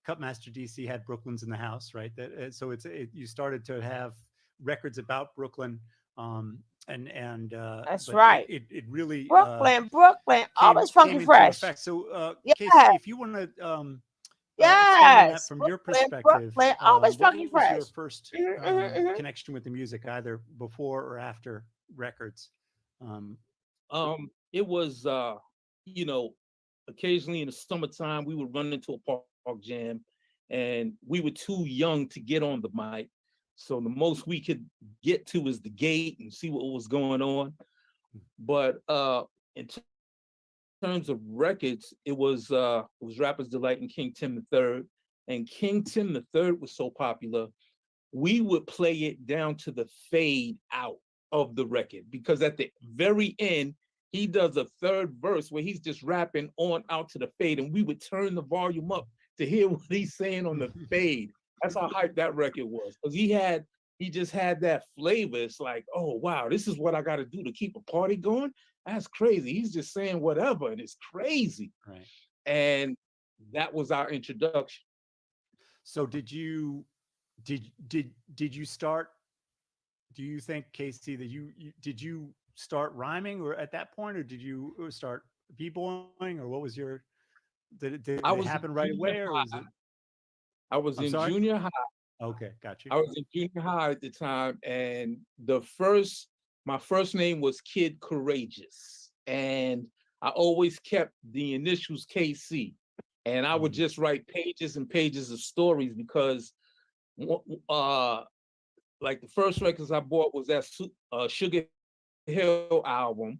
Cutmaster DC had Brooklyn's in the House, right? So you started to have records about Brooklyn, That's but right. it really Brooklyn, always came funky into fresh. effect. So Yes. KC, if you want to expand on that from your perspective, always what funky was fresh. your first connection with the music, either before or after records? It was you know, occasionally in the summertime we would run into a park jam, and we were too young to get on the mic, so the most we could get to was the gate and see what was going on. But in terms of records, it was Rapper's Delight and King Tim III. And King Tim III was so popular, we would play it down to the fade out of the record, because at the very end, he does a third verse where he's just rapping on out to the fade, and we would turn the volume up to hear what he's saying on the fade. That's how hyped that record was, because he just had that flavor. It's like, oh wow, this is what I got to do to keep a party going. That's crazy. He's just saying whatever, and it's crazy. Right. And that was our introduction. So did you start? Do you think, Casey, that did you start rhyming, or at that point, or did you start b-boying, or what was your? Did it happen right away, or was it? I was in junior high. Okay, got you. I was in junior high at the time, and my first name was Kid Courageous, and I always kept the initials KC, and I would just write pages and pages of stories, because like the first records I bought was that Sugar Hill album.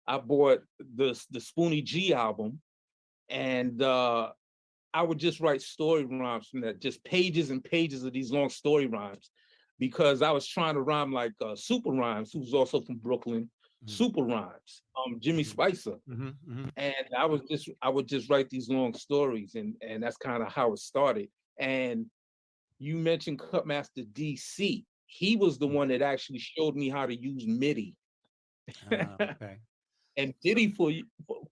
I bought the Spoonie G album, and I would just write story rhymes from that, just pages and pages of these long story rhymes, because I was trying to rhyme like Super Rhymes, who's also from Brooklyn. Super Rhymes, Jimmy Spicer, and I would just write these long stories, and that's kind of how it started. And you mentioned Cutmaster DC. He was the one that actually showed me how to use MIDI. Okay. And MIDI for you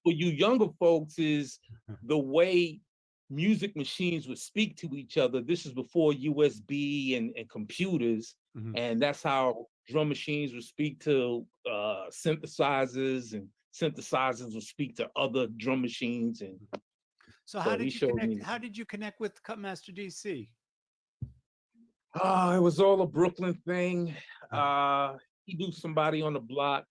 younger folks is the way music machines would speak to each other. This is before USB and computers, and that's how drum machines would speak to synthesizers, and synthesizers would speak to other drum machines. And so how did you connect? How did you connect with Cutmaster DC? It was all a Brooklyn thing. He knew somebody on the block.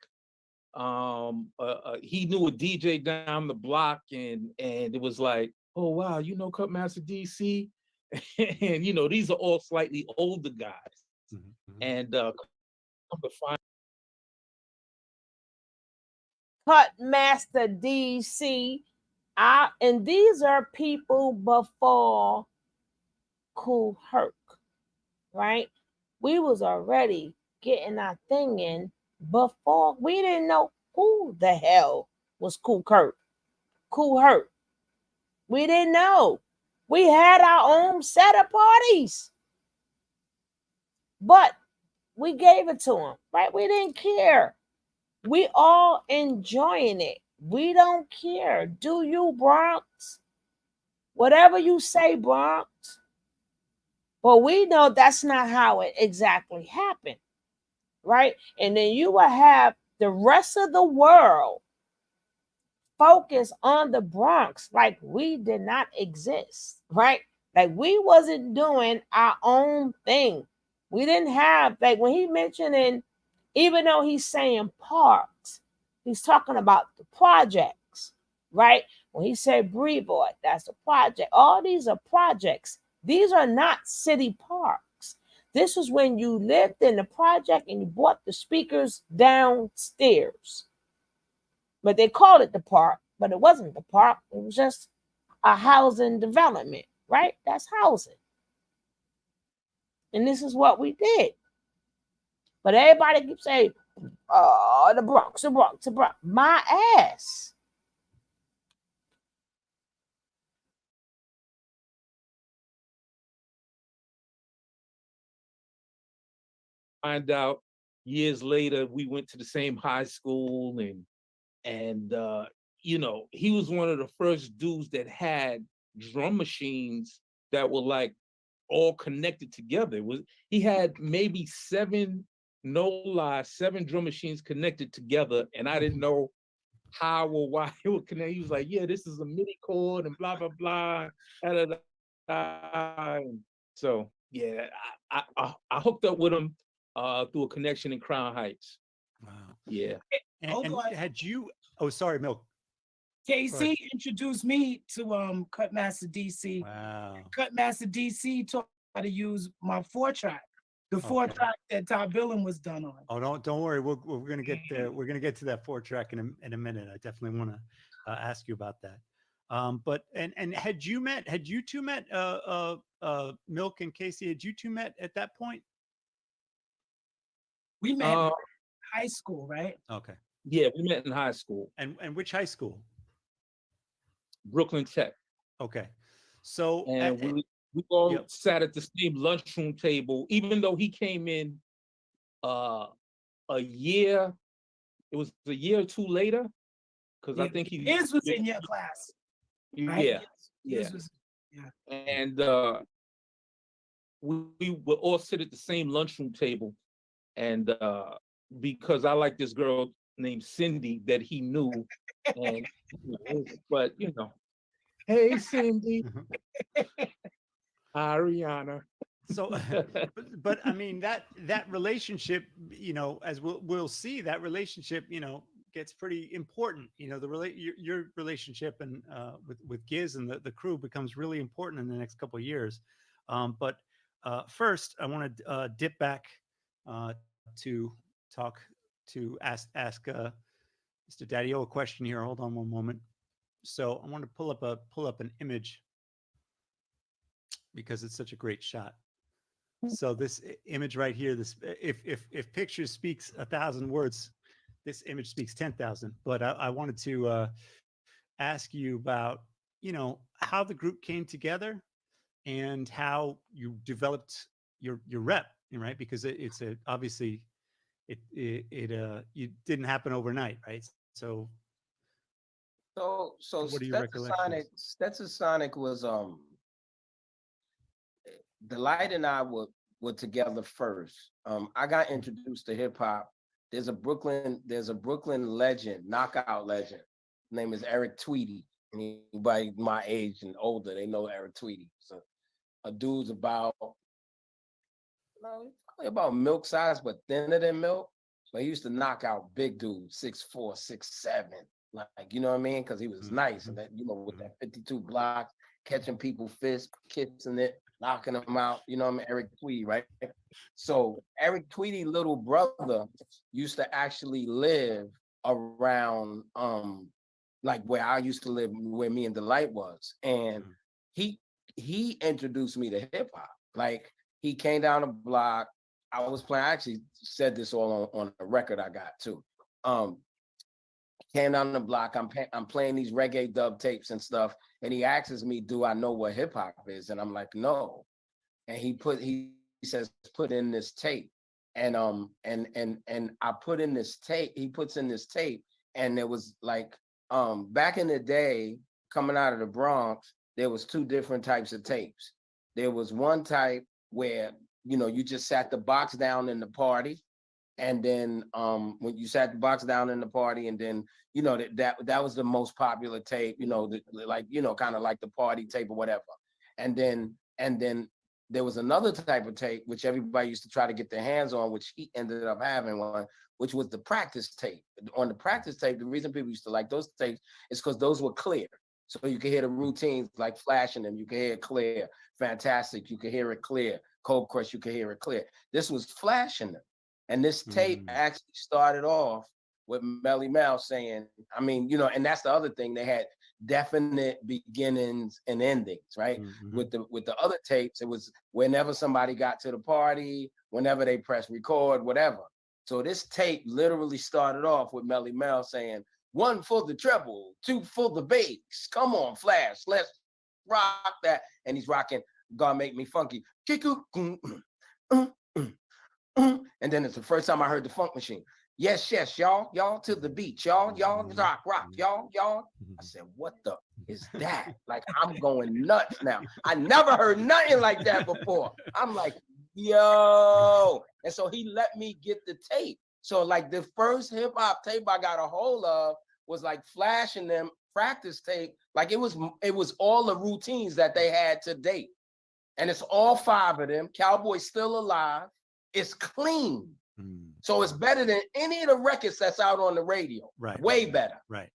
He knew a DJ down the block, and it was like, oh wow, you know Cutmaster DC, and these are all slightly older guys, and come to find Cutmaster DC, and these are people before Kool Herc, right? We was already getting our thing in before. We didn't know who the hell was Kool Herc. We didn't know. We had our own set of parties, but we gave it to him, right? We didn't care. We all enjoying it. We don't care. Do you, Bronx? Whatever you say, Bronx. But we know that's not how it exactly happened, right? And then you will have the rest of the world focus on the Bronx like we did not exist, right? Like we wasn't doing our own thing. We didn't have, like when he mentioned, even though he's saying parks, he's talking about the projects, right? When he said Brevoort, that's a project. All these are projects. These are not city parks. This is when you lived in the project and you bought the speakers downstairs. But they called it the park, but it wasn't the park. It was just a housing development, right? That's housing. And this is what we did. But everybody keeps saying, oh, the Bronx. My ass. find out years later we went to the same high school, and you know, he was one of the first dudes that had drum machines that were like all connected together. He had maybe 7, no lie, 7 drum machines connected together, and I didn't know how or why it would connect. He was like, yeah, this is a MIDI chord and blah blah blah. Da, da, da. So yeah, I hooked up with him through a connection in Crown Heights. Wow. Yeah. And had you? Oh, sorry, Milk. KC introduced me to Cutmaster DC. Wow. Cutmaster DC taught me how to use my 4-track, the 4-track that Todd Billen was done on. Oh, don't worry. We're gonna get there. We're gonna get to that 4-track in a minute. I definitely want to ask you about that. But had you two met Milk and Casey? Had you two met at that point? We met in high school, right? Okay. Yeah, we met in high school. And which high school? Brooklyn Tech. Okay. So and we all sat at the same lunchroom table, even though he came in a year. It was a year or two later, because I think his was in your class. Right? Yeah, His was, yeah. And we would all sit at the same lunchroom table, and because I like this girl named Cindy that he knew, and but you know, hey Cindy, Ariana. So, but I mean that relationship, you know, as we'll see, that relationship, you know, gets pretty important. You know, your relationship and with Giz and the crew becomes really important in the next couple of years. But first, I want to dip back to ask Mr. Daddy-O a question here. Hold on one moment. So I want to pull up an image because it's such a great shot. So this image right here, this if picture speaks 1,000 words, this image speaks 10,000. But I wanted to ask you about, you know, how the group came together and how you developed your rep, right? Because it's obviously it you didn't happen overnight, right? So what are your recollections? Stetsasonic was Delight and I were together first. I got introduced to hip hop. There's a Brooklyn legend, knockout legend. His name is Eric Tweedy. Anybody my age and older, they know Eric Tweedy. So a dude's about milk size, but thinner than milk. But he used to knock out big dudes, 6'4", 6'7", like you know what I mean? Because he was nice, and that, you know, with that 52 blocks, catching people fists, kissing it, knocking them out. You know what I mean? Eric Tweedy, right? So Eric Tweedy, little brother, used to actually live around like where I used to live, where me and Delight was, and he introduced me to hip hop. Like he came down the block. I was playing. I actually said this all on a record I got too. Came down the block. I'm playing these reggae dub tapes and stuff, and he asks me, "Do I know what hip hop is?" And I'm like, "No." And he says, "Put in this tape," and I put in this tape. He puts in this tape, and it was like back in the day, coming out of the Bronx, there was 2 different types of tapes. There was one type where, you know, you just sat the box down in the party, and then when you sat the box down in the party, and then, you know, that was the most popular tape, you know, like, you know, kind of like the party tape or whatever. And then there was another type of tape which everybody used to try to get their hands on, which he ended up having one, which was the practice tape. On the practice tape, the reason people used to like those tapes is because those were clear. So you could hear the routines like flashing them. You could hear it clear. Fantastic. You could hear it clear. Cold Crush, you could hear it clear. This was flashing them. And this tape actually started off with Melly Mel saying, I mean, you know, and that's the other thing. They had definite beginnings and endings, right? With the other tapes, it was whenever somebody got to the party, whenever they pressed record, whatever. So this tape literally started off with Melly Mel saying, 1 for the treble, 2 for the bass. Come on, Flash, let's rock that. And he's rocking God Make Me Funky. And then it's the first time I heard the funk machine. Yes, yes, y'all to the beach, y'all rock, y'all. I said, what the is that? Like, I'm going nuts now. I never heard nothing like that before. I'm like, yo. And so he let me get the tape. So like the first hip hop tape I got a hold of was like flashing them practice tape. Like it was all the routines that they had to date. And it's all 5 of them. Cowboy's still alive. It's clean. So it's better than any of the records that's out on the radio. Right. Way better. Right.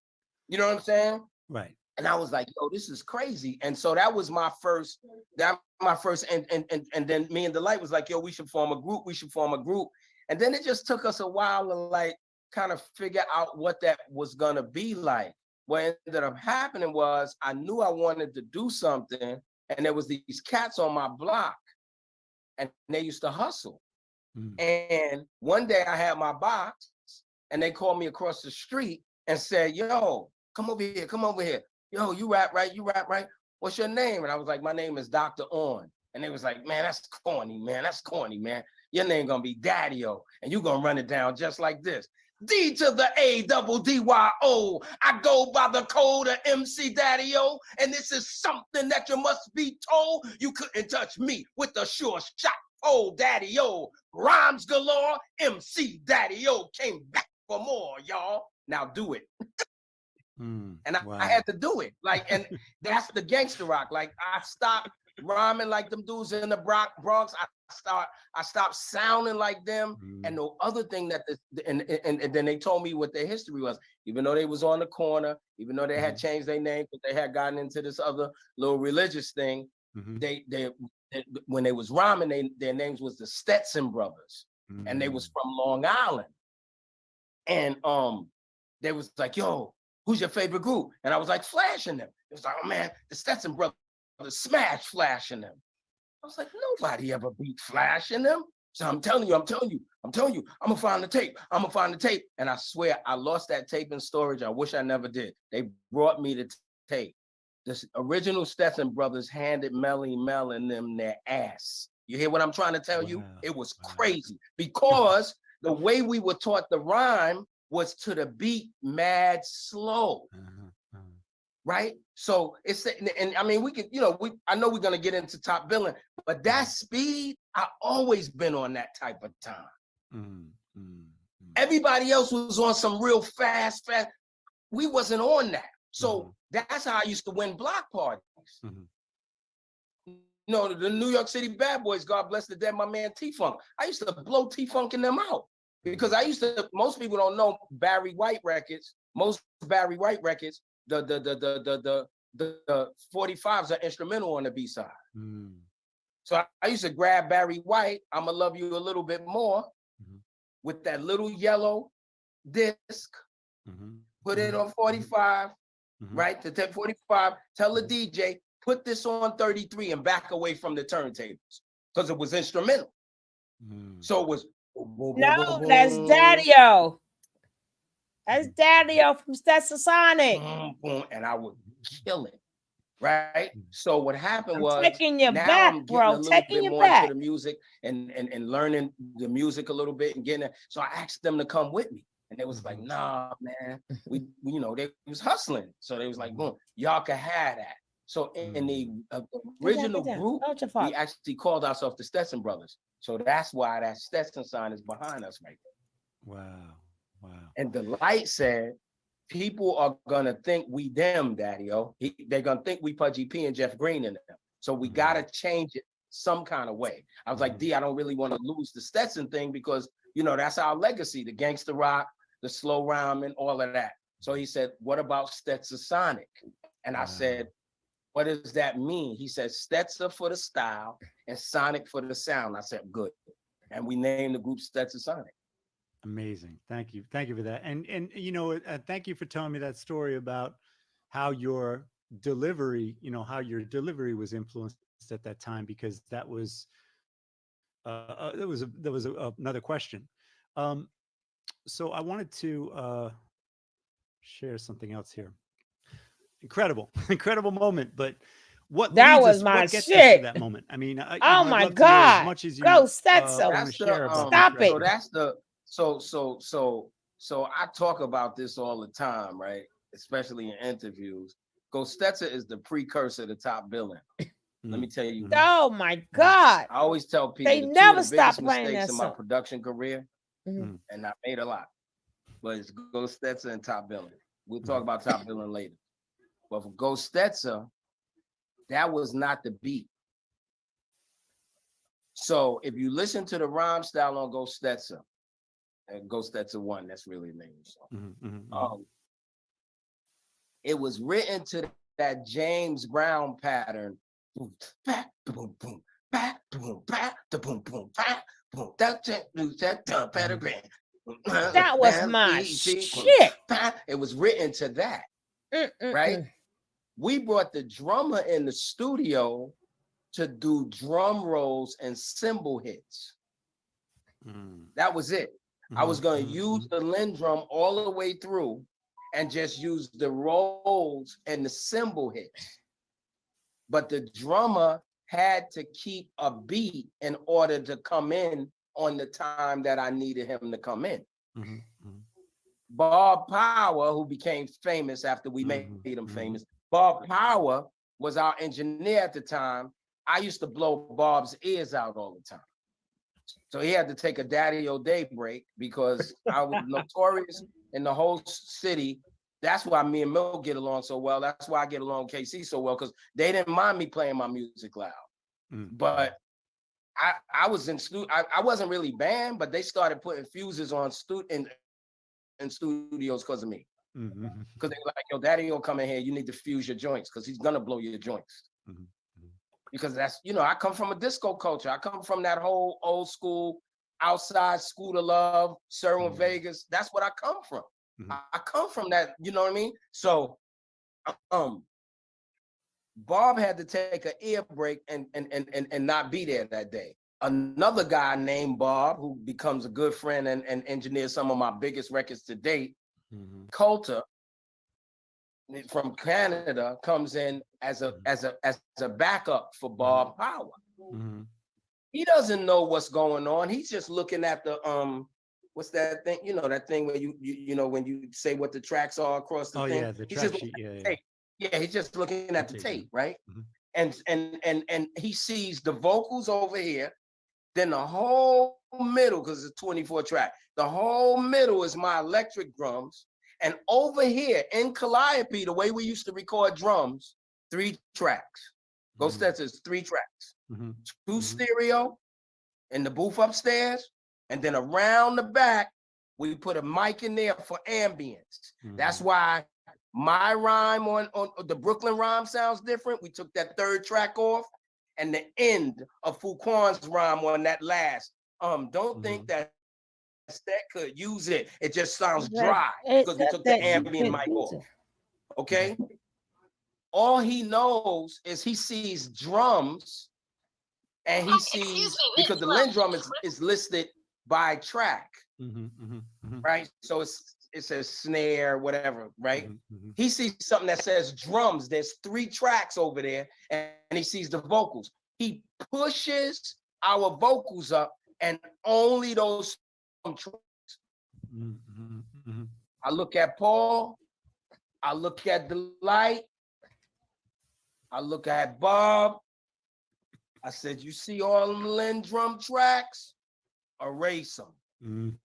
You know what I'm saying? Right. And I was like, yo, this is crazy. And so that was my first, and then me and Delight was like, yo, we should form a group. And then it just took us a while to like kind of figure out what that was gonna be like. What ended up happening was I knew I wanted to do something, and there was these cats on my block, and they used to hustle. And one day I had my box, and they called me across the street and said, yo, come over here. Yo, you rap right? What's your name? And I was like, my name is Dr. On. And they was like, man, that's corny, man. Your name gonna be Daddy-O, and you gonna run it down just like this. D to the A-double-D-Y-O. I go by the code of MC Daddy-O, and this is something that you must be told. You couldn't touch me with a sure shot. Oh, Daddy-O, rhymes galore. MC Daddy-O came back for more, y'all. Now do it. And I had to do it. Like, and that's the gangster rock. Like, I stopped rhyming like them dudes in the Bronx. I stopped sounding like them. And the other thing that and then they told me what their history was. Even though they was on the corner, even though they had changed their name, but they had gotten into this other little religious thing, they when they was rhyming, their names was the Stetson Brothers, and they was from Long Island. And they was like, yo, who's your favorite group? And I was like, flashing them. It was like, oh man, the Stetson Brothers smash flashing them. I was like, nobody ever beat flashing them. So I'm telling you, I'm gonna find the tape. And I swear I lost that tape in storage. I wish I never did. They brought me the tape. The original Stetson Brothers handed Melly Mel and them their ass. You hear what I'm trying to tell you? It was crazy because the way we were taught the rhyme was to the beat mad slow. Right? So it's, and I mean, we could, I know we're gonna get into top billing, but that speed, I always been on that type of time. Everybody else was on some real fast. We wasn't on that. So that's how I used to win block parties. The New York City Bad Boys, God bless the dead, my man T-Funk. I used to blow T-Funk in them out because most people don't know Barry White records. Most Barry White records, the 45s are instrumental on the B-side. So I used to grab Barry White, I'ma Love You a Little Bit More, with that little yellow disc, put it on 45, right? To take 45, tell the DJ, put this on 33 and back away from the turntables because it was instrumental. So it was. No, that's Daddy-O. That's Daddy-O from Stetson Sonic. And I would kill it, right? So what happened was taking you now back, I'm getting bro. a little Taking bit you more back. into the music and learning the music a little bit and getting it. So I asked them to come with me. And they was like, nah, man, we they was hustling. So they was like, boom, y'all can have that. So in the original group, we actually called ourselves the Stetson Brothers. So that's why that Stetson sign is behind us right there. Wow. And Delight said, people are gonna think we them, Daddy-O. They're gonna think we Pudgy P and Jeff Green in them. So we gotta change it some kind of way. I was like, D, I don't really want to lose the Stetson thing because that's our legacy, the gangster rock, the slow rhyming, all of that. So he said, what about Stetson Sonic? And I said, what does that mean? He said, Stetson for the style and Sonic for the sound. I said, good. And we named the group Stetson Sonic. Amazing. Thank you for that. And thank you for telling me that story about how your delivery was influenced at that time, because that was another question. So I wanted to share something else here. Incredible moment. But what That leads was us, my what gets us to shit. that moment? I mean, you Oh know, I'd my love to hear as God. much as you Go Stetson. want to share about Stop this it. record. So that's the so I talk about this all the time, right? Especially in interviews. Go Stetson is the precursor to top billing. Let me tell you. Oh my God. I always tell people They the two never of the biggest stop playing mistakes that in my song. production career, Mhm. and I made a lot, but it's Go Stetson and top billing. We'll talk about top billing later. But for Go Stetson, that was not the beat. So if you listen to the rhyme style on Go Stetson, and Go Stetson 1, that's really the name of the song. It was written to that James Brown pattern. Boom, back, boom, boom, back, boom, back, the boom, boom, back, boom, that pattern. That was my shit. It was written to that, right? We brought the drummer in the studio to do drum rolls and cymbal hits. That was it. I was going to use the Linn drum all the way through and just use the rolls and the cymbal hits. But the drummer had to keep a beat in order to come in on the time that I needed him to come in. Bob Power, who became famous after we made him famous, Bob Power was our engineer at the time. I used to blow Bob's ears out all the time. So he had to take a Daddy-O Day break because I was notorious in the whole city. That's why me and Mill get along so well. That's why I get along with KC so well, because they didn't mind me playing my music loud. But I was in studio. I wasn't really banned, but they started putting fuses on in studios because of me. Because they were like, yo, Daddy-O come in here, you need to fuse your joints because he's gonna blow your joints. Because that's, you know, I come from a disco culture. I come from that whole old school, outside school to love, Sir Vegas. That's what I come from. I come from that, you know what I mean? So Bob had to take an ear break and not be there that day. Another guy named Bob, who becomes a good friend and engineers some of my biggest records to date, Coulter from Canada, comes in as a backup for Bob Power. He doesn't know what's going on. He's just looking at the what's that thing? You know, that thing where you know when you say what the tracks are across the thing. Yeah, the He's track just sheet. yeah, he's just looking at the tape, right? And he sees the vocals over here, then the whole middle, because it's a 24 track. The whole middle is my electric drums. And over here in Calliope, the way we used to record drums, 3 tracks. Go Stetson's 3 tracks. 2 stereo in the booth upstairs, and then around the back, we put a mic in there for ambience. That's why my rhyme on the Brooklyn rhyme sounds different. We took that 3rd track off, and the end of Fuquan's rhyme on that last. Don't think that could use it. It just sounds dry because we took the ambient mic off. Okay? All he knows is he sees drums and he sees, because the Linn drum is listed by track, right? So it says snare, whatever, right? He sees something that says drums. There's 3 tracks over there, and he sees the vocals. He pushes our vocals up, and only those tracks. I look at Paul, I look at Delight, I look at Bob. I said, you see all them Linn drum tracks? Erase them.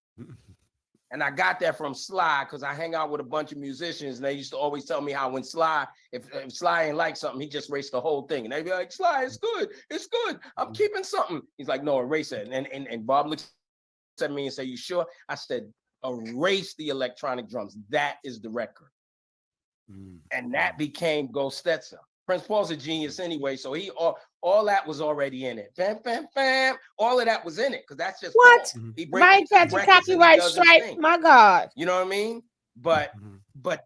And I got that from Sly, because I hang out with a bunch of musicians, and they used to always tell me how when Sly, if Sly ain't like something, he just erased the whole thing. And they'd be like, Sly, it's good. I'm keeping something. He's like, no, erase it. And Bob looks at me and say, you sure? I said, erase the electronic drums. That is the record. And that became Go Stetson. Prince Paul's a genius anyway, so he all that was already in it. Fam, fam, fam. All of that was in it, because that's just what? Paul. He Might catch a copyright strike. My God. You know what I mean? But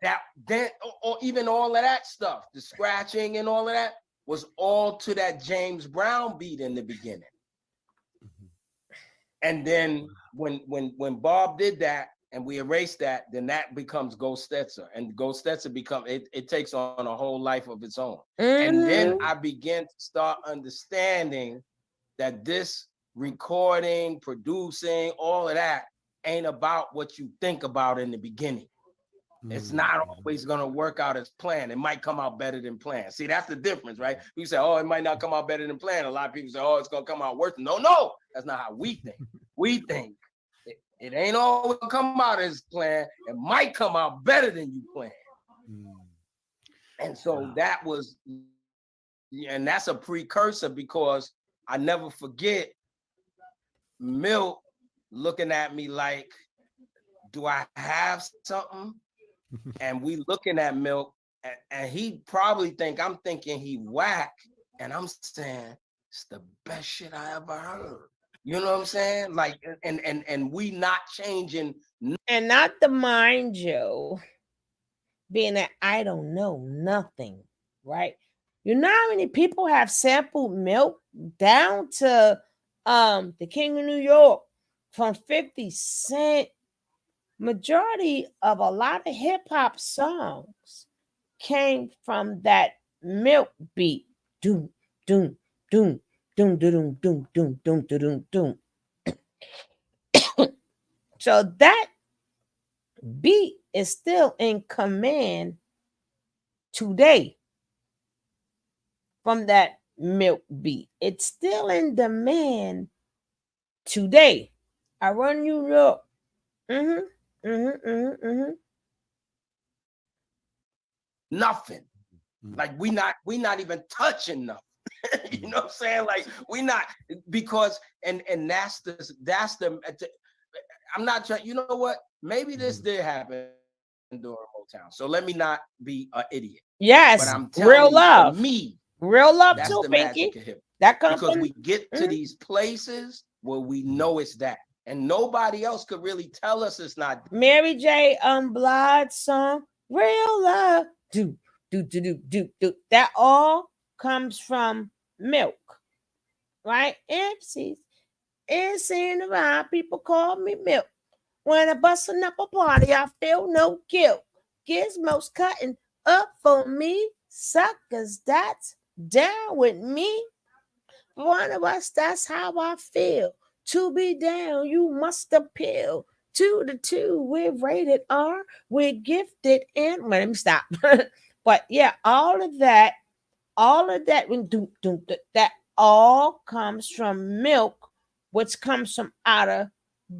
that then, or even all of that stuff, the scratching and all of that was all to that James Brown beat in the beginning. And then when Bob did that, and we erase that, then that becomes Ghost Stetzer, and Ghost Stetzer it takes on a whole life of its own. And then I begin to start understanding that this recording, producing, all of that ain't about what you think about in the beginning. It's not always going to work out as planned. It might come out better than planned. See, that's the difference, right? You say, oh, it might not come out better than planned. A lot of people say, oh, it's going to come out worse. No, that's not how we think. We think it ain't always going to come out as planned. It might come out better than you planned. And so and that's a precursor, because I never forget Milk looking at me like, do I have something? And we looking at Milk, and he probably think I'm thinking he whack, and I'm saying it's the best shit I ever heard. You know what I'm saying? Like, and we not changing. And not to mind you, being that I don't know nothing, right? You know how many people have sampled Milk down to the King of New York, from 50 Cent. Majority of a lot of hip hop songs came from that Milk beat. Doom, doom, doom, doom, doom, doom, doom, doom, doom, doom. So that beat is still in command today from that Milk beat. It's still in demand today. I run you up. Nothing. Like we not even touching nothing. You know what I'm saying? Like we not, because and that's the I'm not trying, you know what? Maybe this did happen during Motown. So let me not be an idiot. Yes, but I'm telling real you, love. for me, Real love that's too, the Pinky. magic of hip. That comes Because from we get to these places where we know it's that. And nobody else could really tell us it's not. Mary J. Blige song, Real Love. Do. That all comes from Milk. Right? MCs. And seeing around, people call me Milk. When I busting up a party, I feel no guilt. Gizmos cutting up for me. Suckers, that's down with me. One of us, that's how I feel. To be down, you must appeal. 2 to 2, we're rated R. We're gifted and let me stop. But yeah, all of that, that all comes from Milk, which comes from out of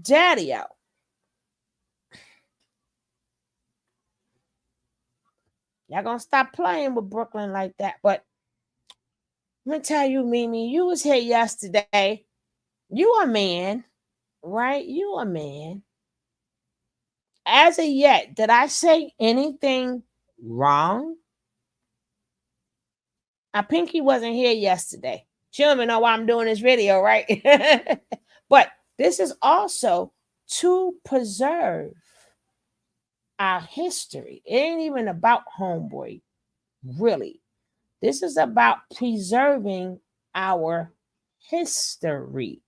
Daddy-O. Y'all gonna stop playing with Brooklyn like that. But let me tell you, Mimi, you was here yesterday. You a man, right? You a man. As of yet, did I say anything wrong? Pinky wasn't here yesterday. She don't even know why I'm doing this video, right? But this is also to preserve our history. It ain't even about Homeboy, really. This is about preserving our history.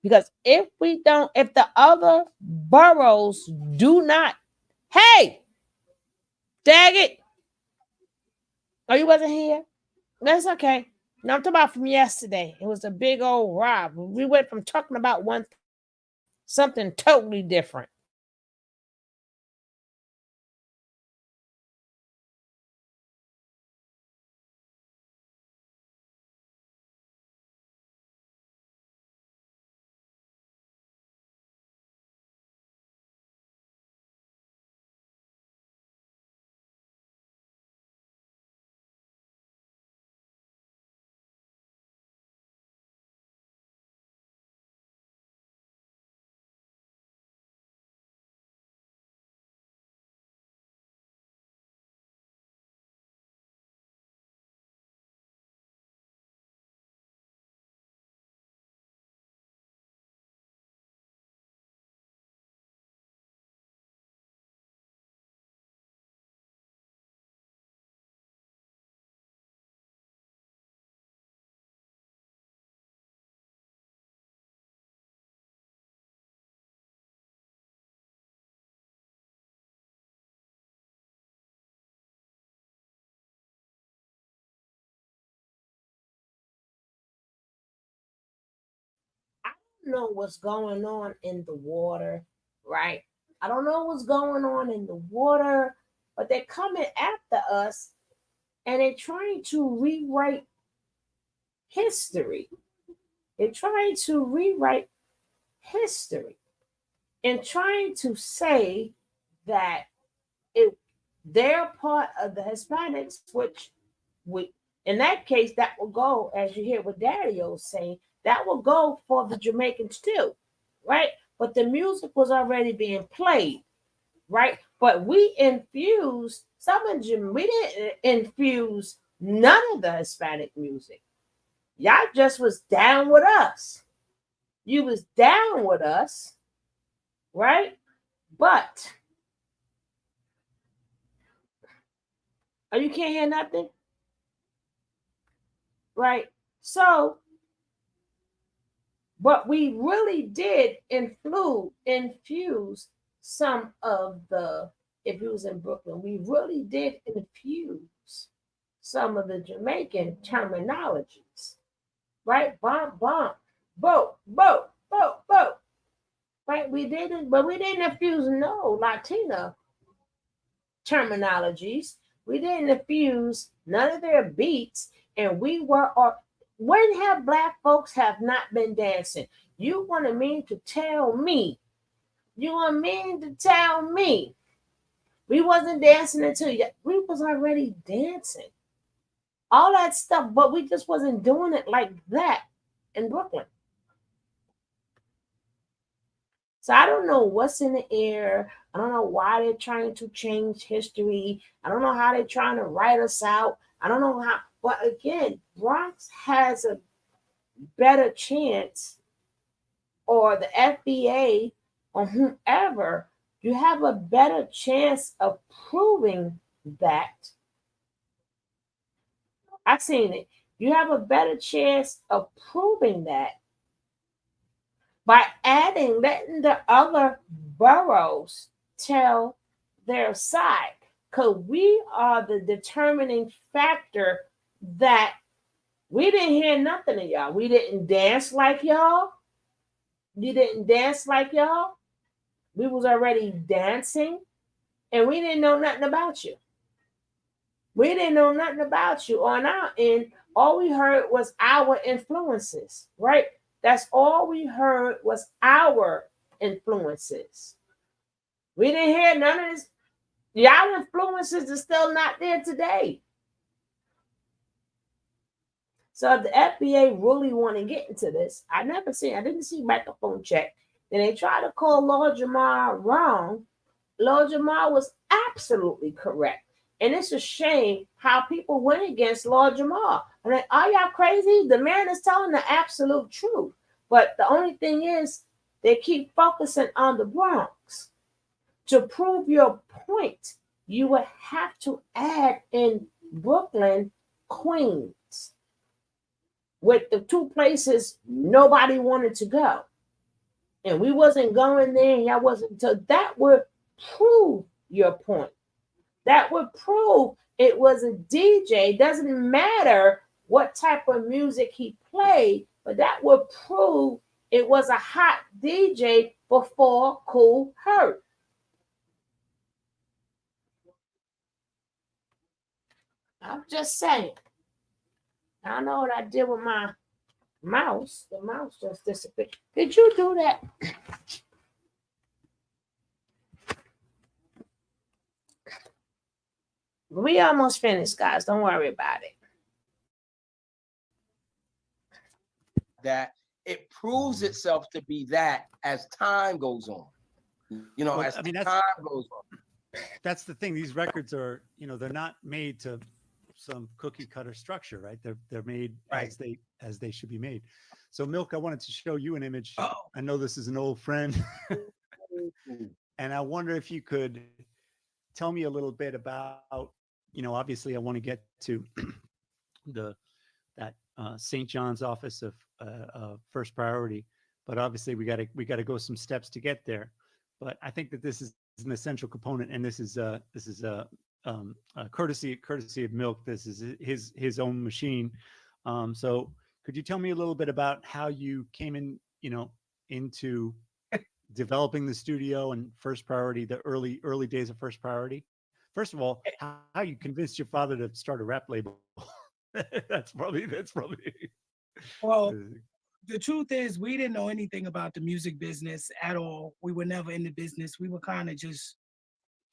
Because if the other boroughs do not, hey, dag it. Oh, you wasn't here? That's okay. No, I'm talking about from yesterday. It was a big old rob. We went from talking about something totally different. know what's going on in the water, right? I don't know what's going on in the water, but they're coming after us and they're trying to rewrite history. They're trying to rewrite history and trying to say that it they're part of the Hispanics, which would in that case that will go, as you hear what Dario's saying, that will go for the Jamaicans too, right? But the music was already being played, right? But we infused some of them. We didn't infuse none of the Hispanic music. Y'all just was down with us. You was down with us, right? But oh, you can't hear nothing, right? So, but we really did infuse some of the. If it was in Brooklyn, we really did infuse some of the Jamaican terminologies, right? Bomb, bomb, boat, boat, boat, boat. Right? We didn't, but we didn't infuse no Latina terminologies. We didn't infuse none of their beats, and we were. When have black folks have not been dancing? You want to mean to tell me? You want mean to tell me we wasn't dancing until we was already dancing? All that stuff, but we just wasn't doing it like that in Brooklyn. So I don't know what's in the air. I don't know why they're trying to change history. I don't know how they're trying to write us out. I don't know how. But again, Bronx has a better chance, or the FBA, or whomever, you have a better chance of proving that. I've seen it. You have a better chance of proving that by letting the other boroughs tell their side. Because we are the determining factor that we didn't hear nothing of y'all. We didn't dance like y'all. You didn't dance like y'all. We was already dancing, and we didn't know nothing about you. We didn't know nothing about you on our end. All we heard was our influences, right? That's all we heard was our influences. We didn't hear none of this. Y'all influences are still not there today. So if the FBA really want to get into this, I didn't see microphone check. Then they try to call Lord Jamar wrong. Lord Jamar was absolutely correct. And it's a shame how people went against Lord Jamar. And like, are y'all crazy? The man is telling the absolute truth. But the only thing is, they keep focusing on the Bronx. To prove your point, you would have to add in Brooklyn, Queens, with the two places nobody wanted to go. And we wasn't going there, and y'all wasn't. So that would prove your point. That would prove it was a DJ. Doesn't matter what type of music he played, but that would prove it was a hot DJ before Kool Herc. I'm just saying. I don't know what I did with my mouse. The mouse just disappeared. Did you do that? We almost finished, guys. Don't worry about it. That it proves itself to be that as time goes on. You know, as time goes on. That's the thing. These records are, they're not made to some cookie cutter structure, right? They're made as they should be made. So Milk, I wanted to show you an image. Oh. I know this is an old friend. And I wonder if you could tell me a little bit about, obviously I want to get to that St. John's office of first priority, but obviously we got to go some steps to get there. But I think that this is an essential component, and this is courtesy of Milk. This is his own machine. So could you tell me a little bit about how you came in, into developing the studio and First Priority, the early days of First Priority? First of all, how you convinced your father to start a rap label? that's probably Well, the truth is we didn't know anything about the music business at all. We were never in the business. We were kind of just,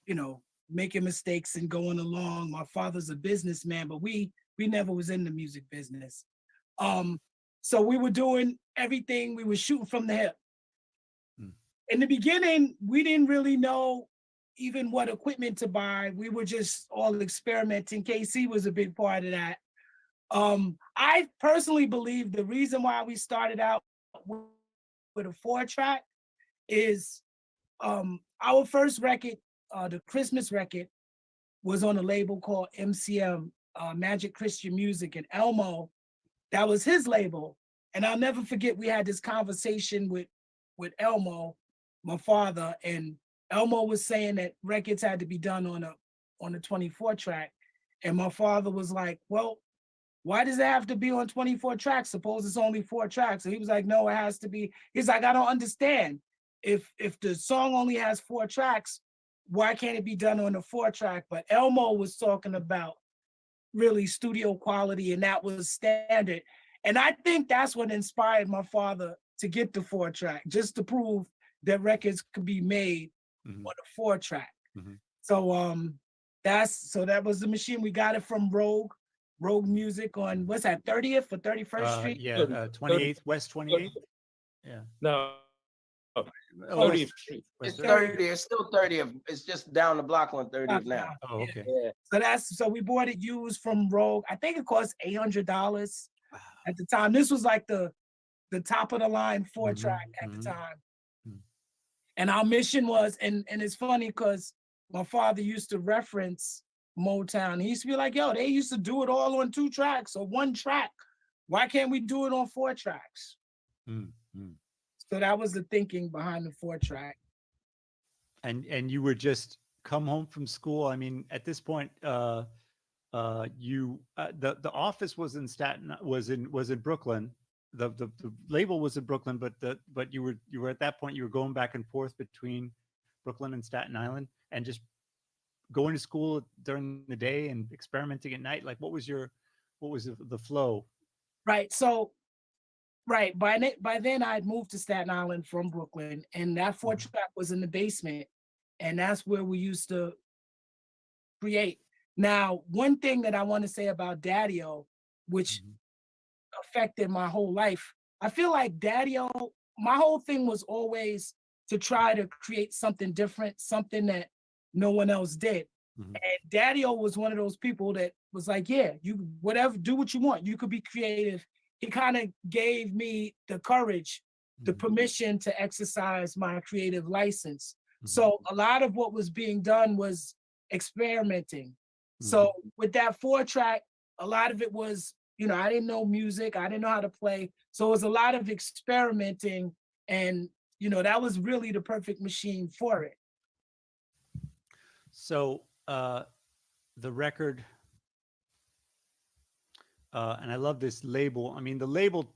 you know, making mistakes and going along. My father's a businessman, but we never was in the music business. So we were doing everything. We were shooting from the hip. In the beginning, we didn't really know even what equipment to buy. We were just all experimenting. KC was a big part of that. I personally believe the reason why we started out with a 4-track is our first record, the Christmas record, was on a label called MCM, Magic Christian Music, and Elmo, that was his label. And I'll never forget, we had this conversation with Elmo, my father, and Elmo was saying that records had to be done on a 24-track. And my father was like, well, why does it have to be on 24 tracks? Suppose it's only 4 tracks. And he was like, no, it has to be. He's like, I don't understand. If the song only has 4 tracks, why can't it be done on a 4-track? But Elmo was talking about really studio quality, and that was standard. And I think that's what inspired my father to get the 4-track, just to prove that records could be made on a 4-track. So that was the machine. We got it from Rogue Music on, what's that, 30th or 31st Street? Yeah, 28th, West 28th. Yeah. No. 30th Street. It's 30. It's still 30th. It's just down the block on 30th now. Oh, okay. Yeah. So we bought it used from Rogue. I think it cost $800 at the time. This was like the top of the line 4-track at the time. And our mission was, and it's funny because my father used to reference Motown. He used to be like, yo, they used to do it all on 2 tracks or 1 track. Why can't we do it on 4 tracks? So that was the thinking behind the 4-track. And you were just come home from school. I mean, at this point, the office was in was in Brooklyn. The label was in Brooklyn, but you were at that point, you were going back and forth between Brooklyn and Staten Island, and just going to school during the day and experimenting at night. Like, what was the flow? Right. So, right. By then I had moved to Staten Island from Brooklyn, and that 4-track was in the basement, and that's where we used to create. Now, one thing that I want to say about Daddy-O, which affected my whole life, I feel like Daddy-O, my whole thing was always to try to create something different, something that no one else did. And Daddy-O was one of those people that was like, yeah, you whatever, do what you want. You could be creative. He kind of gave me the courage, the permission to exercise my creative license. So a lot of what was being done was experimenting. So with that 4-track, a lot of it was, I didn't know music. I didn't know how to play. So it was a lot of experimenting, and, that was really the perfect machine for it. So the record, and I love this label. I mean, the label,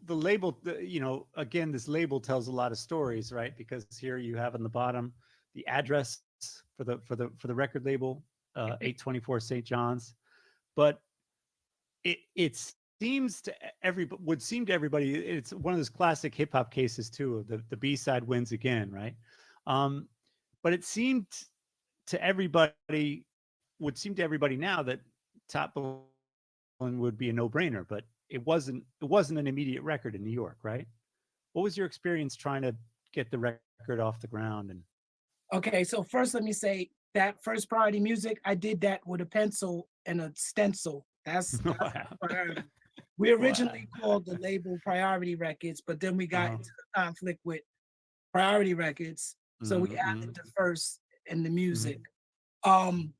again, this label tells a lot of stories, right? Because here you have on the bottom the address for the record label, 824 St. John's. But it seems to would seem to everybody, it's one of those classic hip hop cases too, of the B-side wins again, right? But it seemed to everybody, would seem to everybody now that Top Billing would be a no-brainer, but it wasn't an immediate record in New York, right? What was your experience trying to get the record off the ground? And okay, so first let me say that First Priority Music, I did that with a pencil and a stencil. That's priority. We originally called the label Priority Records, but then we got into the conflict with Priority Records. So we added the first in the music. The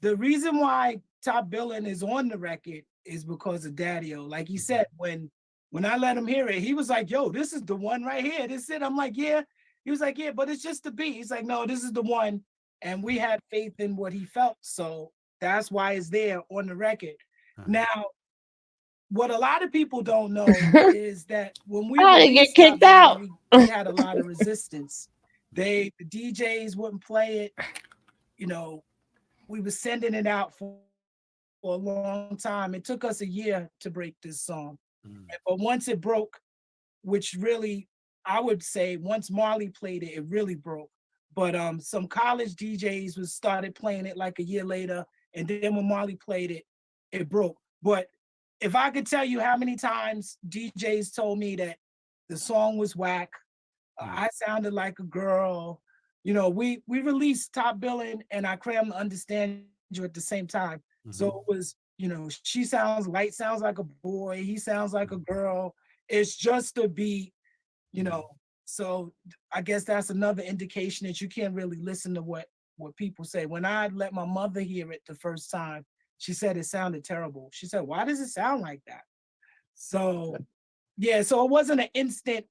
reason why Top Billing is on the record is because of Daddy-O. Like he said, when I let him hear it, he was like, yo, this is the one right here. This is it. I'm like, yeah. He was like, yeah, but it's just the beat. He's like, no, this is the one. And we had faith in what he felt. So that's why it's there on the record. Now, what a lot of people don't know is that when we I didn't get released kicked Top out. Gun, we had a lot of resistance. The DJs wouldn't play it. You know, we were sending it out for a long time. It took us a year to break this song. But once it broke, which really, I would say once Marley played it, it really broke. But some college DJs was started playing it like a year later. And then when Marley played it, it broke. But if I could tell you how many times DJs told me that the song was whack, I sounded like a girl. You know, we released Top Billing and I Cram to Understand You at the same time. So it was, you know, she sounds, White sounds like a boy, he sounds like a girl. It's just a beat, you know. So I guess that's another indication that you can't really listen to what people say. When I let my mother hear it the first time, she said it sounded terrible. She said, "Why does it sound like that?" So yeah, so it wasn't an instant,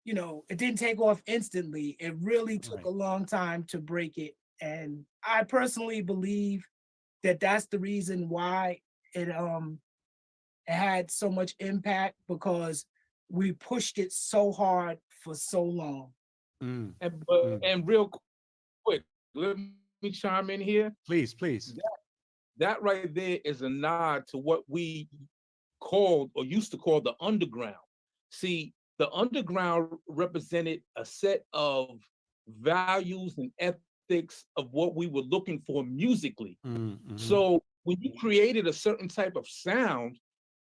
you know, it didn't take off instantly. It really took a long time to break it. And I personally believe that that's the reason why it had so much impact, because we pushed it so hard for so long. And real quick, let me chime in here. Please, please. That right there is a nod to what we called or used to call the underground. See, the underground represented a set of values and ethics of what we were looking for musically. So when you created a certain type of sound,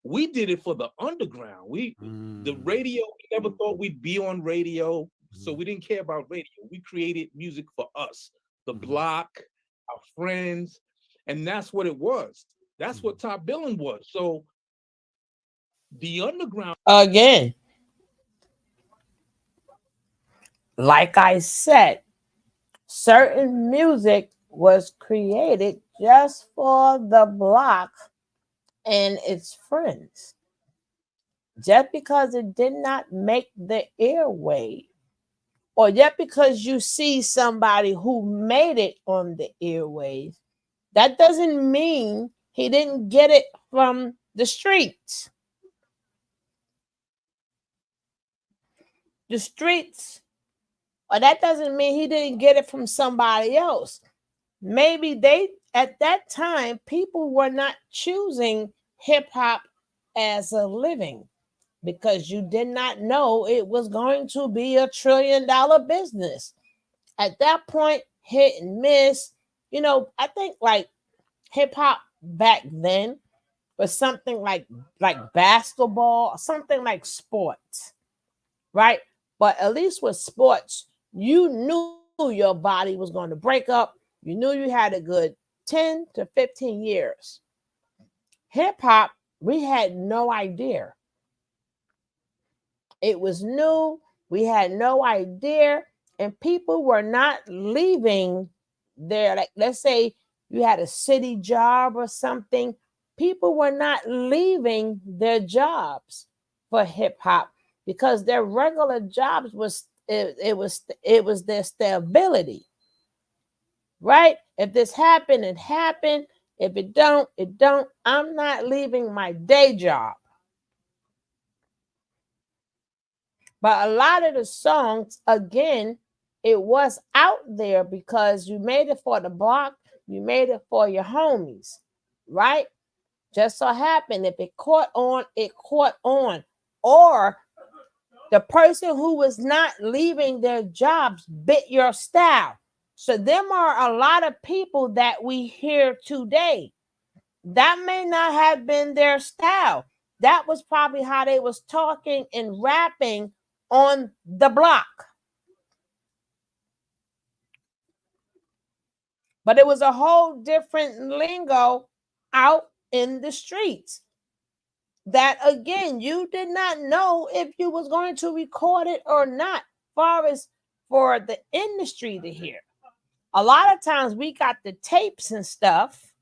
we did it for the underground. The radio, we never thought we'd be on radio, so we didn't care about radio. We created music for us, the block, our friends, and that's what it was. That's what Top Billing was. So the underground Again, like I said, certain music was created just for the block and its friends. Just because it did not make the airway, or just because you see somebody who made it on the airways, that doesn't mean he didn't get it from the streets. The streets, or that doesn't mean he didn't get it from somebody else. Maybe at that time, people were not choosing hip hop as a living because you did not know it was going to be $1 trillion business. At that point, hit and miss, you know, I think like hip hop back then was something like basketball, something like sports, right? But at least with sports, you knew your body was going to break up. You knew you had a good 10 to 15 years. Hip hop, we had no idea. It was new. We had no idea. And people were not leaving their, like, let's say you had a city job or something. People were not leaving their jobs for hip hop because their regular jobs was it was their stability, right? If this happened, it happened. If it don't, it don't. I'm not leaving my day job. But a lot of the songs, again, it was out there because you made it for the block, you made it for your homies, right? Just so happened, if it caught on, it caught on. Or the person who was not leaving their jobs bit your style. So them are a lot of people that we hear today. That may not have been their style. That was probably how they was talking and rapping on the block. But it was a whole different lingo out in the streets that, again, you did not know if you was going to record it or not, far as for the industry to hear. A lot of times we got the tapes and stuff.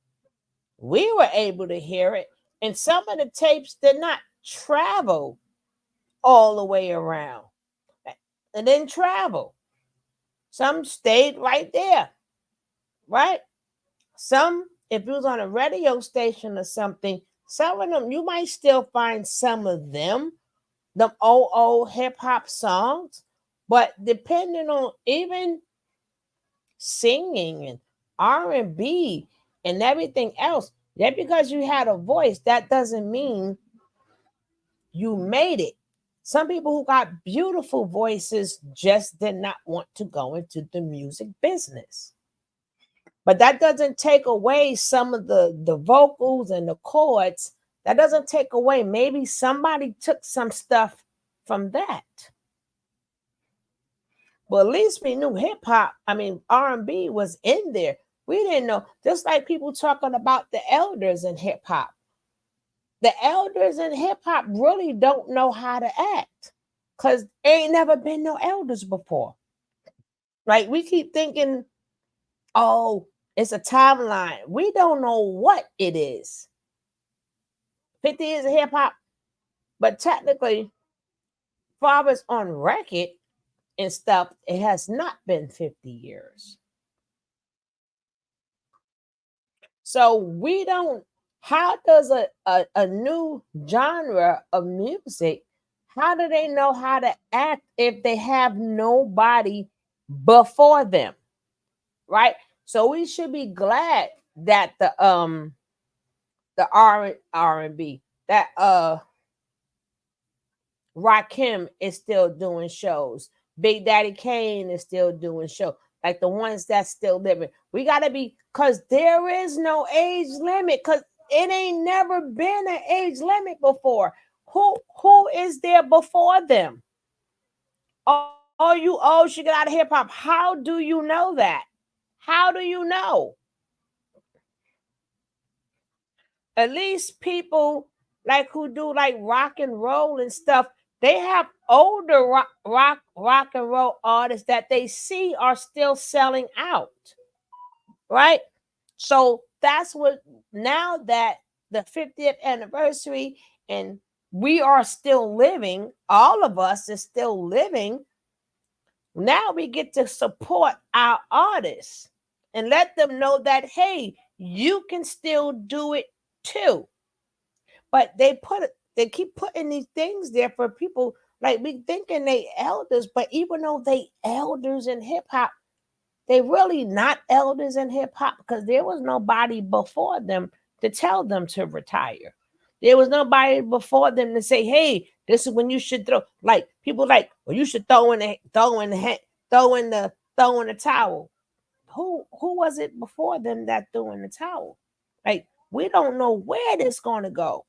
We were able to hear it, and some of the tapes did not travel all the way around. It didn't travel. Some stayed right there, right? Some, if it was on a radio station or something, Some of them, you might still find some of them old hip hop songs, but depending on even singing and R&B and everything else, just because you had a voice, that doesn't mean you made it. Some people who got beautiful voices just did not want to go into the music business. But that doesn't take away some of the vocals and the chords. That doesn't take away. Maybe somebody took some stuff from that. But at least we knew hip hop, I mean R&B was in there. We didn't know. Just like people talking about the elders in hip hop. The elders in hip hop really don't know how to act because ain't never been no elders before. Right? We keep thinking, oh, it's a timeline. We don't know what it is. 50 years of hip hop, but technically, far as on record and stuff, it has not been 50 years. So we don't, how does a new genre of music, how do they know how to act if they have nobody before them? Right? So we should be glad that the R&B, that Rakim is still doing shows. Big Daddy Kane is still doing shows. Like the ones that's still living. We gotta be, because there is no age limit, because it ain't never been an age limit before. Who is there before them? Oh, you old, she got out of hip hop. How do you know that? How do you know? At least people like who do like rock and roll and stuff, they have older rock and roll artists that they see are still selling out, right? So that's what, now that the 50th anniversary and we are still living, all of us is still living, now we get to support our artists and let them know that, hey, you can still do it too. But they keep putting these things there for people, like we thinking they elders, but even though they elders in hip hop, they really not elders in hip hop because there was nobody before them to tell them to retire. There was nobody before them to say, "Hey, this is when you should throw." Like people like, "Well, you should throw in the towel." Who was it before them that threw in the towel? Like we don't know where this going to go.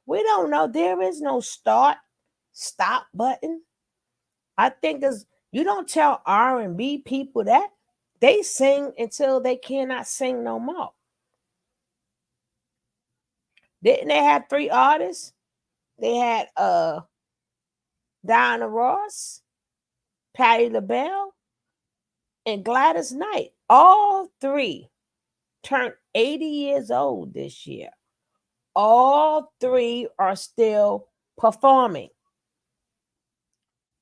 We don't know. There is no stop button. I think you don't tell R&B people that. They sing until they cannot sing no more. Didn't they have 3 artists? They had Diana Ross, Patti LaBelle, and Gladys Knight. All 3 turned 80 years old this year. All 3 are still performing.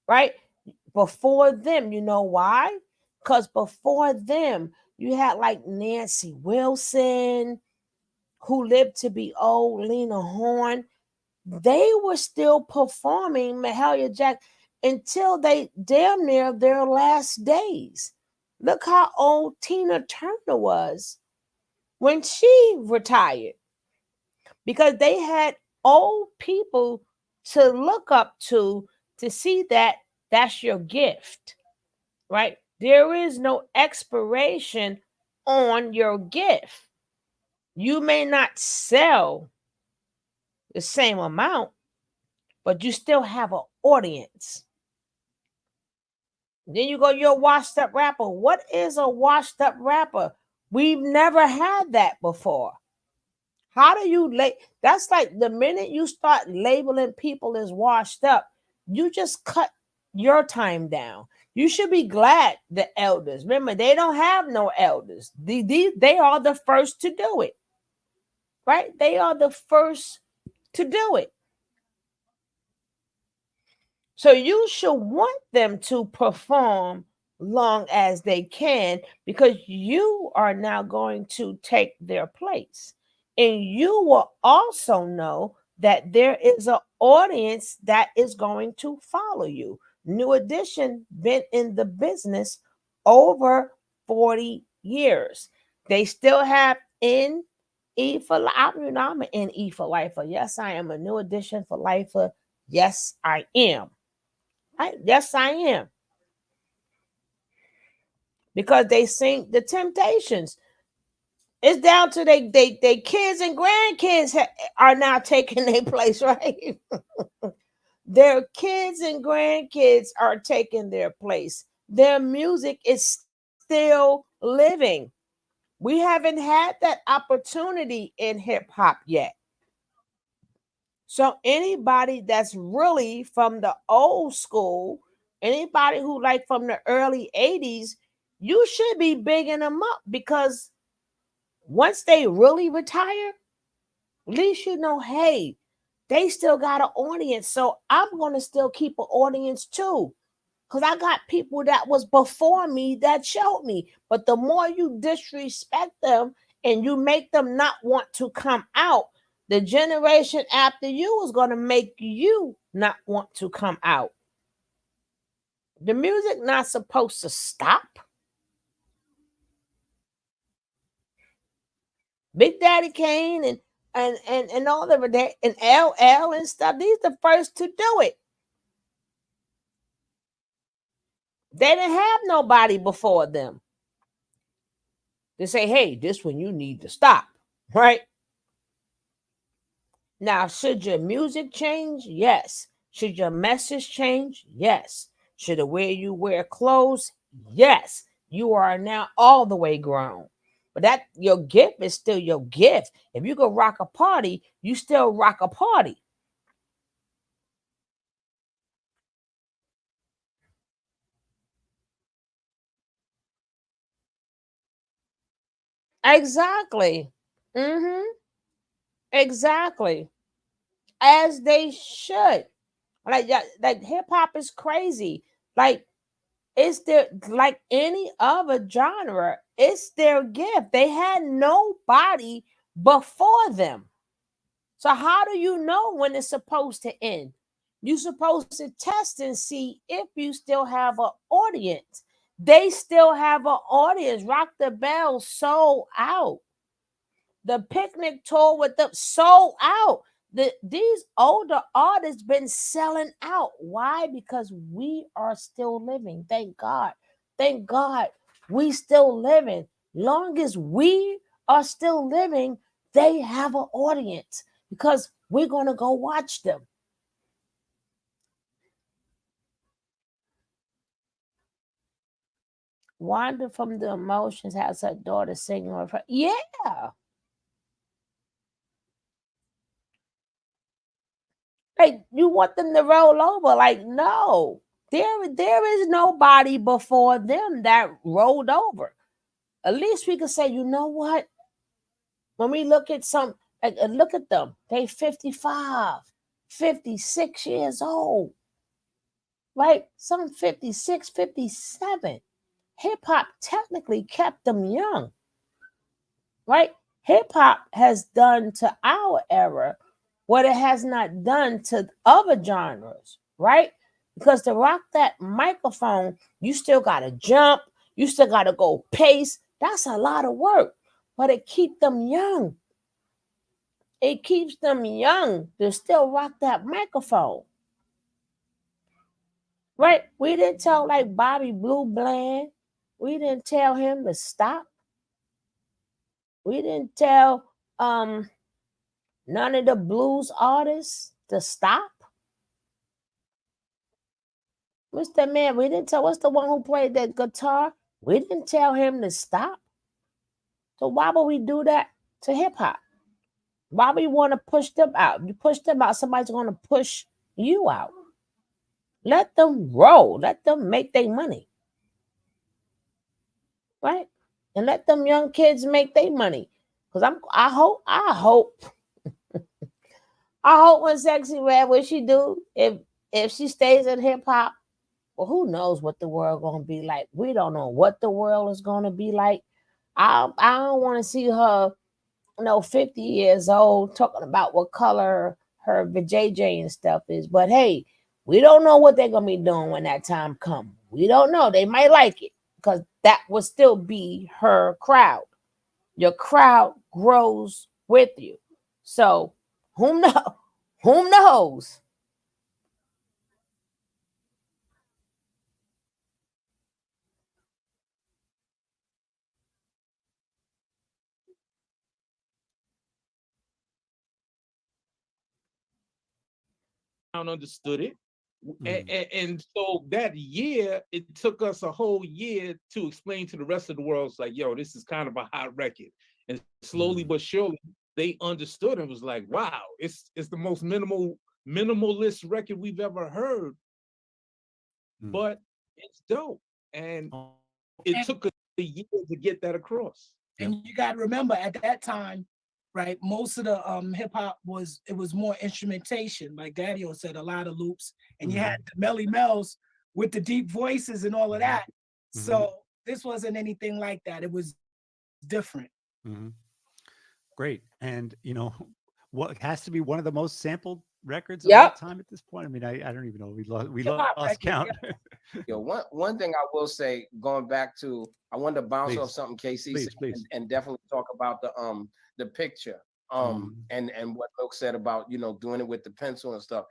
Right? Before them, you know why? Because before them, you had like Nancy Wilson, who lived to be old, Lena Horne. They were still performing Mahalia Jackson until they damn near their last days. Look how old Tina Turner was when she retired. Because they had old people to look up to see that that's your gift, right? There is no expiration on your gift. You may not sell the same amount, but you still have an audience. Then you go, you're a washed up rapper. What is a washed up rapper? We've never had that before. How do you that's like the minute you start labeling people as washed up, you just cut your time down. You should be glad the elders, remember, they don't have no elders. They are the first to do it. Right? They are the first to do it. So you should want them to perform long as they can because you are now going to take their place. And you will also know that there is an audience that is going to follow you. New Edition been in the business over 40 years. They still have in E for life. I'm an in E for lifer. Yes, I am a New Edition for lifer. Yes, I am. Yes, I am. Because they sing the Temptations. It's down to they kids and grandkids are now taking their place, right? Their kids and grandkids are taking their place. Their music is still living. We haven't had that opportunity in hip hop yet. So anybody that's really from the old school, anybody who like from the early 80s, you should be bigging them up because once they really retire, at least you know, hey, they still got an audience. So I'm going to still keep an audience too. Because I got people that was before me that showed me. But the more you disrespect them and you make them not want to come out, the generation after you is going to make you not want to come out. The music not supposed to stop. Big Daddy Kane and all of that and LL and stuff, these the first to do it. They didn't have nobody before them. They say, hey, this one you need to stop, right? Now, should your music change? Yes. Should your message change? Yes. Should the way you wear clothes? Yes. You are now all the way grown. But that your gift is still your gift. If you go rock a party, you still rock a party. Exactly. Mm-hmm. Exactly. As they should. Like hip hop is crazy. Like it's their like any other genre, it's their gift. They had nobody before them. So how do you know when it's supposed to end? You're supposed to test and see if you still have an audience. They still have an audience. Rock the Bell sold out. The Picnic tour with them sold out. These older artists been selling out. Why? Because we are still living. Thank God. Thank God we still living. Long as we are still living, they have an audience because we're going to go watch them. Wanda from the Emotions has her daughter singing with her. Yeah. Like you want them to roll over. Like, no. There is nobody before them that rolled over. At least we could say, you know what? When we look at look at them. They 55, 56 years old. Right? Some 56, 57. Hip hop technically kept them young. Right? Hip hop has done to our era what it has not done to other genres, right? Because to rock that microphone, you still got to jump, you still got to go pace. That's a lot of work, but it keeps them young. It keeps them young to still rock that microphone, right? We didn't tell like Bobby Blue Bland, we didn't tell him to stop. We didn't tell none of the blues artists to stop. Mr. Man, we didn't tell what's the one who played that guitar? We didn't tell him to stop. So why would we do that to hip hop? Why we want to push them out? You push them out, somebody's going to push you out. Let them roll. Let them make their money. Right? And let them young kids make their money. Because I hope when Sexy Red, what she do, if she stays in hip hop, well, who knows what the world gonna be like? We don't know what the world is gonna be like. I don't want to see her 50 years old, talking about what color her vajayjay and stuff is. But hey, we don't know what they're gonna be doing when that time comes. We don't know. They might like it because that will still be her crowd. Your crowd grows with you. So who know? Who knows? Understood it. And so that year, it took us a whole year to explain to the rest of the world, it's like, yo, this is kind of a hot record. And slowly but surely, they understood and was like, wow, it's the most minimalist record we've ever heard. But it's dope. And it took us a year to get that across. And you got to remember, at that time, right, most of the hip hop was more instrumentation, like Daddy said, a lot of loops, and you had the Melly Mel's with the deep voices and all of that. So this wasn't anything like that. It was different. Great. And what has to be one of the most sampled records of all time at this point? I mean, I don't even know. We lost count. Yo, one thing I will say, going back to, I wanted to bounce Please. off something KC said, Please. and definitely talk about the picture and what Luke said about doing it with the pencil and stuff.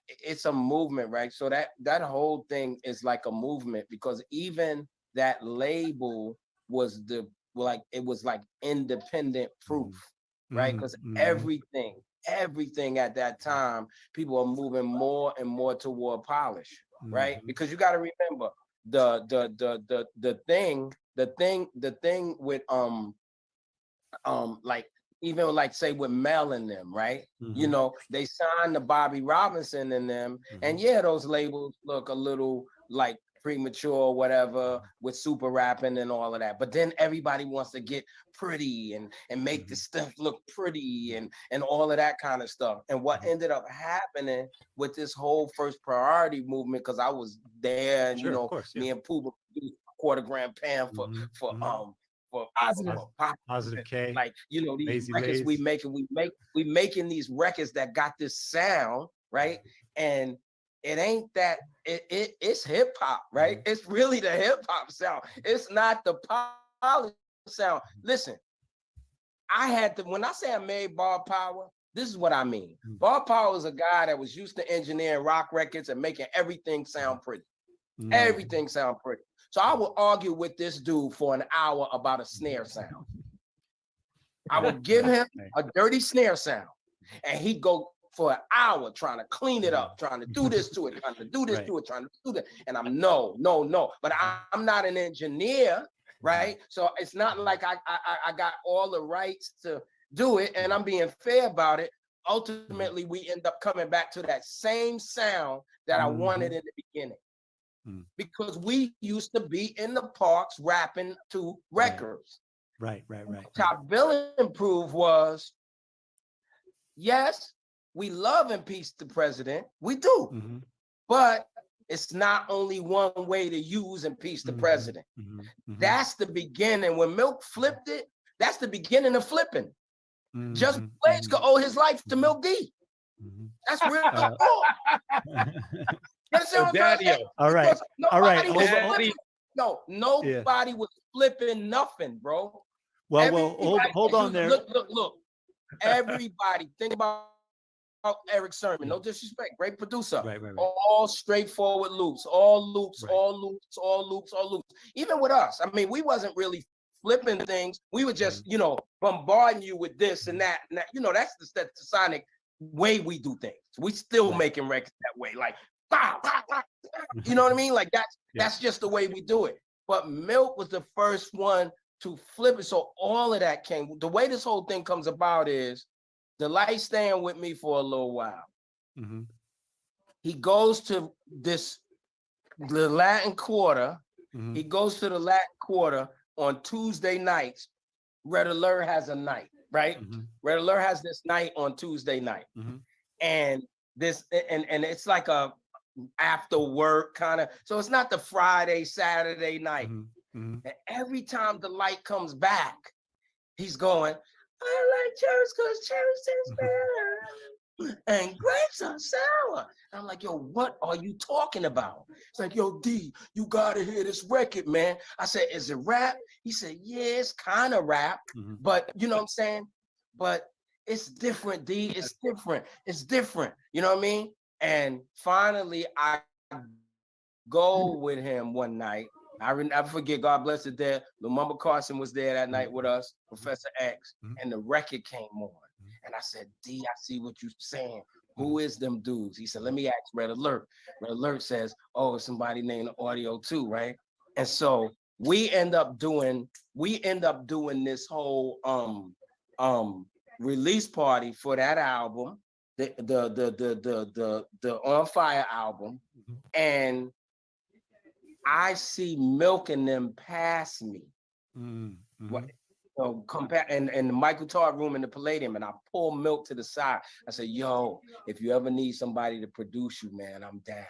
It's a movement, right? So that whole thing is like a movement, because even that label was it was like independent proof, right? Because everything at that time, people are moving more and more toward polish, right? Because you got to remember the thing with like, even like say with Mel and them, right? They signed to Bobby Robinson and them, and yeah, those labels look a little like premature or whatever with super rapping and all of that, but then everybody wants to get pretty and make the stuff look pretty and all of that kind of stuff. And what ended up happening with this whole first priority movement, because I was there, and me and Pooh produced Quarter Gram Pan for Positive K, like these Lazy records Lays. we making these records that got this sound, right? And it ain't that it's hip hop, right? It's really the hip hop sound. It's not the poly sound. Listen, I had to, when I say I made Bar Power, this is what I mean. Bar Power is a guy that was used to engineering rock records and making everything sound pretty. Everything sound pretty. So I would argue with this dude for an hour about a snare sound. I would give him a dirty snare sound, and he'd go for an hour trying to clean it up, trying to do this to it, trying to do this to it, trying to do that. And I'm no. But I'm not an engineer, right? So it's not like I got all the rights to do it, and I'm being fair about it. Ultimately, we end up coming back to that same sound that I wanted in the beginning. Because we used to be in the parks rapping to records. Right. Top Billing Proof was, yes, we love and peace the president. We do. But it's not only one way to use and peace the president. That's the beginning. When Milk flipped it, that's the beginning of flipping. Just Blaze could owe his life to Milk D. That's real talk. All right. Nobody was flipping nothing, bro. Well, hold on there. Look. Everybody, think about Eric Sermon. No disrespect, great producer. Right. All straightforward loops, all loops. Even with us, I mean, we wasn't really flipping things. We were just, bombarding you with this and that. And that. That's the sonic way we do things. We still making records that way, like, bah, bah, bah. You know what I mean? Like that's just the way we do it. But Milk was the first one to flip it. So all of that came. The way this whole thing comes about is the light staying with me for a little while. He goes to the Latin Quarter. He goes to the Latin Quarter on Tuesday nights. Red Alert has a night, right? Red Alert has this night on Tuesday night. And this and it's like a after work kind of, so it's not the Friday, Saturday night. And every time the light comes back, he's going, I like cherries because cherries taste better. And grapes are sour. And I'm like, yo, what are you talking about? It's like, yo, D, you gotta hear this record, man. I said, is it rap? He said, yeah, it's kind of rap, but you know what I'm saying? But it's different, D. It's different. It's different. You know what I mean? And finally, I go with him one night. I forget, God bless it there. Lumumba Carson was there that night with us, Professor X, and the record came on. And I said, D, I see what you're saying. Who is them dudes? He said, let me ask Red Alert. Red Alert says, oh, it's somebody named Audio 2, right? And so we end up doing this whole release party for that album, the On Fire album, and I see Milk and them pass me. What, compare in the Michael Todd room in the Palladium, and I pull Milk to the side. I said, yo, if you ever need somebody to produce you, man, I'm down.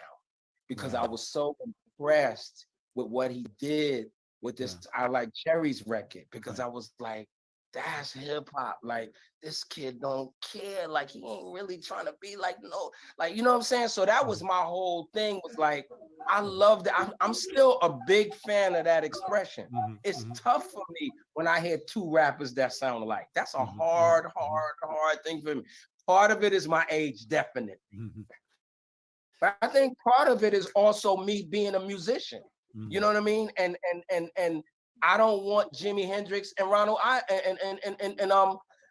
Because I was so impressed with what he did with this I Like Cherries record, because I was like, that's hip hop. Like, this kid don't care. Like, he ain't really trying to be like, no, like, you know what I'm saying? So that was my whole thing, was like, I love that. I'm still a big fan of that expression. It's tough for me when I hear two rappers that sound alike. That's a hard thing for me. Part of it is my age, definitely. But I think part of it is also me being a musician. You know what I mean? And I don't want Jimi Hendrix and Ronald and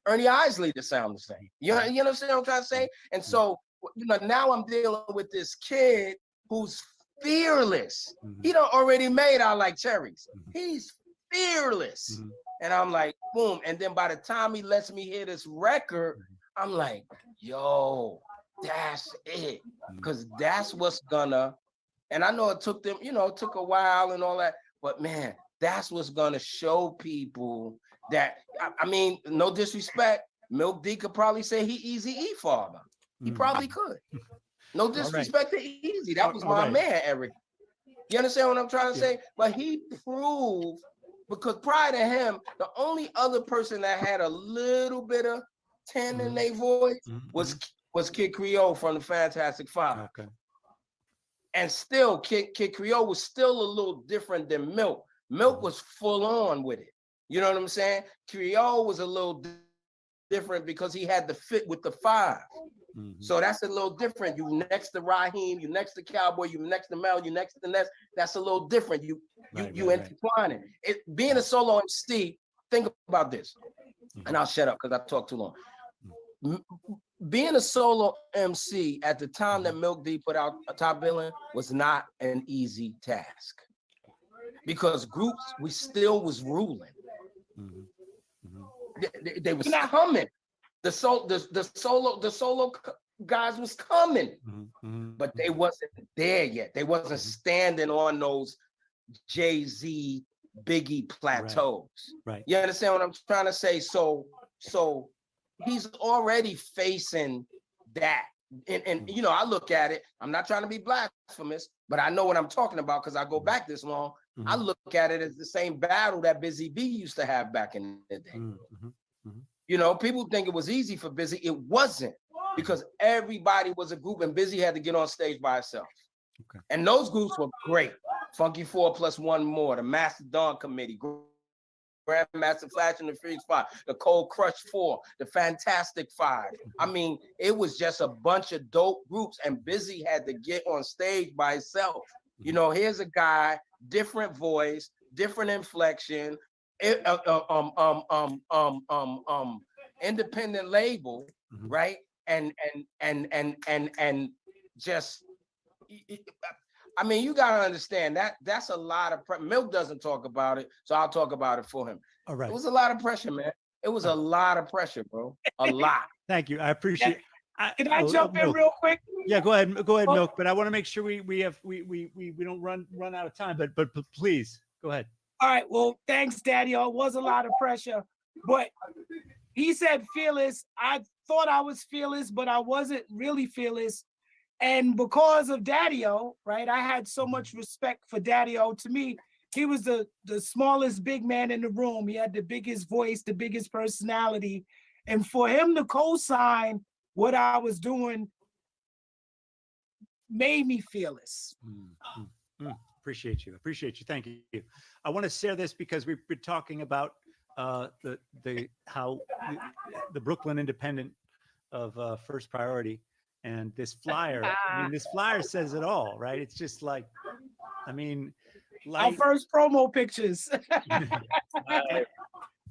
Ernie Isley to sound the same. You know what I'm trying to say? And so, you know, now I'm dealing with this kid who's fearless. He done already made I Like Cherries. He's fearless. And I'm like, boom. And then by the time he lets me hear this record, I'm like, yo, that's it. Because that's what's gonna, and I know it took them, you know, it took a while and all that, but man, that's what's gonna show people that, I mean, no disrespect, Milk D could probably say he Eazy-E father. He probably could. No disrespect to Eazy. That was my man, Eric. You understand what I'm trying to say? But he proved, because prior to him, the only other person that had a little bit of 10 in their voice was Kid Creole from the Fantastic Five. Okay. And still, Kid Creole was still a little different than Milk. Milk was full on with it. You know what I'm saying? Creole was a little different because he had to fit with the five. So that's a little different. You next to Raheem, you next to Cowboy, you next to Mel, you next to Ness. That's a little different. You intertwine it. Being a solo MC, think about this. And I'll shut up because I talk too long. Being a solo MC at the time that Milk D put out a Top Billing was not an easy task, because groups, we still was ruling. They was coming. The solo guys was coming, but they wasn't there yet. They wasn't standing on those Jay-Z, Biggie plateaus. Right. You understand what I'm trying to say? So he's already facing that. And you know, I look at it, I'm not trying to be blasphemous, but I know what I'm talking about because I go back this long. I look at it as the same battle that Busy B used to have back in the day. You know, people think it was easy for Busy. It wasn't, because everybody was a group and Busy had to get on stage by herself. Okay. And those groups were great. Funky 4 plus 1 more, the Mastodon Committee, Grandmaster Flash and the Freaks 5, the Cold Crush 4, the Fantastic 5. I mean, it was just a bunch of dope groups, and Busy had to get on stage by himself. You know, here's a guy, different voice, different inflection, independent label, right? And just, I mean, you gotta understand that that's a lot of pressure. Milk doesn't talk about it, so I'll talk about it for him. All right. It was a lot of pressure, man. It was a lot of pressure, bro. A lot. Thank you. I appreciate. Can I jump in real quick? Yeah, go ahead, Milk. But I want to make sure we don't run out of time. But please go ahead. All right. Well, thanks, Daddy. It was a lot of pressure, but he said fearless. I thought I was fearless, but I wasn't really fearless. And because of Daddy-O, right, I had so much respect for Daddy-O. To me, he was the smallest big man in the room. He had the biggest voice, the biggest personality. And for him to co-sign what I was doing made me fearless. Appreciate you. Thank you. I want to share this because we've been talking about the Brooklyn Independent of First Priority, and this flyer. I mean, this flyer says it all, right? It's just like, I mean, our first promo pictures.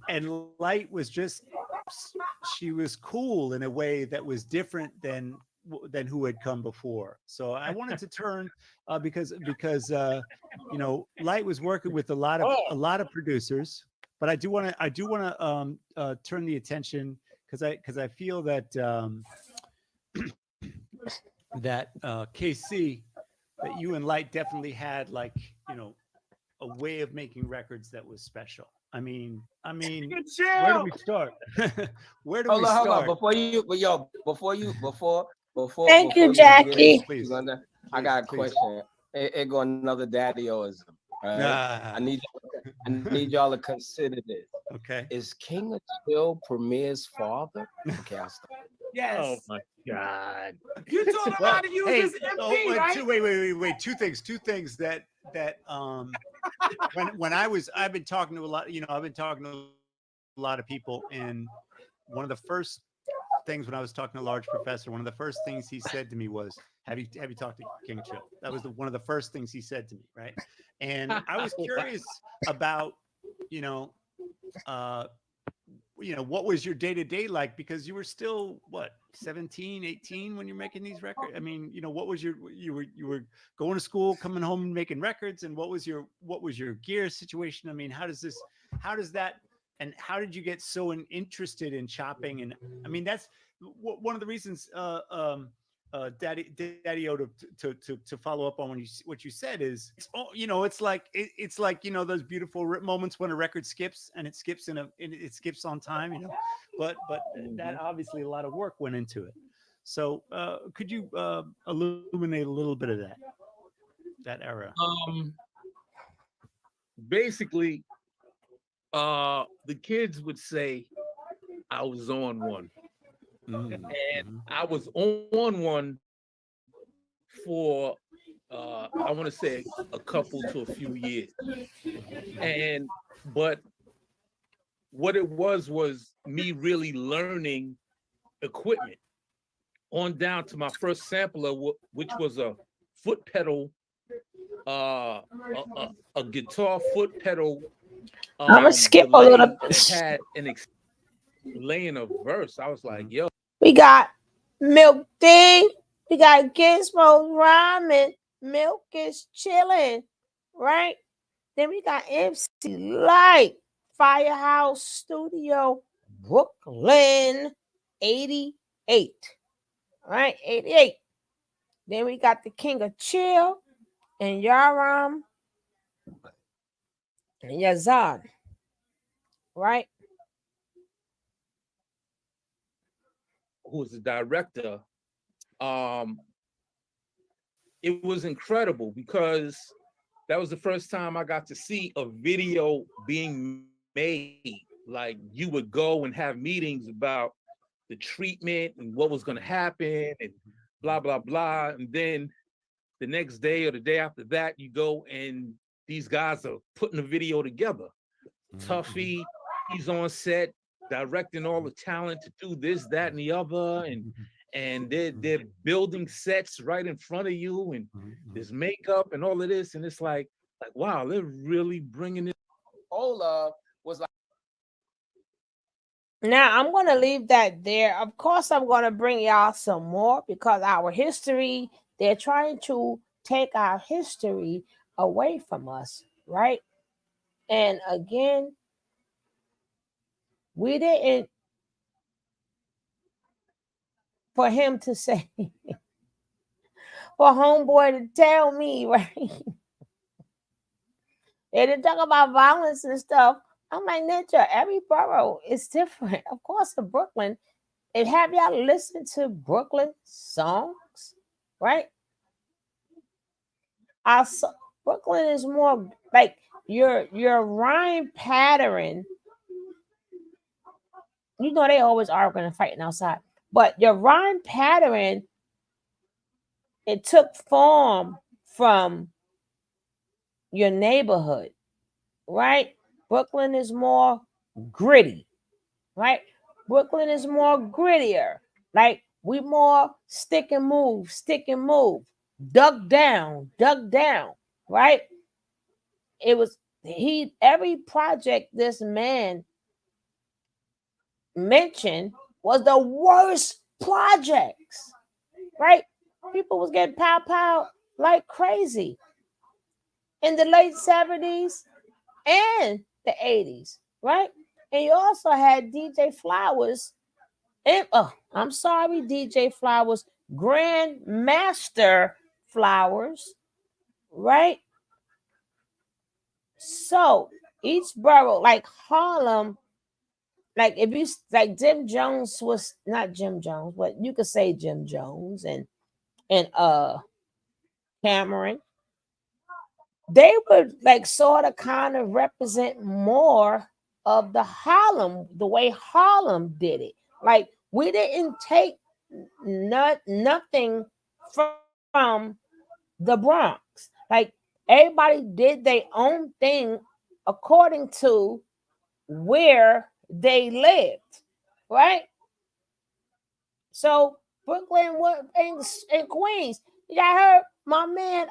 And Light was just, she was cool in a way that was different than who had come before. So I wanted to turn because you know, Light was working with a lot of producers, but I do want to turn the attention because I feel that that KC, that you and Light definitely had, like, you know, a way of making records that was special. I mean, where do we start? Where do we start? Hold on. Before Thank you, you Jackie. please, I got a question. It go another daddy-oism. Right? I need y'all to consider this. Okay. Is King of Chill Premier's father? Okay, I'll stop. Yes. Oh my God. You told him how to use his MP, right? Wait. Two things that when I've been talking to a lot, you know, I've been talking to a lot of people, and one of the first things when I was talking to Large Professor, one of the first things he said to me was, have you talked to King Chill? That was one of the first things he said to me, right? And I was curious about, what was your day-to-day like, because you were still what, 17, 18 when you're making these records? I mean, what was you were going to school, coming home and making records, and what was your gear situation? I mean, how does that, and how did you get so interested in chopping? And I mean, that's one of the reasons Daddy-O, to follow up on what you said is, it's like those beautiful moments when a record skips, and it skips it skips on time, but that obviously a lot of work went into it. So could you illuminate a little bit of that era? Basically, the kids would say I was on one. And I was on one for I want to say a couple to a few years. But what it was me really learning equipment on down to my first sampler, which was a foot pedal, a guitar foot pedal. I'm gonna skip a little bit. That had an laying of verse. I was like, yo. We got Milk D. We got Gizmo's rhyming. Milk is chilling, right? Then we got MC Light, Firehouse Studio, Brooklyn, 88. Right? 88. Then we got the King of Chill and Yaram and Yazan. Right? Who was the director? It was incredible because that was the first time I got to see a video being made. Like, you would go and have meetings about the treatment and what was going to happen and blah, blah, blah. And then the next day or the day after that, you go and these guys are putting a video together. Tuffy, he's on set directing all the talent to do this, that, and the other. And they're building sets right in front of you, and there's makeup and all of this, and it's like wow, they're really bringing it. Ola was like. Now I'm gonna leave that there. Of course, I'm gonna bring y'all some more because our history. They're trying to take our history away from us, right? And again, we didn't. For him to say, for homeboy to tell me, right? They didn't talk about violence and stuff. I'm like, Ninja, every borough is different. Of course, in Brooklyn, and have y'all listened to Brooklyn songs, right? Brooklyn is more like your rhyme pattern, you know, they always arguing and fighting outside, but your rhyme pattern, it took form from your neighborhood, right? Brooklyn is more gritty, right? Brooklyn is more grittier. Like we more stick and move, duck down, right? It was every project this man mentioned was the worst projects, right? People was getting pow like crazy in the late 70s and the 80s, right? And you also had DJ Flowers, and I'm sorry, DJ Flowers, Grandmaster Flowers, right? So each borough, like Harlem, like if you like Jim Jones was not Jim Jones, but you could say Jim Jones and Cameron, they would like sort of kind of represent more of the Harlem, the way Harlem did it. Like we didn't take nothing from the Bronx. Like everybody did their own thing according to where they lived, right? So Brooklyn and Queens. Y'all heard my man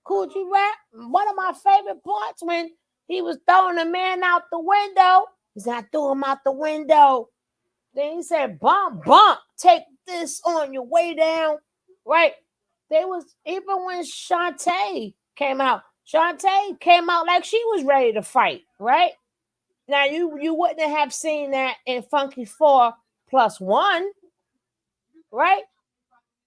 Coochie Rap? One of my favorite parts when he was throwing the man out the window. He said, I threw him out the window. Then he said, bump, take this on your way down. Right? They was even when Shantae came out like she was ready to fight, right? Now you wouldn't have seen that in Funky 4+1, right?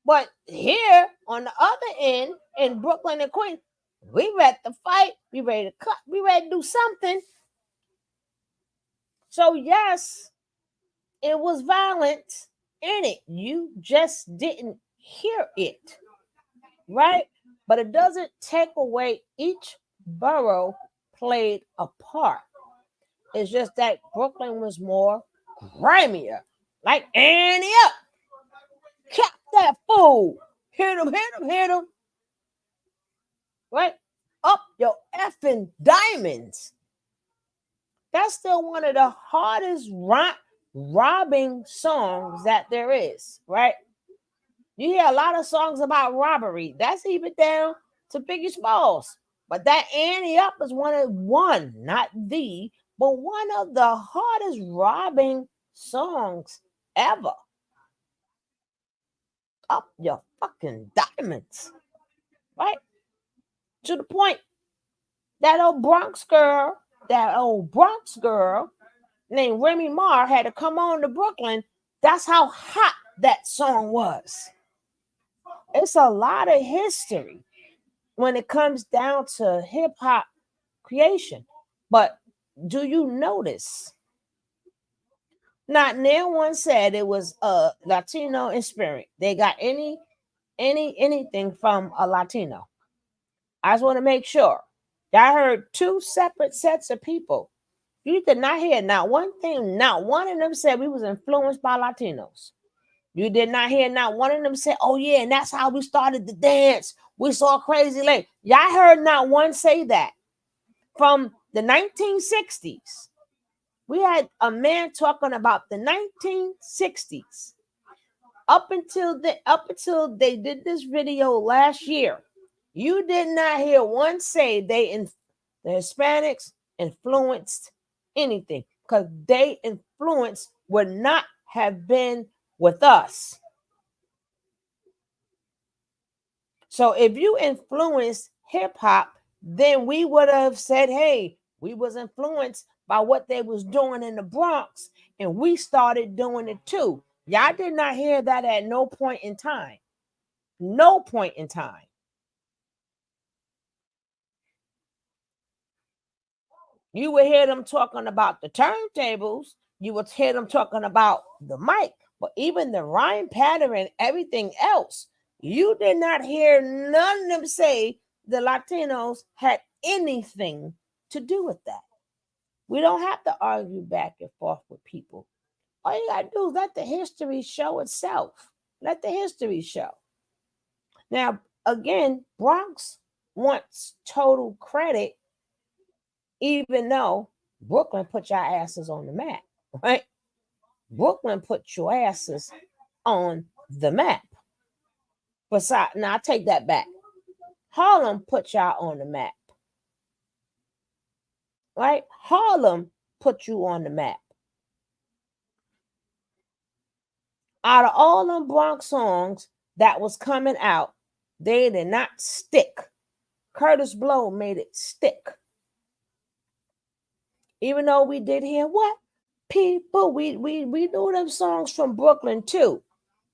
But here on the other end in Brooklyn and Queens, we ready to fight, we ready to cut, we ready to do something. So yes, it was violent in it. You just didn't hear it, right? But it doesn't take away each borough played a part. It's just that Brooklyn was more grimier. Like Annie up, cap that fool, hit him, right? Up your effing diamonds. That's still one of the hardest robbing songs that there is, right? You hear a lot of songs about robbery. That's even down to Biggie Smalls. But that Annie Up is not the, but one of the hardest robbing songs ever. Up your fucking diamonds, right? To the point that old Bronx girl named Remy Ma had to come on to Brooklyn. That's how hot that song was. It's a lot of history when it comes down to hip hop creation. But do you notice? Not no one said it was Latino in spirit. They got anything from a Latino. I just want to make sure. I heard two separate sets of people. You did not hear not one thing, not one of them said we was influenced by Latinos. You did not hear not one of them say, oh yeah, and that's how we started the dance. We saw Crazy Lake. Y'all heard not one say that. From the 1960s, we had a man talking about the 1960s. Up until they did this video last year, you did not hear one say the Hispanics influenced anything, because they influence would not have been with us. So if you influenced hip hop, then we would have said, hey, we was influenced by what they was doing in the Bronx, and we started doing it too. Y'all did not hear that at no point in time. No point in time. You would hear them talking about the turntables. You would hear them talking about the mic. But even the rhyme pattern and everything else, you did not hear none of them say the Latinos had anything to do with that. We don't have to argue back and forth with people. All you gotta do is let the history show itself. Let the history show. Now, again, Bronx wants total credit, even though Brooklyn put your asses on the map, right? Brooklyn put your asses on the map. Besides, now I take that back. Harlem put y'all on the map, right? Harlem put you on the map. Out of all them Bronx songs that was coming out, they did not stick. Curtis Blow made it stick. Even though we did hear what? People, we knew them songs from Brooklyn too.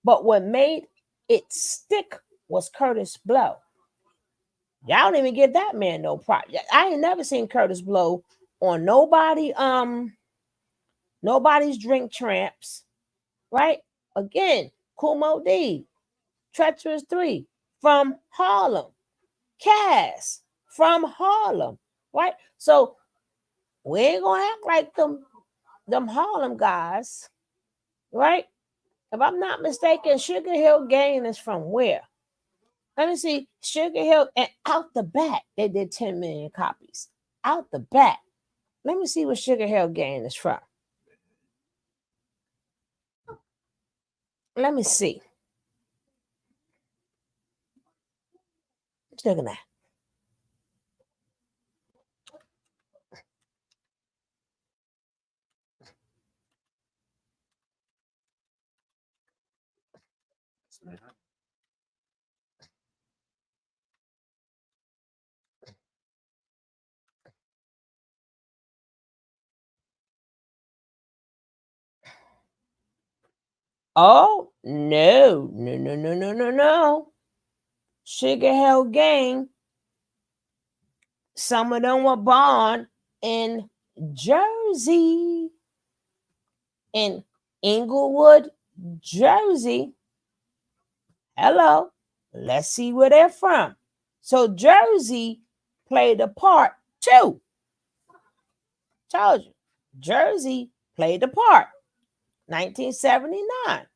But what made it stick was Curtis Blow. Y'all don't even give that man no prop. I ain't never seen Curtis Blow on nobody's Drink Tramps, right? Again, Kumo D, Treacherous 3 from Harlem, Cass from Harlem, right? So we ain't gonna act like them Harlem guys, right? If I'm not mistaken, Sugar Hill Gang is from where? Let me see. Sugar Hill, and out the back, they did 10 million copies. Out the back. Let me see where Sugar Hill Gang is from. Let me see. Look at that. Oh, no. Sugar Hill Gang, some of them were born in Jersey, in Inglewood, Jersey. Hello, let's see where they're from. So Jersey played a part too. Told you, Jersey played a part. 1979.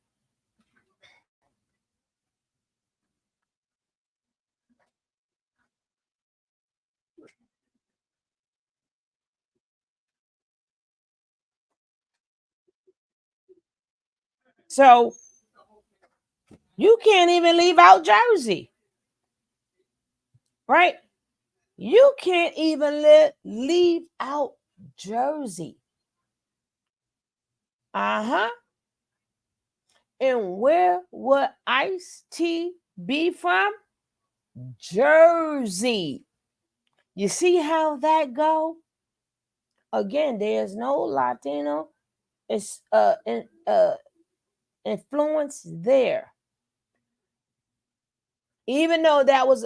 So you can't even leave out Jersey, right? You can't even leave out Jersey. Uh-huh. And where would Ice-T be from? Jersey. You see how that go? Again, there's no Latino influence there. Even though that was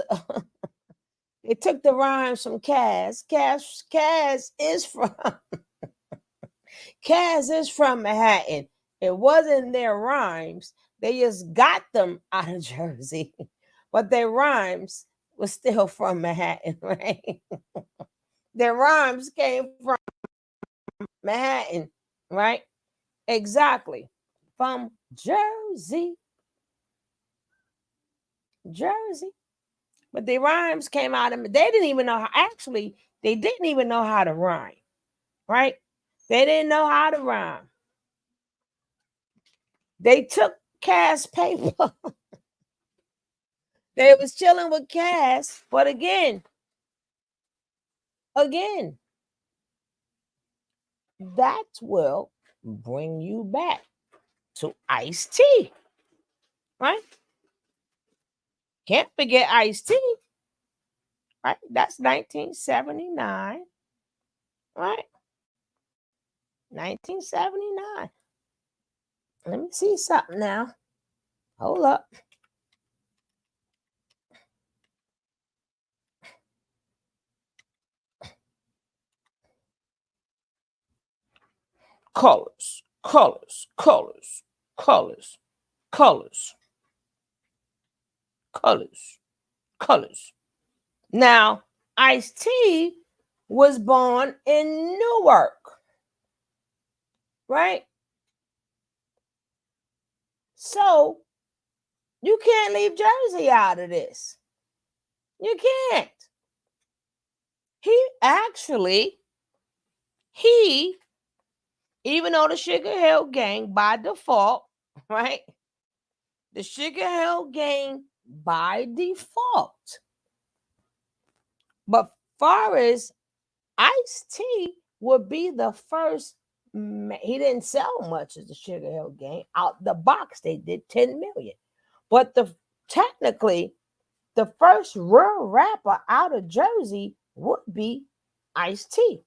they took the rhymes from Cass. Cass is from Cass is from Manhattan. It wasn't their rhymes. They just got them out of Jersey. But their rhymes were still from Manhattan, right? Their rhymes came from Manhattan, right? Exactly. From Jersey. Jersey. But the rhymes came out of they didn't even know how they didn't even know how to rhyme, right? They didn't know how to rhyme. They took Cass paper. They was chilling with Cass, but again, that will bring you back to Ice-T, right? Can't forget Ice-T, right? That's 1979, right? 1979. Let me see something now. Hold up. Colors. Now, Ice-T was born in Newark, right? So you can't leave Jersey out of this. You can't. Even though the Sugar Hill Gang by default, right? The Sugar Hill Gang by default. But far as Ice-T would be the first, he didn't sell much as the Sugar Hill Gang. Out the box, they did 10 million. But technically, the first real rapper out of Jersey would be Ice-T.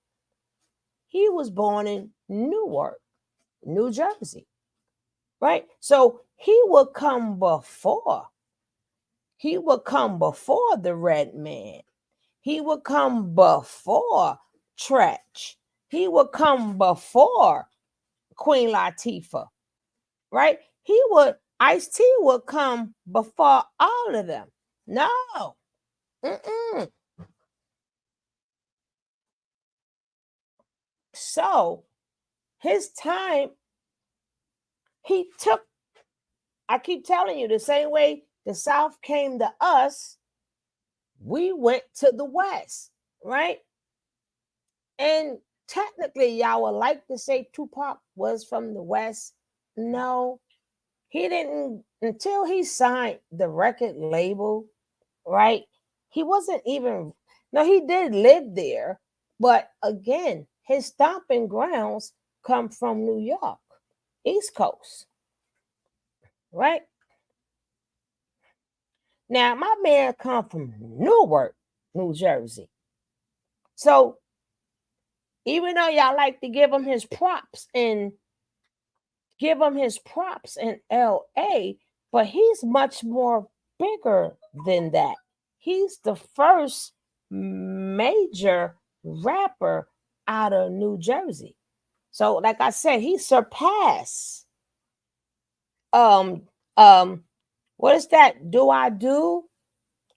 He was born in Newark, New Jersey, right? So he would come before. He would come before the Red Man. He would come before Tretch. He would come before Queen Latifah, right? Ice-T would come before all of them. No. Mm-mm. So his time, I keep telling you, the same way the South came to us, we went to the West, right? And technically, y'all would like to say Tupac was from the West. No, he didn't, until he signed the record label, right? He wasn't even, no, he did live there. But again, his stomping grounds come from New York, East Coast, right? Now, my man come from Newark, New Jersey. So even though y'all like to give him his props in LA, but he's much more bigger than that. He's the first major rapper out of New Jersey. So, like I said, he surpassed what is that? Do I Do?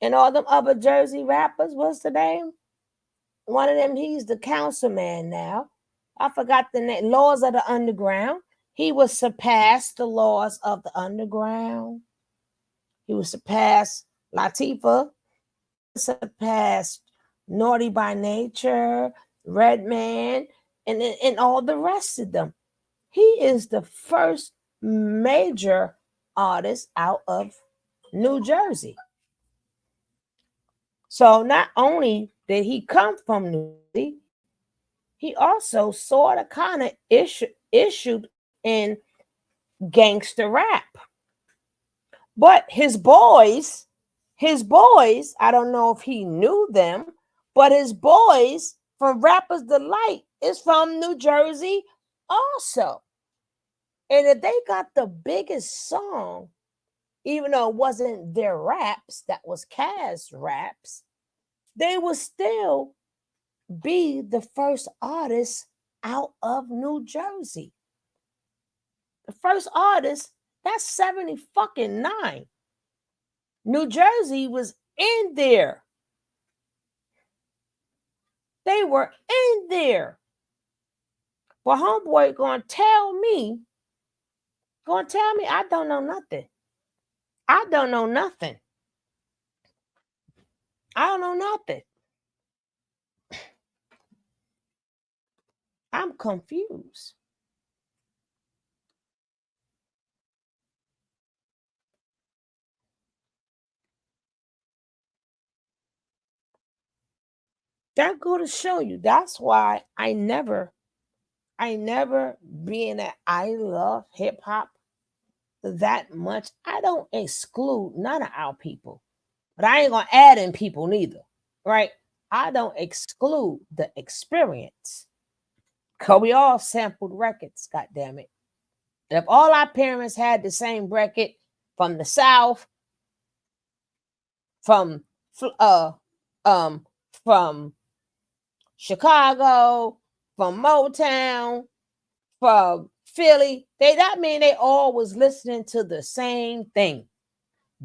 And all them other Jersey rappers. What's the name? One of them, he's the councilman now. I forgot the name. Laws of the Underground. He was surpassed the Laws of the Underground. He was surpassed Latifah. Surpassed Naughty by Nature, Redman, and all the rest of them. He is the first major artist out of New Jersey. So not only did he come from New Jersey, he also sort of kind of issued in gangster rap. But his boys, I don't know if he knew them, but his boys from Rappers Delight is from New Jersey also. And if they got the biggest song, even though it wasn't their raps, that was Kaz raps, they would still be the first artist out of New Jersey. The first artist, that's 70 fucking 9. New Jersey was in there. They were in there. But homeboy gonna tell me I don't know nothing. I don't know nothing. I don't know nothing. I'm confused. That go to show you. That's why I never being that I love hip hop that much. I don't exclude none of our people, but I ain't gonna add in people neither, right? I don't exclude the experience. Cause we all sampled records, god damn it. If all our parents had the same record from the South, from Chicago, from Motown, from Philly, that mean they all was listening to the same thing,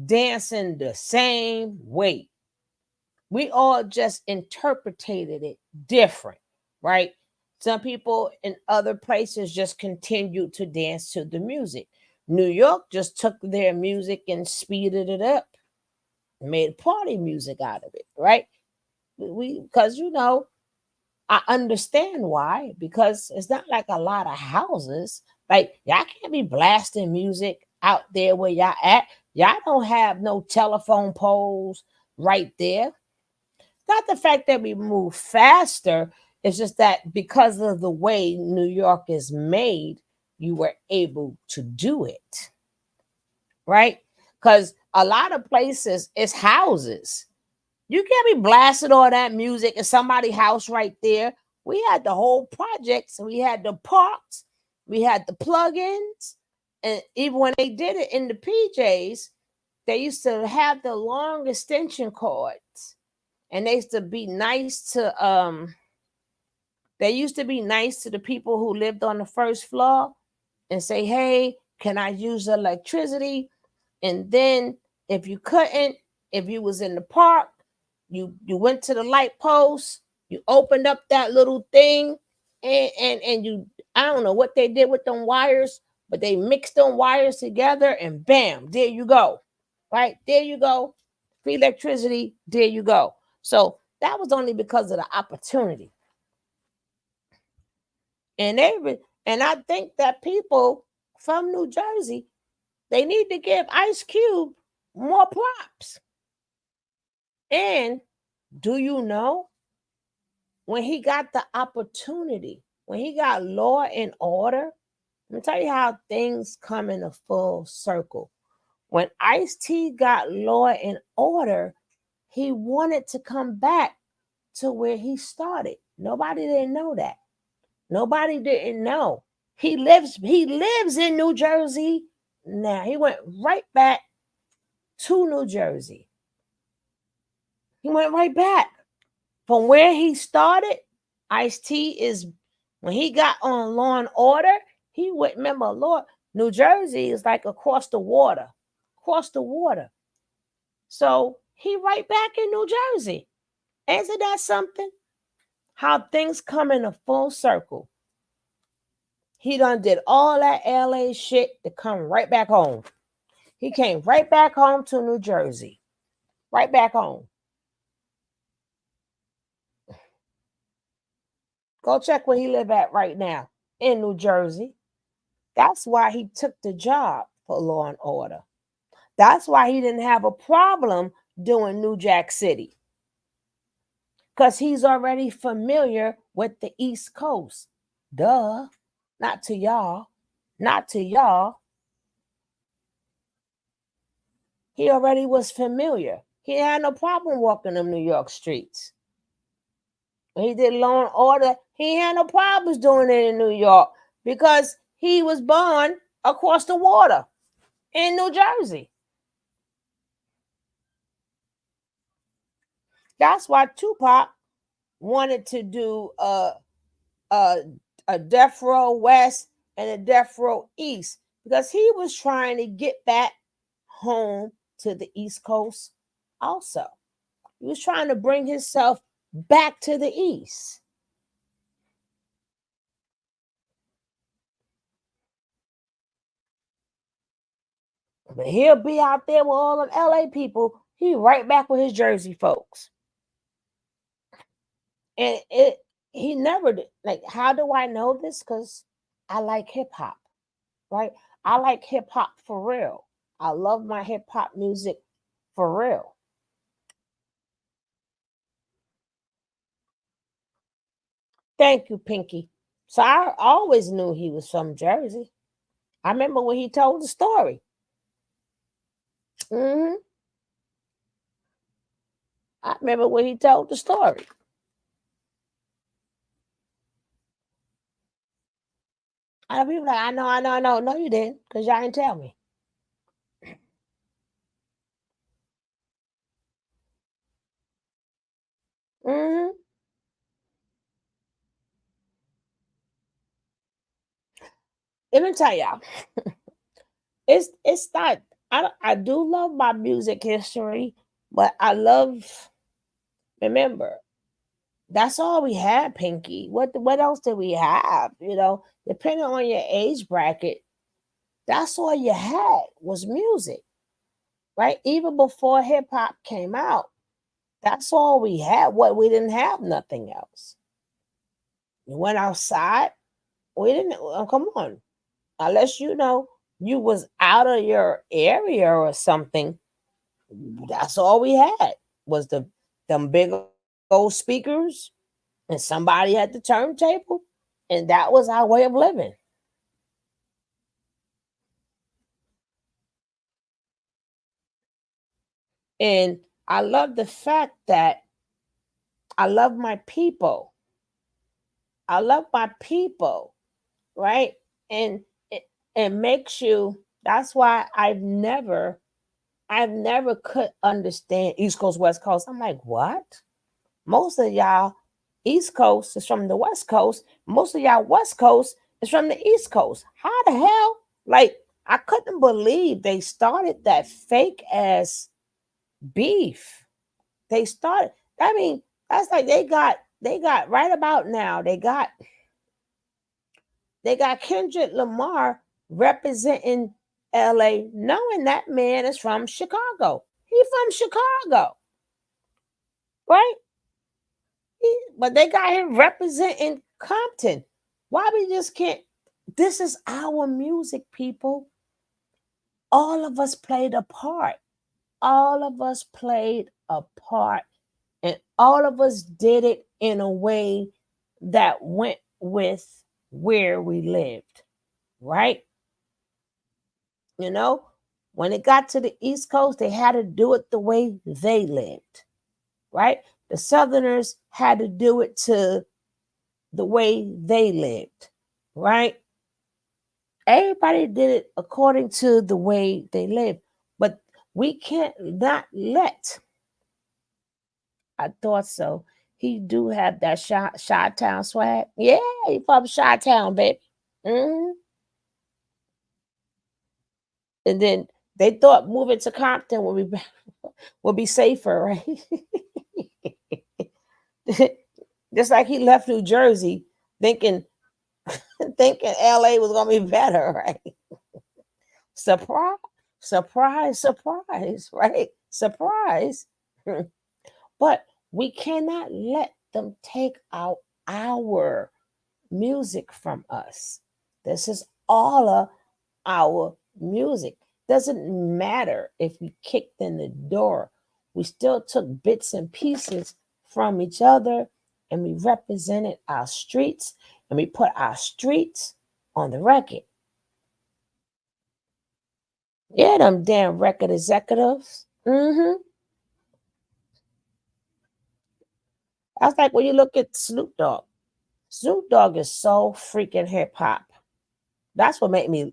dancing the same way. We all just interpreted it different, right? Some people in other places just continued to dance to the music. New York just took their music and speeded it up, made party music out of it, right? Because I understand why, because it's not like a lot of houses. Like, y'all can't be blasting music out there where y'all at. Y'all don't have no telephone poles right there. Not the fact that we move faster, it's just that because of the way New York is made, you were able to do it, right? Because a lot of places it's houses. You can't be blasting all that music in somebody's house right there. We had the whole projects, we had the parks, we had the plugins, and even when they did it in the PJs, they used to have the long extension cords, and they used to be nice to the people who lived on the first floor and say, "Hey, can I use electricity?" And then if you couldn't, if you was in the park, you went to the light post, you opened up that little thing, and you, I don't know what they did with them wires, but they mixed them wires together, and bam, there you go. Right? There you go. Free electricity, there you go. So that was only because of the opportunity. And I think that people from New Jersey, they need to give Ice Cube more props. And do you know, when he got the opportunity, when he got Law and Order, let me tell you how things come in a full circle. When Ice-T got Law and Order, he wanted to come back to where he started. Nobody didn't know that. Nobody didn't know. He lives in New Jersey now. He went right back to New Jersey. He went right back. From where he started, Ice-T is, when he got on Law and Order, he went, remember, Lord, New Jersey is like across the water. Across the water. So he right back in New Jersey. Isn't that something? How things come in a full circle. He done did all that LA shit to come right back home. He came right back home to New Jersey. Right back home. Go check where he live at right now in New Jersey. That's why he took the job for Law and Order. That's why he didn't have a problem doing New Jack City. Because he's already familiar with the East Coast. Duh. Not to y'all. Not to y'all. He already was familiar. He had no problem walking them New York streets. When he did Law and Order, he had no problems doing it in New York because he was born across the water in New Jersey. That's why Tupac wanted to do a Death Row West and a Death Row East, because he was trying to get back home to the East Coast also. He was trying to bring himself back to the East. But he'll be out there with all of LA people. He right back with his Jersey folks. And he never did. Like, how do I know this? Because I like hip hop, right? I like hip hop for real. I love my hip hop music for real. Thank you, Pinky. So I always knew he was from Jersey. I remember when he told the story. Mm-hmm. I remember when he told the story. I be like, I know. No, you didn't, because y'all didn't tell me. Mm-hmm. Let me tell y'all. It's not. I do love my music history, but I love Remember, that's all we had, Pinky. What else did we have? You know, depending on your age bracket, that's all you had was music, right? Even before hip hop came out, that's all we had. What we didn't have nothing else. You went outside, we didn't. Come on, unless you know you was out of your area or something. That's all we had was them big old speakers, and somebody had the turntable, and that was our way of living. And I love the fact that I love my people. I love my people, right? And it makes you. That's why I've never could understand East Coast, West Coast. I'm like, what? Most of y'all East Coast is from the West Coast. Most of y'all West Coast is from the East Coast. How the hell? Like, I couldn't believe they started that fake ass beef. They started. I mean, that's like they got right about now. They got Kendrick Lamar representing LA, knowing that man is from Chicago. He from Chicago, right? But they got him representing Compton. Why we just can't? This is our music, people. All of us played a part. All of us played a part. And all of us did it in a way that went with where we lived, right? You know, when it got to the East Coast, they had to do it the way they lived, right? The Southerners had to do it to the way they lived, right? Everybody did it according to the way they lived, but we can't not let. I thought so. He do have that Chi-Town swag. Yeah, he from Chi-Town, baby. Mhm. And then they thought moving to Compton would be safer, right? Just like he left New Jersey thinking LA was gonna be better, right? Surprise, surprise, surprise, right? Surprise. But we cannot let them take out our music from us. This is all of our music. Doesn't matter if we kicked in the door. We still took bits and pieces from each other, and we represented our streets, and we put our streets on the record. Yeah, them damn record executives. That's like when you look at Snoop Dogg. Snoop Dogg is so freaking hip hop. That's what made me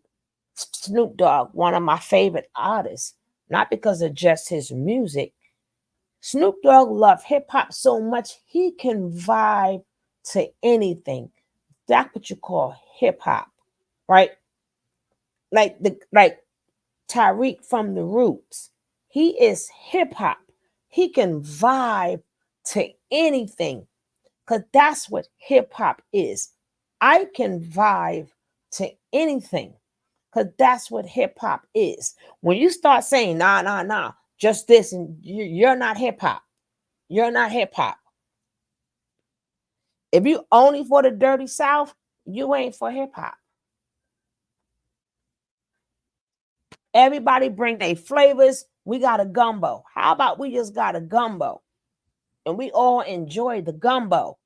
Snoop Dogg one of my favorite artists. Not because of just his music. Snoop Dogg loved hip hop so much he can vibe to anything. That's what you call hip hop, right? Like Tyreek from the Roots. He is hip hop. He can vibe to anything because that's what hip hop is. I can vibe to anything because that's what hip hop is. When you start saying, nah, just this, and you're not hip hop, you're not hip hop. If you only for the dirty South, you ain't for hip hop. Everybody bring their flavors. We got a gumbo. How about we just got a gumbo and we all enjoy the gumbo?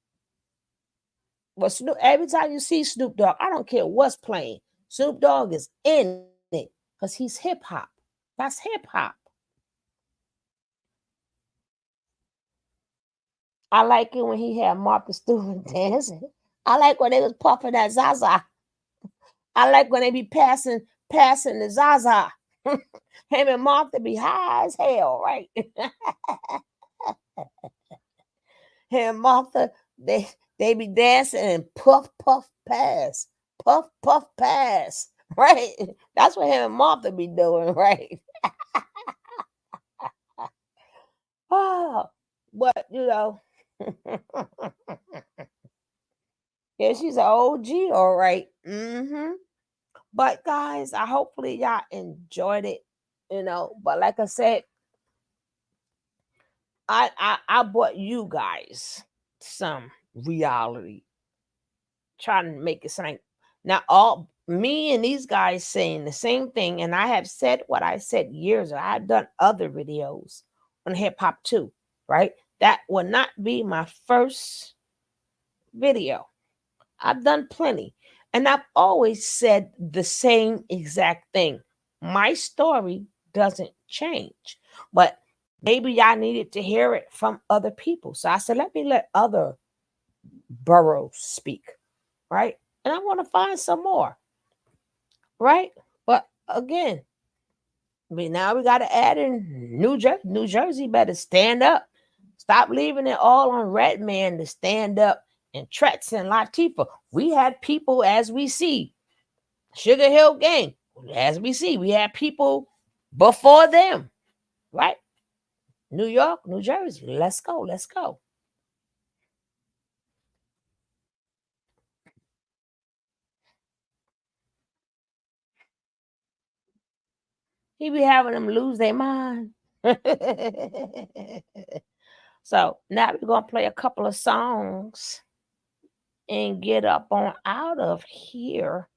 But Snoop, every time you see Snoop Dogg, I don't care what's playing. Snoop Dogg is in it because he's hip hop. That's hip hop. I like it when he had Martha Stewart dancing. I like when they was puffing that Zaza. I like when they be passing the Zaza. Him and Martha be high as hell, right? Him and Martha, they be dancing and puff, puff, pass. Puff, puff, pass. Right? That's what him and Martha be doing, right? Oh, But you know, yeah, she's an OG, all right. But guys, I hopefully y'all enjoyed it. You know, but like I said, I brought you guys some reality, trying to make it sound. Now, all me and these guys saying the same thing, and I have said what I said years ago. I've done other videos on hip hop too, right? That will not be my first video. I've done plenty, and I've always said the same exact thing. My story doesn't change, but maybe y'all needed to hear it from other people. So I said, let me let other boroughs speak, right? And I want to find some more, right? But again, now we got to add in New Jersey. New Jersey better stand up. Stop leaving it all on Redman to stand up, and Tretz and Latifah. We had people, as we see, Sugar Hill Gang, as we see, we had people before them, right? New York, New Jersey, let's go, let's go. He be having them lose their mind. So now we're going to play a couple of songs and get up on out of here.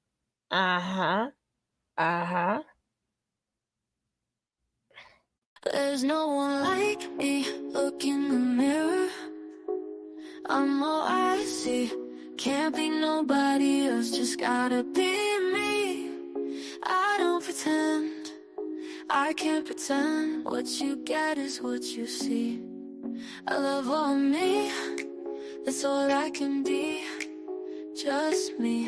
There's no one like me. Look in the mirror. I'm all I see. Can't be nobody else. Just gotta be me. I don't pretend. I can't pretend. What you get is what you see. I love all me. That's all I can be. Just me.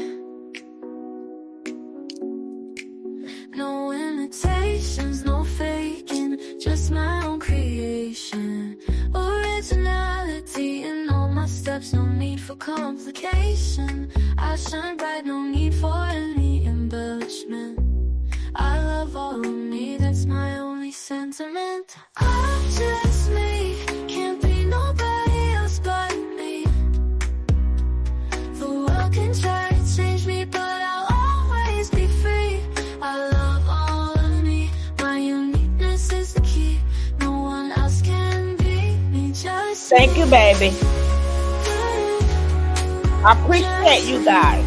No imitations, no faking, just my own creation. Originality in all my steps, no need for complication. I shine bright, no need for any embellishment. I love all of me, that's my only sentiment. I'm just me, can't be nobody else but me. The world can try to change me, but I'll always be free. I love all of me, my uniqueness is the key. No one else can be me, just Thank you, baby. I appreciate you guys.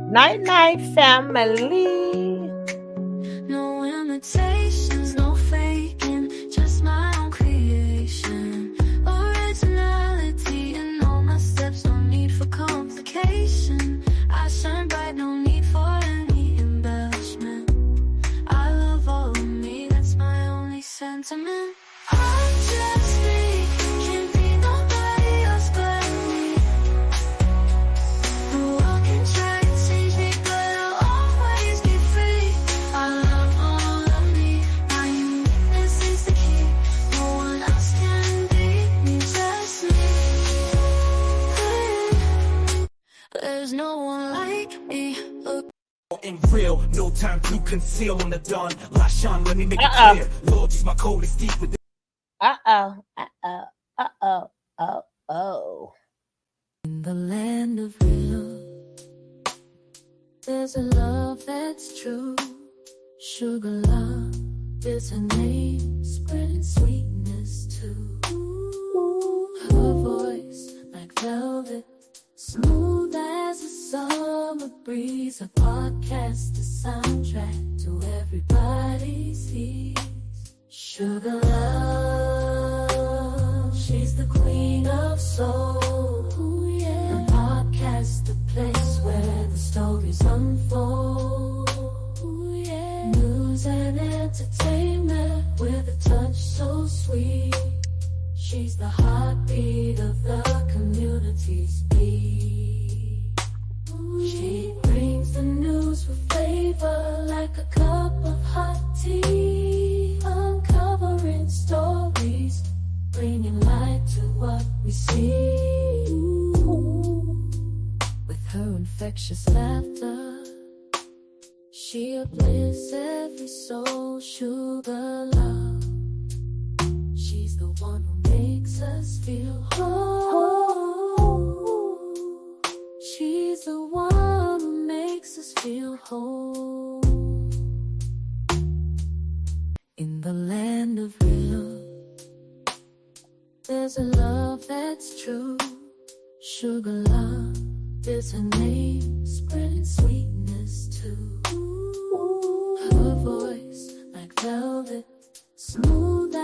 Night, night, family. No imitations, no faking, just my own creation. Originality in all my steps, no need for complication. I shine bright, no need for any embellishment. I love all of me, that's my only sentiment. I'm just me, can't be nobody else but me. The world can try to change me, but I'll always be free. I love all of me, my uniqueness is the key. No one else can beat me, just me. There's no one like me. Look. In real, no time to conceal on the dawn. Lashawn, let me make it clear. Lord, use my code is deep with the In the land of real, there's a love that's true. Sugar love is her name, spreading sweetness too. Her voice like velvet, smooth as a summer breeze. A podcast, a soundtrack to everybody's ears. Sugar love, she's the queen of soul. Ooh, yeah. Her podcast, the place where the stories unfold. Ooh, yeah. News and entertainment with a touch so sweet. She's the heartbeat of the community's beat. She brings the news with flavor like a cup of hot tea. Uncovering stories, bringing light to what we see. With her infectious laughter, She uplifts every soul, sugar love. She's the one who makes us feel whole. She's the one who makes us feel whole. In the land of real, there's a love that's true. Sugar love is her name, spreading sweetness too. Her voice like velvet, smooth.